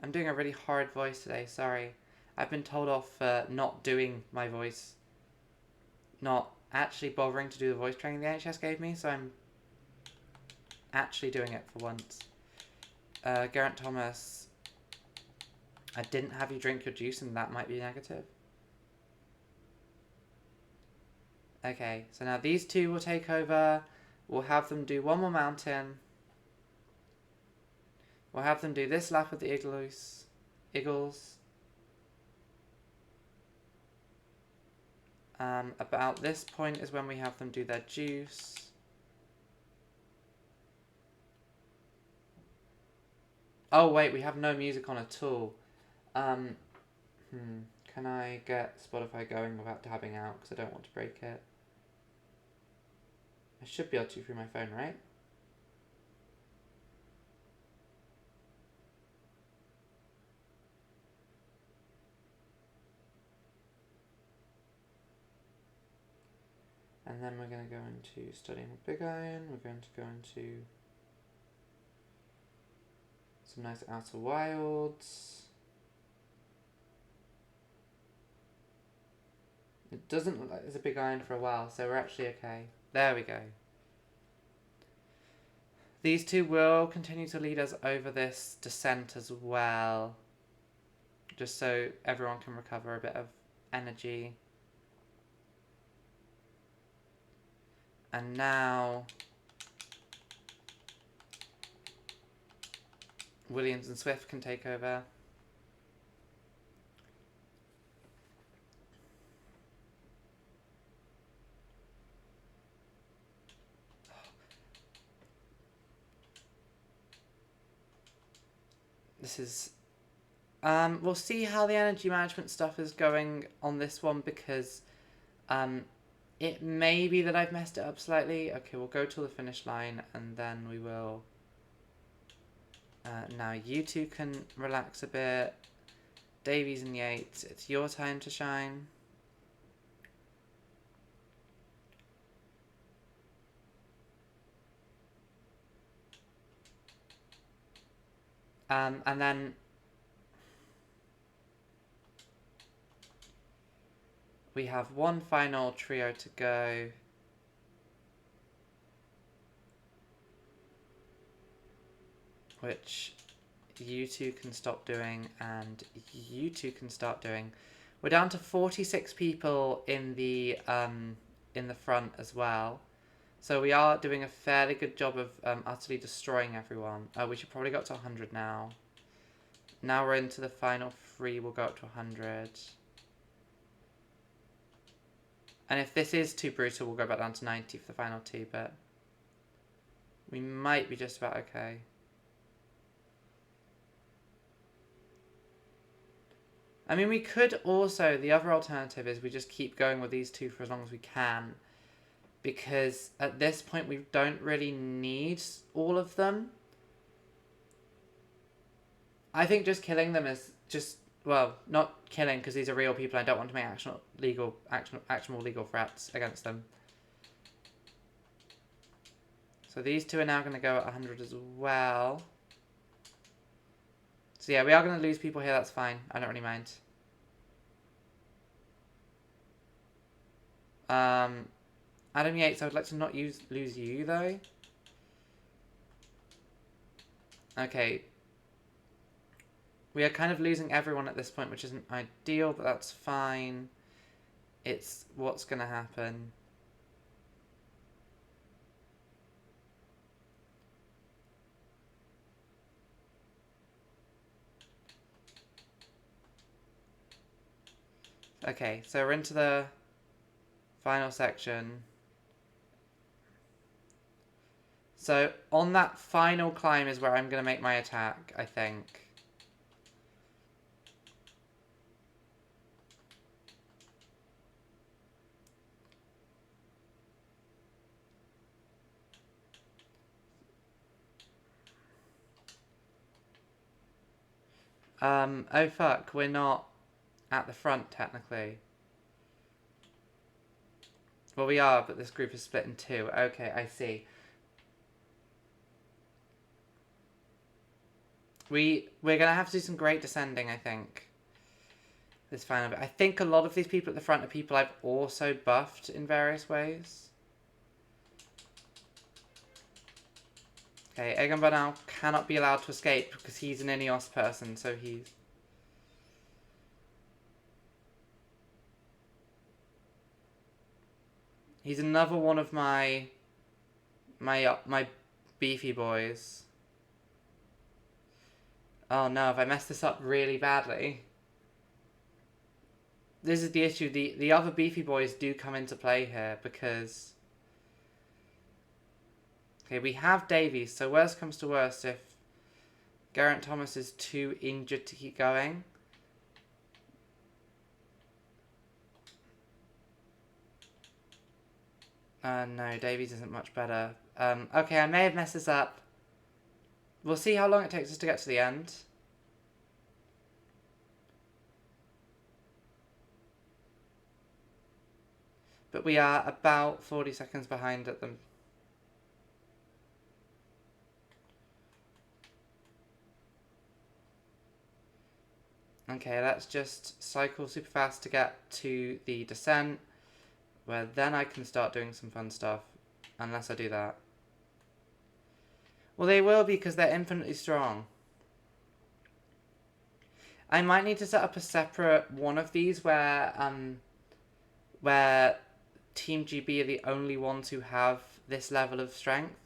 I'm doing a really horrid voice today, sorry. I've been told off for not doing my voice. Not actually bothering to do the voice training the NHS gave me, so I'm actually doing it for once. Geraint Thomas, I didn't have you drink your juice and that might be negative. Okay, so now these two will take over. We'll have them do one more mountain. We'll have them do this lap of the Eagles. About this point is when we have them do their juice. Oh wait, we have no music on at all. Can I get Spotify going without tabbing out? Because I don't want to break it. I should be able to through my phone, right? And then we're going to go into studying with Big Iron. We're going to go into some nice Outer Wilds. It doesn't look like there's a Big Iron for a while, so we're actually okay. There we go. These two will continue to lead us over this descent as well. Just so everyone can recover a bit of energy. And now Williams and Swift can take over. This is... we'll see how the energy management stuff is going on this one, because it may be that I've messed it up slightly. Okay, we'll go to the finish line, and then we will... now you two can relax a bit. Davies and Yates, it's your time to shine. And then we have one final trio to go. Which you two can stop doing, and you two can start doing. We're down to 46 people in the front as well. So we are doing a fairly good job of utterly destroying everyone. We should probably go up to 100 now. Now we're into the final 3, we'll go up to 100. And if this is too brutal, we'll go back down to 90 for the final 2, but we might be just about okay. I mean, we could also, the other alternative is we just keep going with these 2 for as long as we can. Because at this point, we don't really need all of them. I think just killing them is just, well, not killing, because these are real people. I don't want to make actionable legal threats against them. So these 2 are now going to go at 100 as well. So yeah, we are going to lose people here, that's fine. I don't really mind. Adam Yates, I would like to not lose you, though. Okay. We are kind of losing everyone at this point, which isn't ideal, but that's fine. It's what's going to happen. Okay, so we're into the final section. So on that final climb is where I'm going to make my attack, I think. Oh fuck, we're not at the front technically. Well, we are, but this group is split in 2. Okay, I see. We're going to have to do some great descending, I think. This final bit. I think a lot of these people at the front are people I've also buffed in various ways. Okay, Egan Bernal cannot be allowed to escape because he's an Ineos person, so he's... He's another one of my beefy boys. Oh no, have I messed this up really badly? This is the issue. The other beefy boys do come into play here because... Okay, we have Davies, so worst comes to worst if Geraint Thomas is too injured to keep going. No, Davies isn't much better. Okay, I may have messed this up. We'll see how long it takes us to get to the end. But we are about 40 seconds behind at them. Okay, let's just cycle super fast to get to the descent, where then I can start doing some fun stuff, unless I do that. Well, they will be because they're infinitely strong. I might need to set up a separate one of these where Team GB are the only ones who have this level of strength,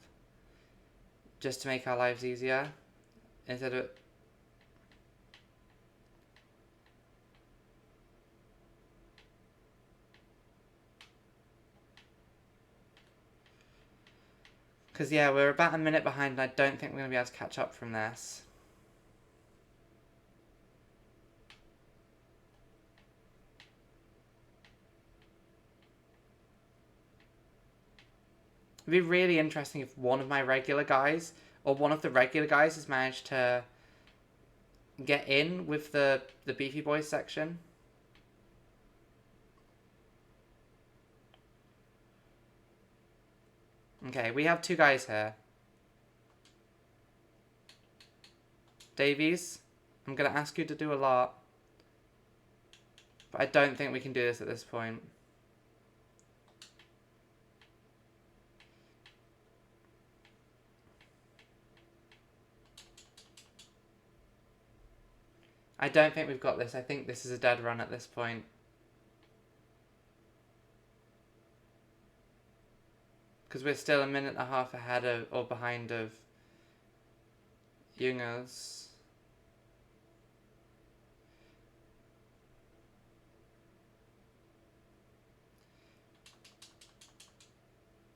just to make our lives easier, instead of... Because, yeah, we're about a minute behind and I don't think we're going to be able to catch up from this. It'd be really interesting if one of my regular guys, or one of the regular guys, has managed to get in with the Beefy Boys section. Okay, we have 2 guys here. Davies, I'm going to ask you to do a lot. But I don't think we can do this at this point. I don't think we've got this. I think this is a dead run at this point. Because we're still a minute and a half ahead of, or behind of Jungers.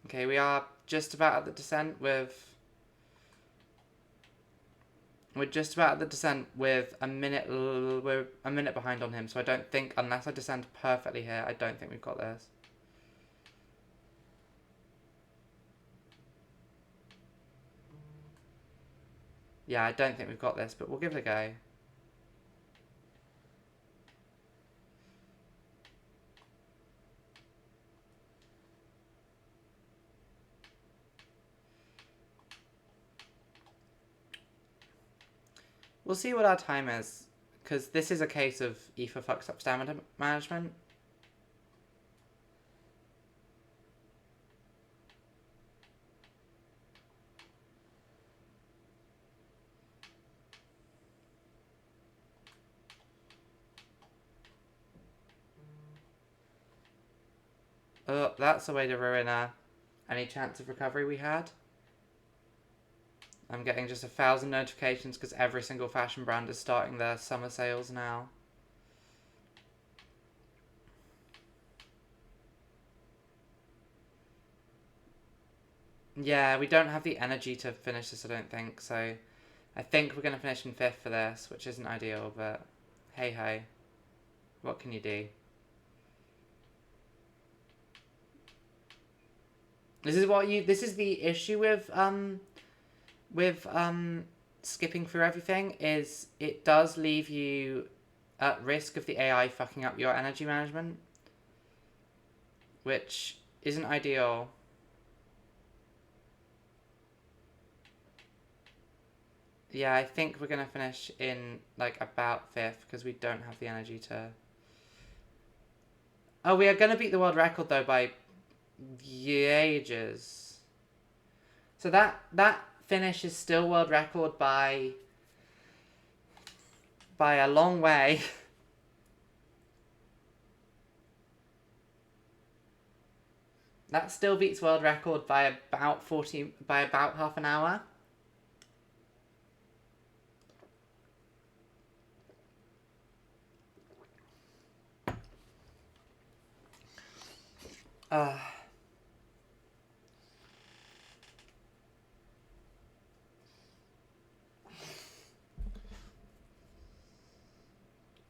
Okay, we are just about at the descent with... We're just about at the descent with a minute... We're a minute behind on him, so I don't think, unless I descend perfectly here, I don't think we've got this. Yeah, I don't think we've got this, but we'll give it a go. We'll see what our time is, because this is a case of Aoife fucks up stamina management. Oh, that's a way to ruin any chance of recovery we had. I'm getting just 1,000 notifications because every single fashion brand is starting their summer sales now. Yeah, we don't have the energy to finish this, I don't think, so I think we're going to finish in 5th for this, which isn't ideal, but hey ho. What can you do? This is the issue with skipping through everything, is it does leave you at risk of the AI fucking up your energy management, which isn't ideal. Yeah, I think we're going to finish in, like, about 5th, because we don't have the energy to... Oh, we are going to beat the world record, though, by ages. So that finish is still world record by a long way. That still beats world record by about half an hour.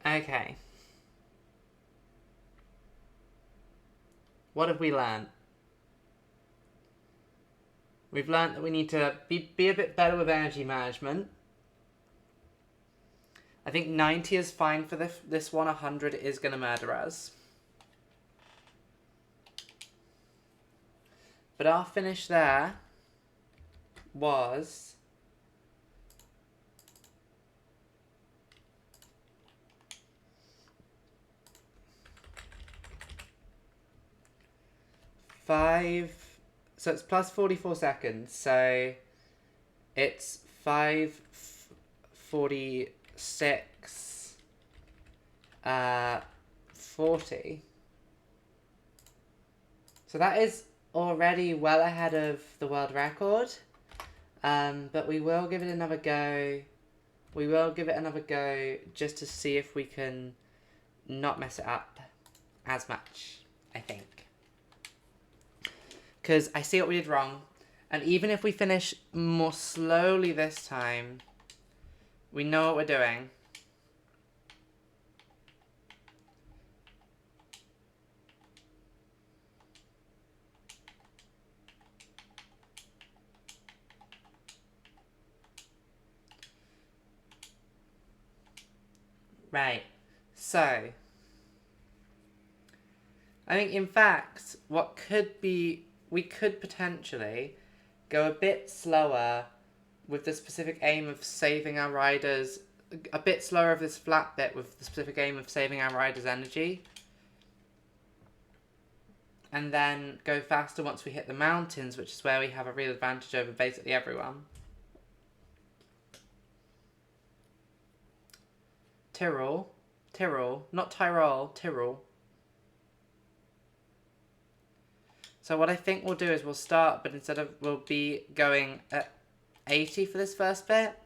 Okay. What have we learned? We've learned that we need to be a bit better with energy management. I think 90 is fine for this one. 100 is going to murder us. But our finish there was... So it's plus 44 seconds, so it's 5:46 40. So that is already well ahead of the world record, but we will give it another go. We will give it another go just to see if we can not mess it up as much, I think. Because I see what we did wrong. And even if we finish more slowly this time, we know what we're doing. Right. So, I think in fact, what could be, we could potentially go a bit slower with the specific aim of saving our riders, a bit slower of this flat bit with the specific aim of saving our riders' energy. And then go faster once we hit the mountains, which is where we have a real advantage over basically everyone. Tyrol, not Tyrol, Tyrol. So what I think we'll do is we'll start, but instead of, we'll be going at 80 for this first bit.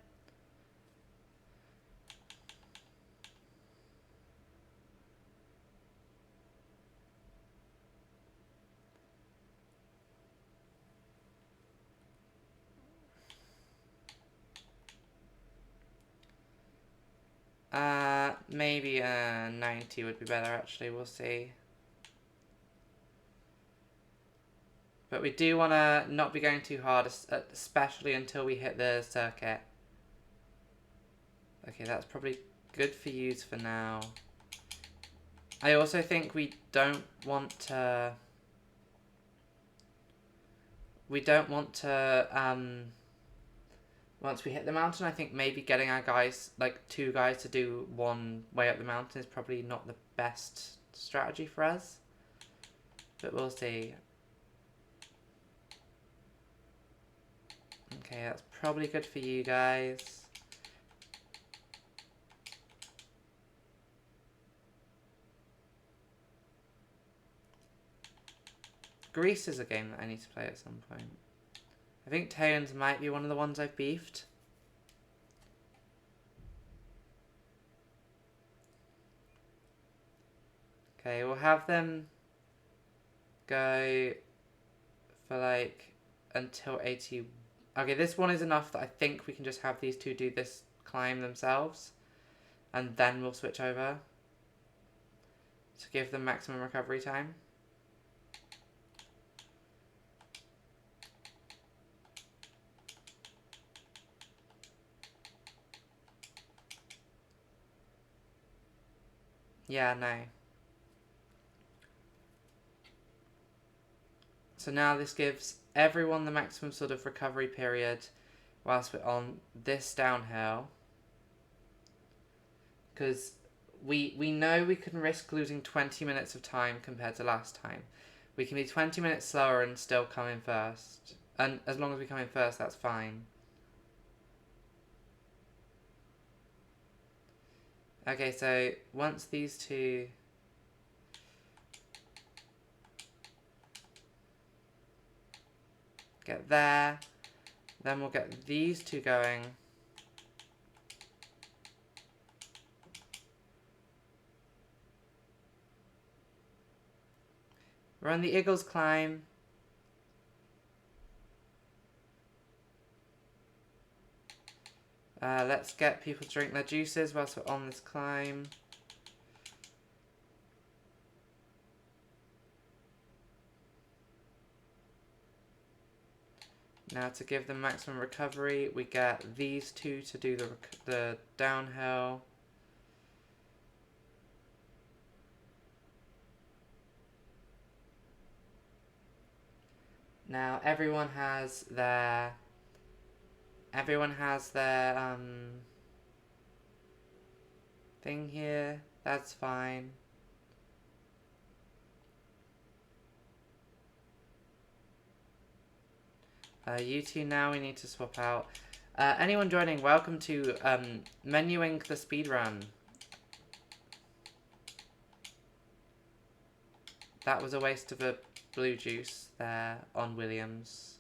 Maybe 90 would be better actually, we'll see. But we do want to not be going too hard, especially until we hit the circuit. Okay, that's probably good for use for now. I also think we don't want to... once we hit the mountain, I think maybe getting our guys, like 2 guys to do one way up the mountain is probably not the best strategy for us. But we'll see. Okay, that's probably good for you guys. Greece is a game that I need to play at some point. I think Tayans might be one of the ones I've beefed. Okay, we'll have them go for like until 80. Okay, this one is enough that I think we can just have these 2 do this climb themselves. And then we'll switch over to give them maximum recovery time. Yeah, no. So now this gives everyone the maximum sort of recovery period whilst we're on this downhill. Because we know we can risk losing 20 minutes of time compared to last time. We can be 20 minutes slower and still come in first. And as long as we come in first, that's fine. Okay, so once these 2... get there, then we'll get these 2 going. We're on the Eagles climb. Let's get people to drink their juices whilst we're on this climb. Now to give them maximum recovery, we get these 2 to do the downhill. Now everyone has their thing here. That's fine. You 2 now we need to swap out. Anyone joining, welcome to menuing the speedrun. That was a waste of a blue juice there on Williams.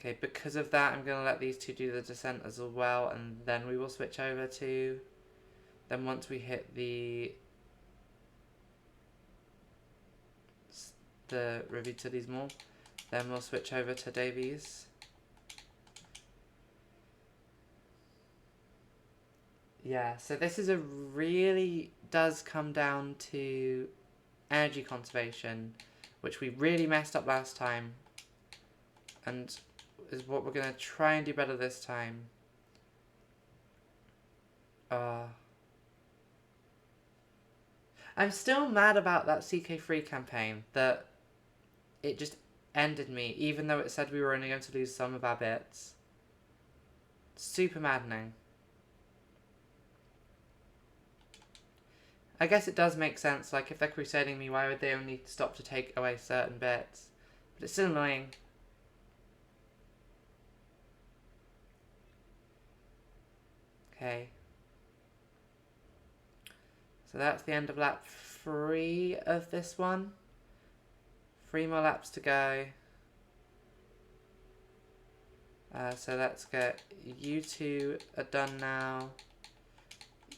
Okay, because of that, I'm going to let these 2 do the descent as well, and then we will switch over to... Then once we hit the Revitalismo, then we'll switch over to Davies. Yeah, so this is really does come down to energy conservation which we really messed up last time, and is what we're going to try and do better this time. I'm still mad about that CK3 campaign, that it just ended me, even though it said we were only going to lose some of our bits. Super maddening. I guess it does make sense, like if they're crusading me, why would they only stop to take away certain bits? But it's still annoying. Okay. So that's the end of lap 3 of this one. 3 more laps to go. So let's get you two are done now.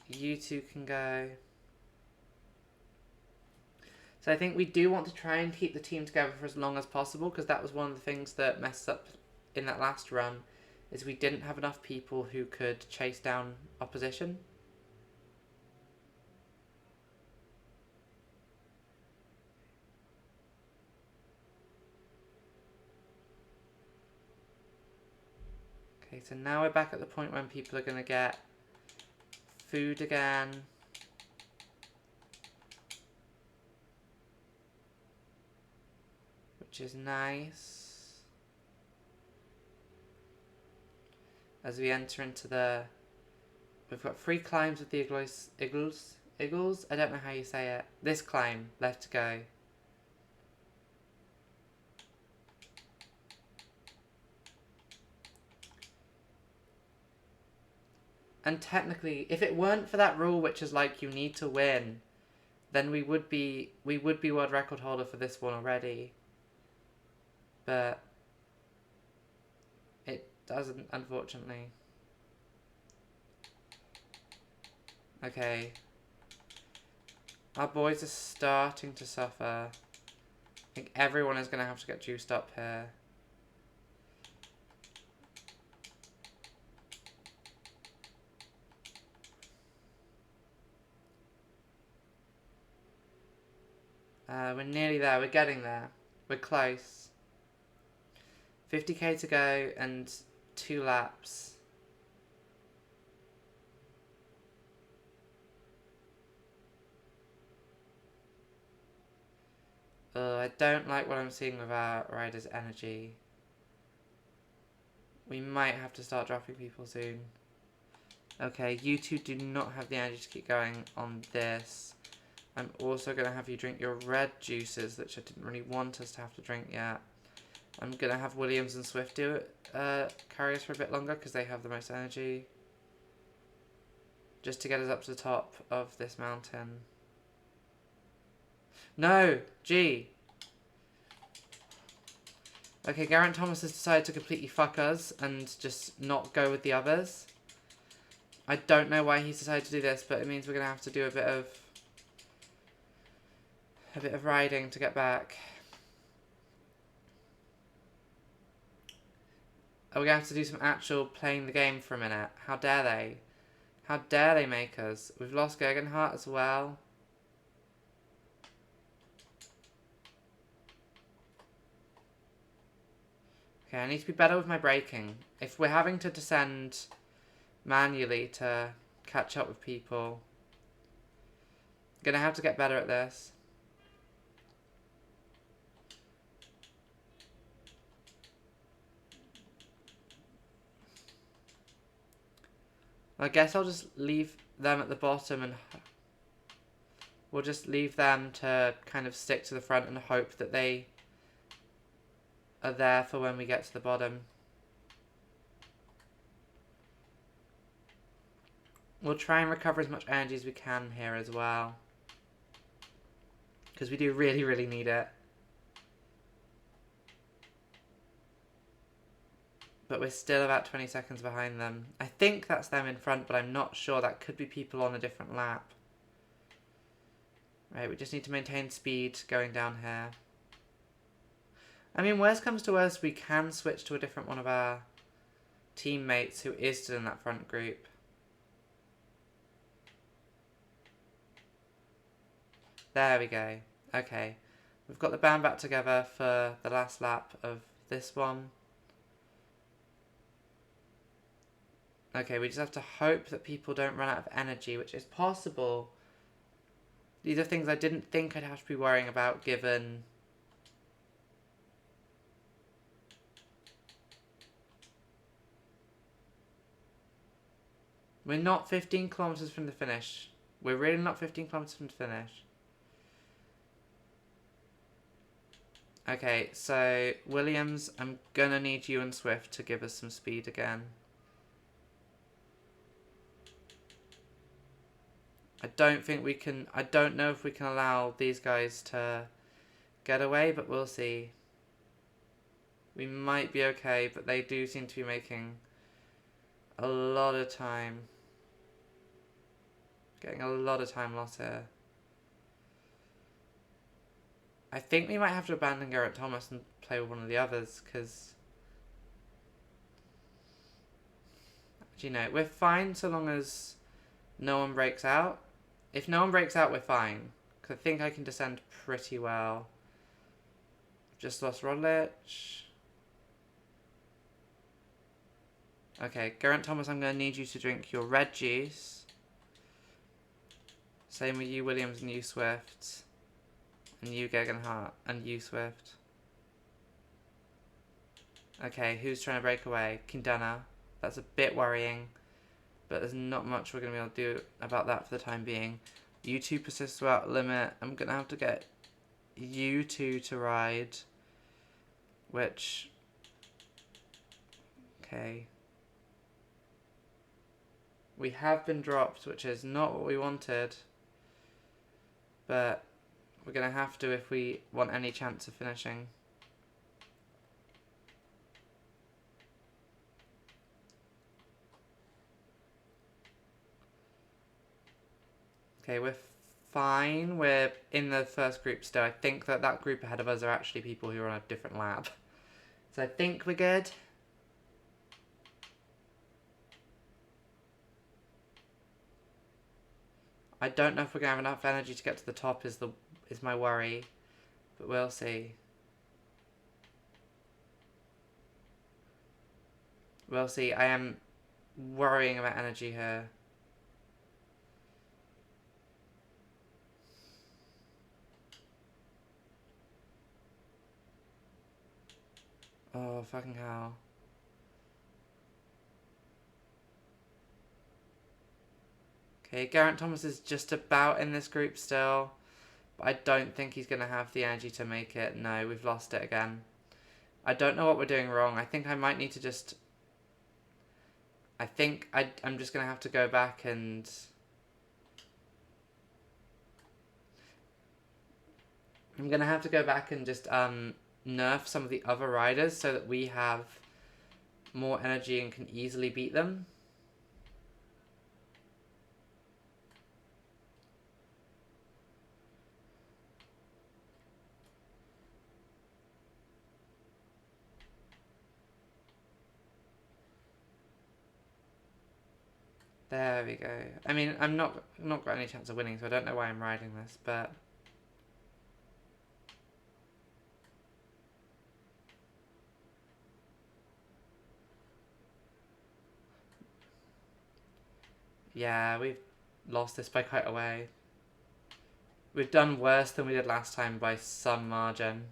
You two can go. So I think we do want to try and keep the team together for as long as possible, because that was one of the things that messed up in that last run, is we didn't have enough people who could chase down opposition. Okay, so now we're back at the point when people are going to get food again. Which is nice. As we enter into the... We've got 3 climbs with the Eagles? I don't know how you say it. This climb left to go. And technically, if it weren't for that rule which is like you need to win, then we would be world record holder for this one already. But it doesn't, unfortunately. Okay. Our boys are starting to suffer. I think everyone is going to have to get juiced up here. We're nearly there. We're getting there. We're close. 50k to go and 2 laps. I don't like what I'm seeing with our rider's energy. We might have to start dropping people soon. Okay, you two do not have the energy to keep going on this. I'm also going to have you drink your red juices, which I didn't really want us to have to drink yet. I'm going to have Williams and Swift do it, carry us for a bit longer, because they have the most energy. Just to get us up to the top of this mountain. No! G! Okay, Geraint Thomas has decided to completely fuck us and just not go with the others. I don't know why he's decided to do this, but it means we're going to have to do a bit of riding to get back. Are we going to have to do some actual playing the game for a minute? How dare they? How dare they make us? We've lost Gegenhardt as well. Okay, I need to be better with my braking. If we're having to descend manually to catch up with people, I'm going to have to get better at this. I guess I'll just leave them at the bottom and we'll just leave them to kind of stick to the front and hope that they are there for when we get to the bottom. We'll try and recover as much energy as we can here as well, because we do really, really need it. But we're still about 20 seconds behind them. I think that's them in front, but I'm not sure. That could be people on a different lap. Right, we just need to maintain speed going down here. I mean, worst comes to worst, we can switch to a different one of our teammates who is still in that front group. There we go. Okay. We've got the band back together for the last lap of this one. Okay, we just have to hope that people don't run out of energy, which is possible. These are things I didn't think I'd have to be worrying about given... We're not 15 kilometres from the finish. We're really not 15 kilometres from the finish. Okay, so Williams, I'm gonna need you and Swift to give us some speed again. I don't know if we can allow these guys to get away, but we'll see. We might be okay, but they do seem to be making a lot of time. Getting a lot of time loss here. I think we might have to abandon Geraint Thomas and play with one of the others, because... You know, we're fine so long as no one breaks out. If no one breaks out, we're fine. Because I think I can descend pretty well. Just lost Roglic. Okay, Geraint Thomas, I'm going to need you to drink your red juice. Same with you, Williams, and you, Swift. And you, Gegenhardt, and you, Swift. Okay, who's trying to break away? Quintana. That's a bit worrying. But there's not much we're going to be able to do about that for the time being. You two persist throughout limit. I'm going to have to get you two to ride. Which... Okay. We have been dropped, which is not what we wanted. But we're going to have to if we want any chance of finishing. Okay, we're fine. We're in the first group still. I think that group ahead of us are actually people who are on a different lap. So I think we're good. I don't know if we're going to have enough energy to get to the top is my worry. But we'll see. We'll see. I am worrying about energy here. Oh, fucking hell. Okay, Geraint Thomas is just about in this group still. But I don't think he's going to have the energy to make it. No, we've lost it again. I don't know what we're doing wrong. I think I might need to just... I think I'm just going to have to go back and... I'm going to have to go back and just nerf some of the other riders so that we have more energy and can easily beat them. There we go. I mean, I'm not got any chance of winning, so I don't know why I'm riding this, but... Yeah, we've lost this by quite a way. We've done worse than we did last time by some margin.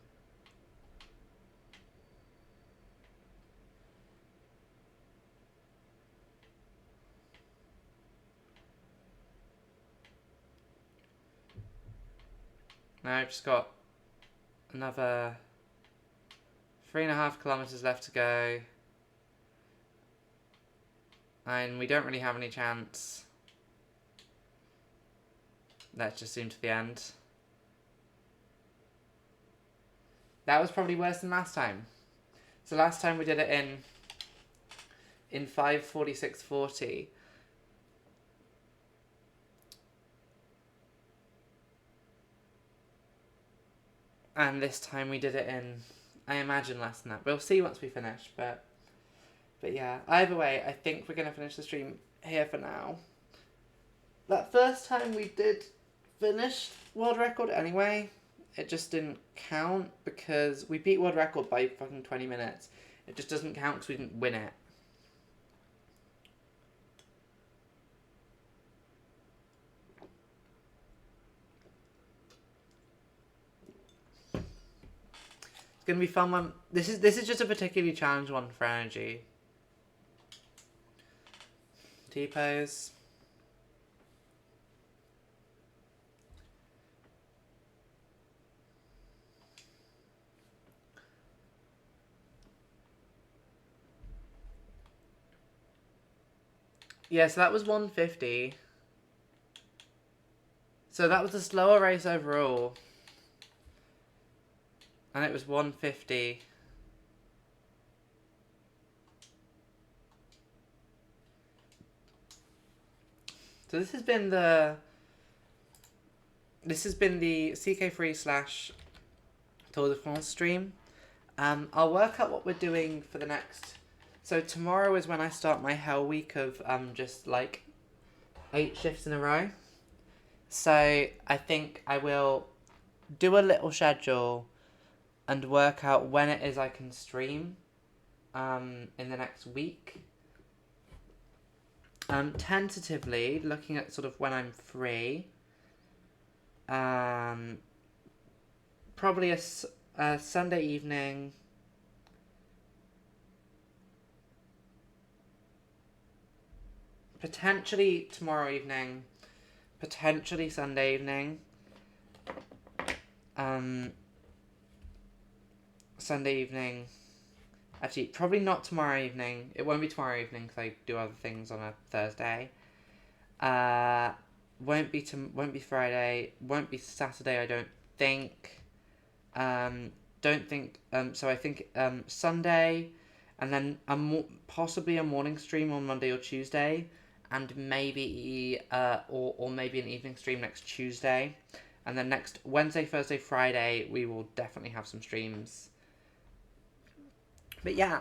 Now I've just got another 3.5 kilometers left to go. And we don't really have any chance. Let's just zoom to the end. That was probably worse than last time. So last time we did it in 5:46:40. And this time we did it in, I imagine, less than that. We'll see once we finish, but yeah. Either way, I think we're going to finish the stream here for now. That first time we did finish world record anyway. it just didn't count because we beat world record by fucking 20 minutes. It just doesn't count because we didn't win it. It's gonna be fun one. This is just a particularly challenged one for energy. T-pose. Yeah, so that was 150. So that was a slower race overall. And it was 150. So this has been the CK3 / Tour de France stream. I'll work out what we're doing for the next. So tomorrow is when I start my hell week of just like 8 shifts in a row. So I think I will do a little schedule and work out when it is I can stream in the next week. Tentatively looking at sort of when I'm free. Probably a Sunday evening. Potentially tomorrow evening. Potentially Sunday evening. Sunday evening. Actually, probably not tomorrow evening. It won't be tomorrow evening because I do other things on a Thursday. Won't be Friday. Won't be Saturday. I don't think. Don't think. So I think Sunday, and then possibly a morning stream on Monday or Tuesday, and maybe or maybe an evening stream next Tuesday, and then next Wednesday, Thursday, Friday we will definitely have some streams. But yeah,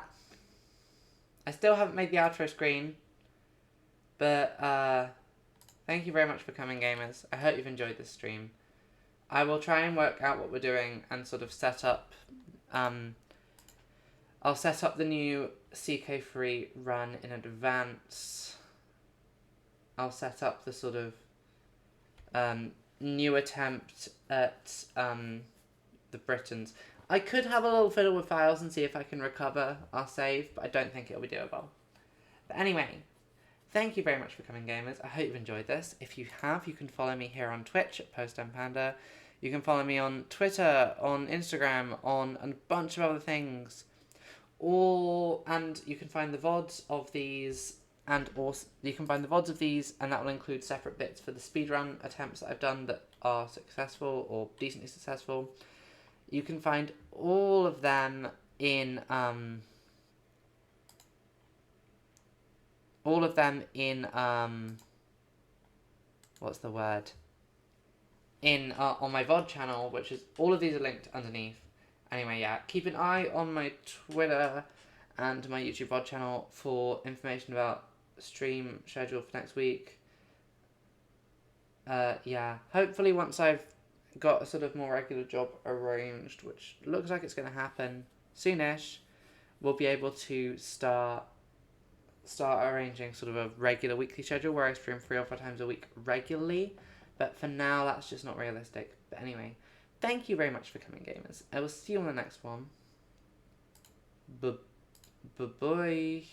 I still haven't made the outro screen, but thank you very much for coming, gamers. I hope you've enjoyed this stream. I will try and work out what we're doing and sort of set up, I'll set up the new CK3 run in advance. I'll set up the sort of new attempt at the Britons. I could have a little fiddle with files and see if I can recover our save, but I don't think it'll be doable. But anyway, thank you very much for coming, gamers. I hope you've enjoyed this. If you have, you can follow me here on Twitch at PostMPanda. You can follow me on Twitter, on Instagram, on a bunch of other things. And you can find the VODs of these, and also you can find the VODs of these, and that will include separate bits for the speedrun attempts that I've done that are successful or decently successful. You can find all of them in what's the word? On my VOD channel, which is, all of these are linked underneath. Anyway, yeah, keep an eye on my Twitter and my YouTube VOD channel for information about stream schedule for next week. Yeah, hopefully once I've got a sort of more regular job arranged, which looks like it's going to happen soonish, we'll be able to start arranging sort of a regular weekly schedule where I stream 3 or 4 times a week regularly. But for now, that's just not realistic. But anyway, thank you very much for coming, gamers. I will see you on the next one. Bye-bye.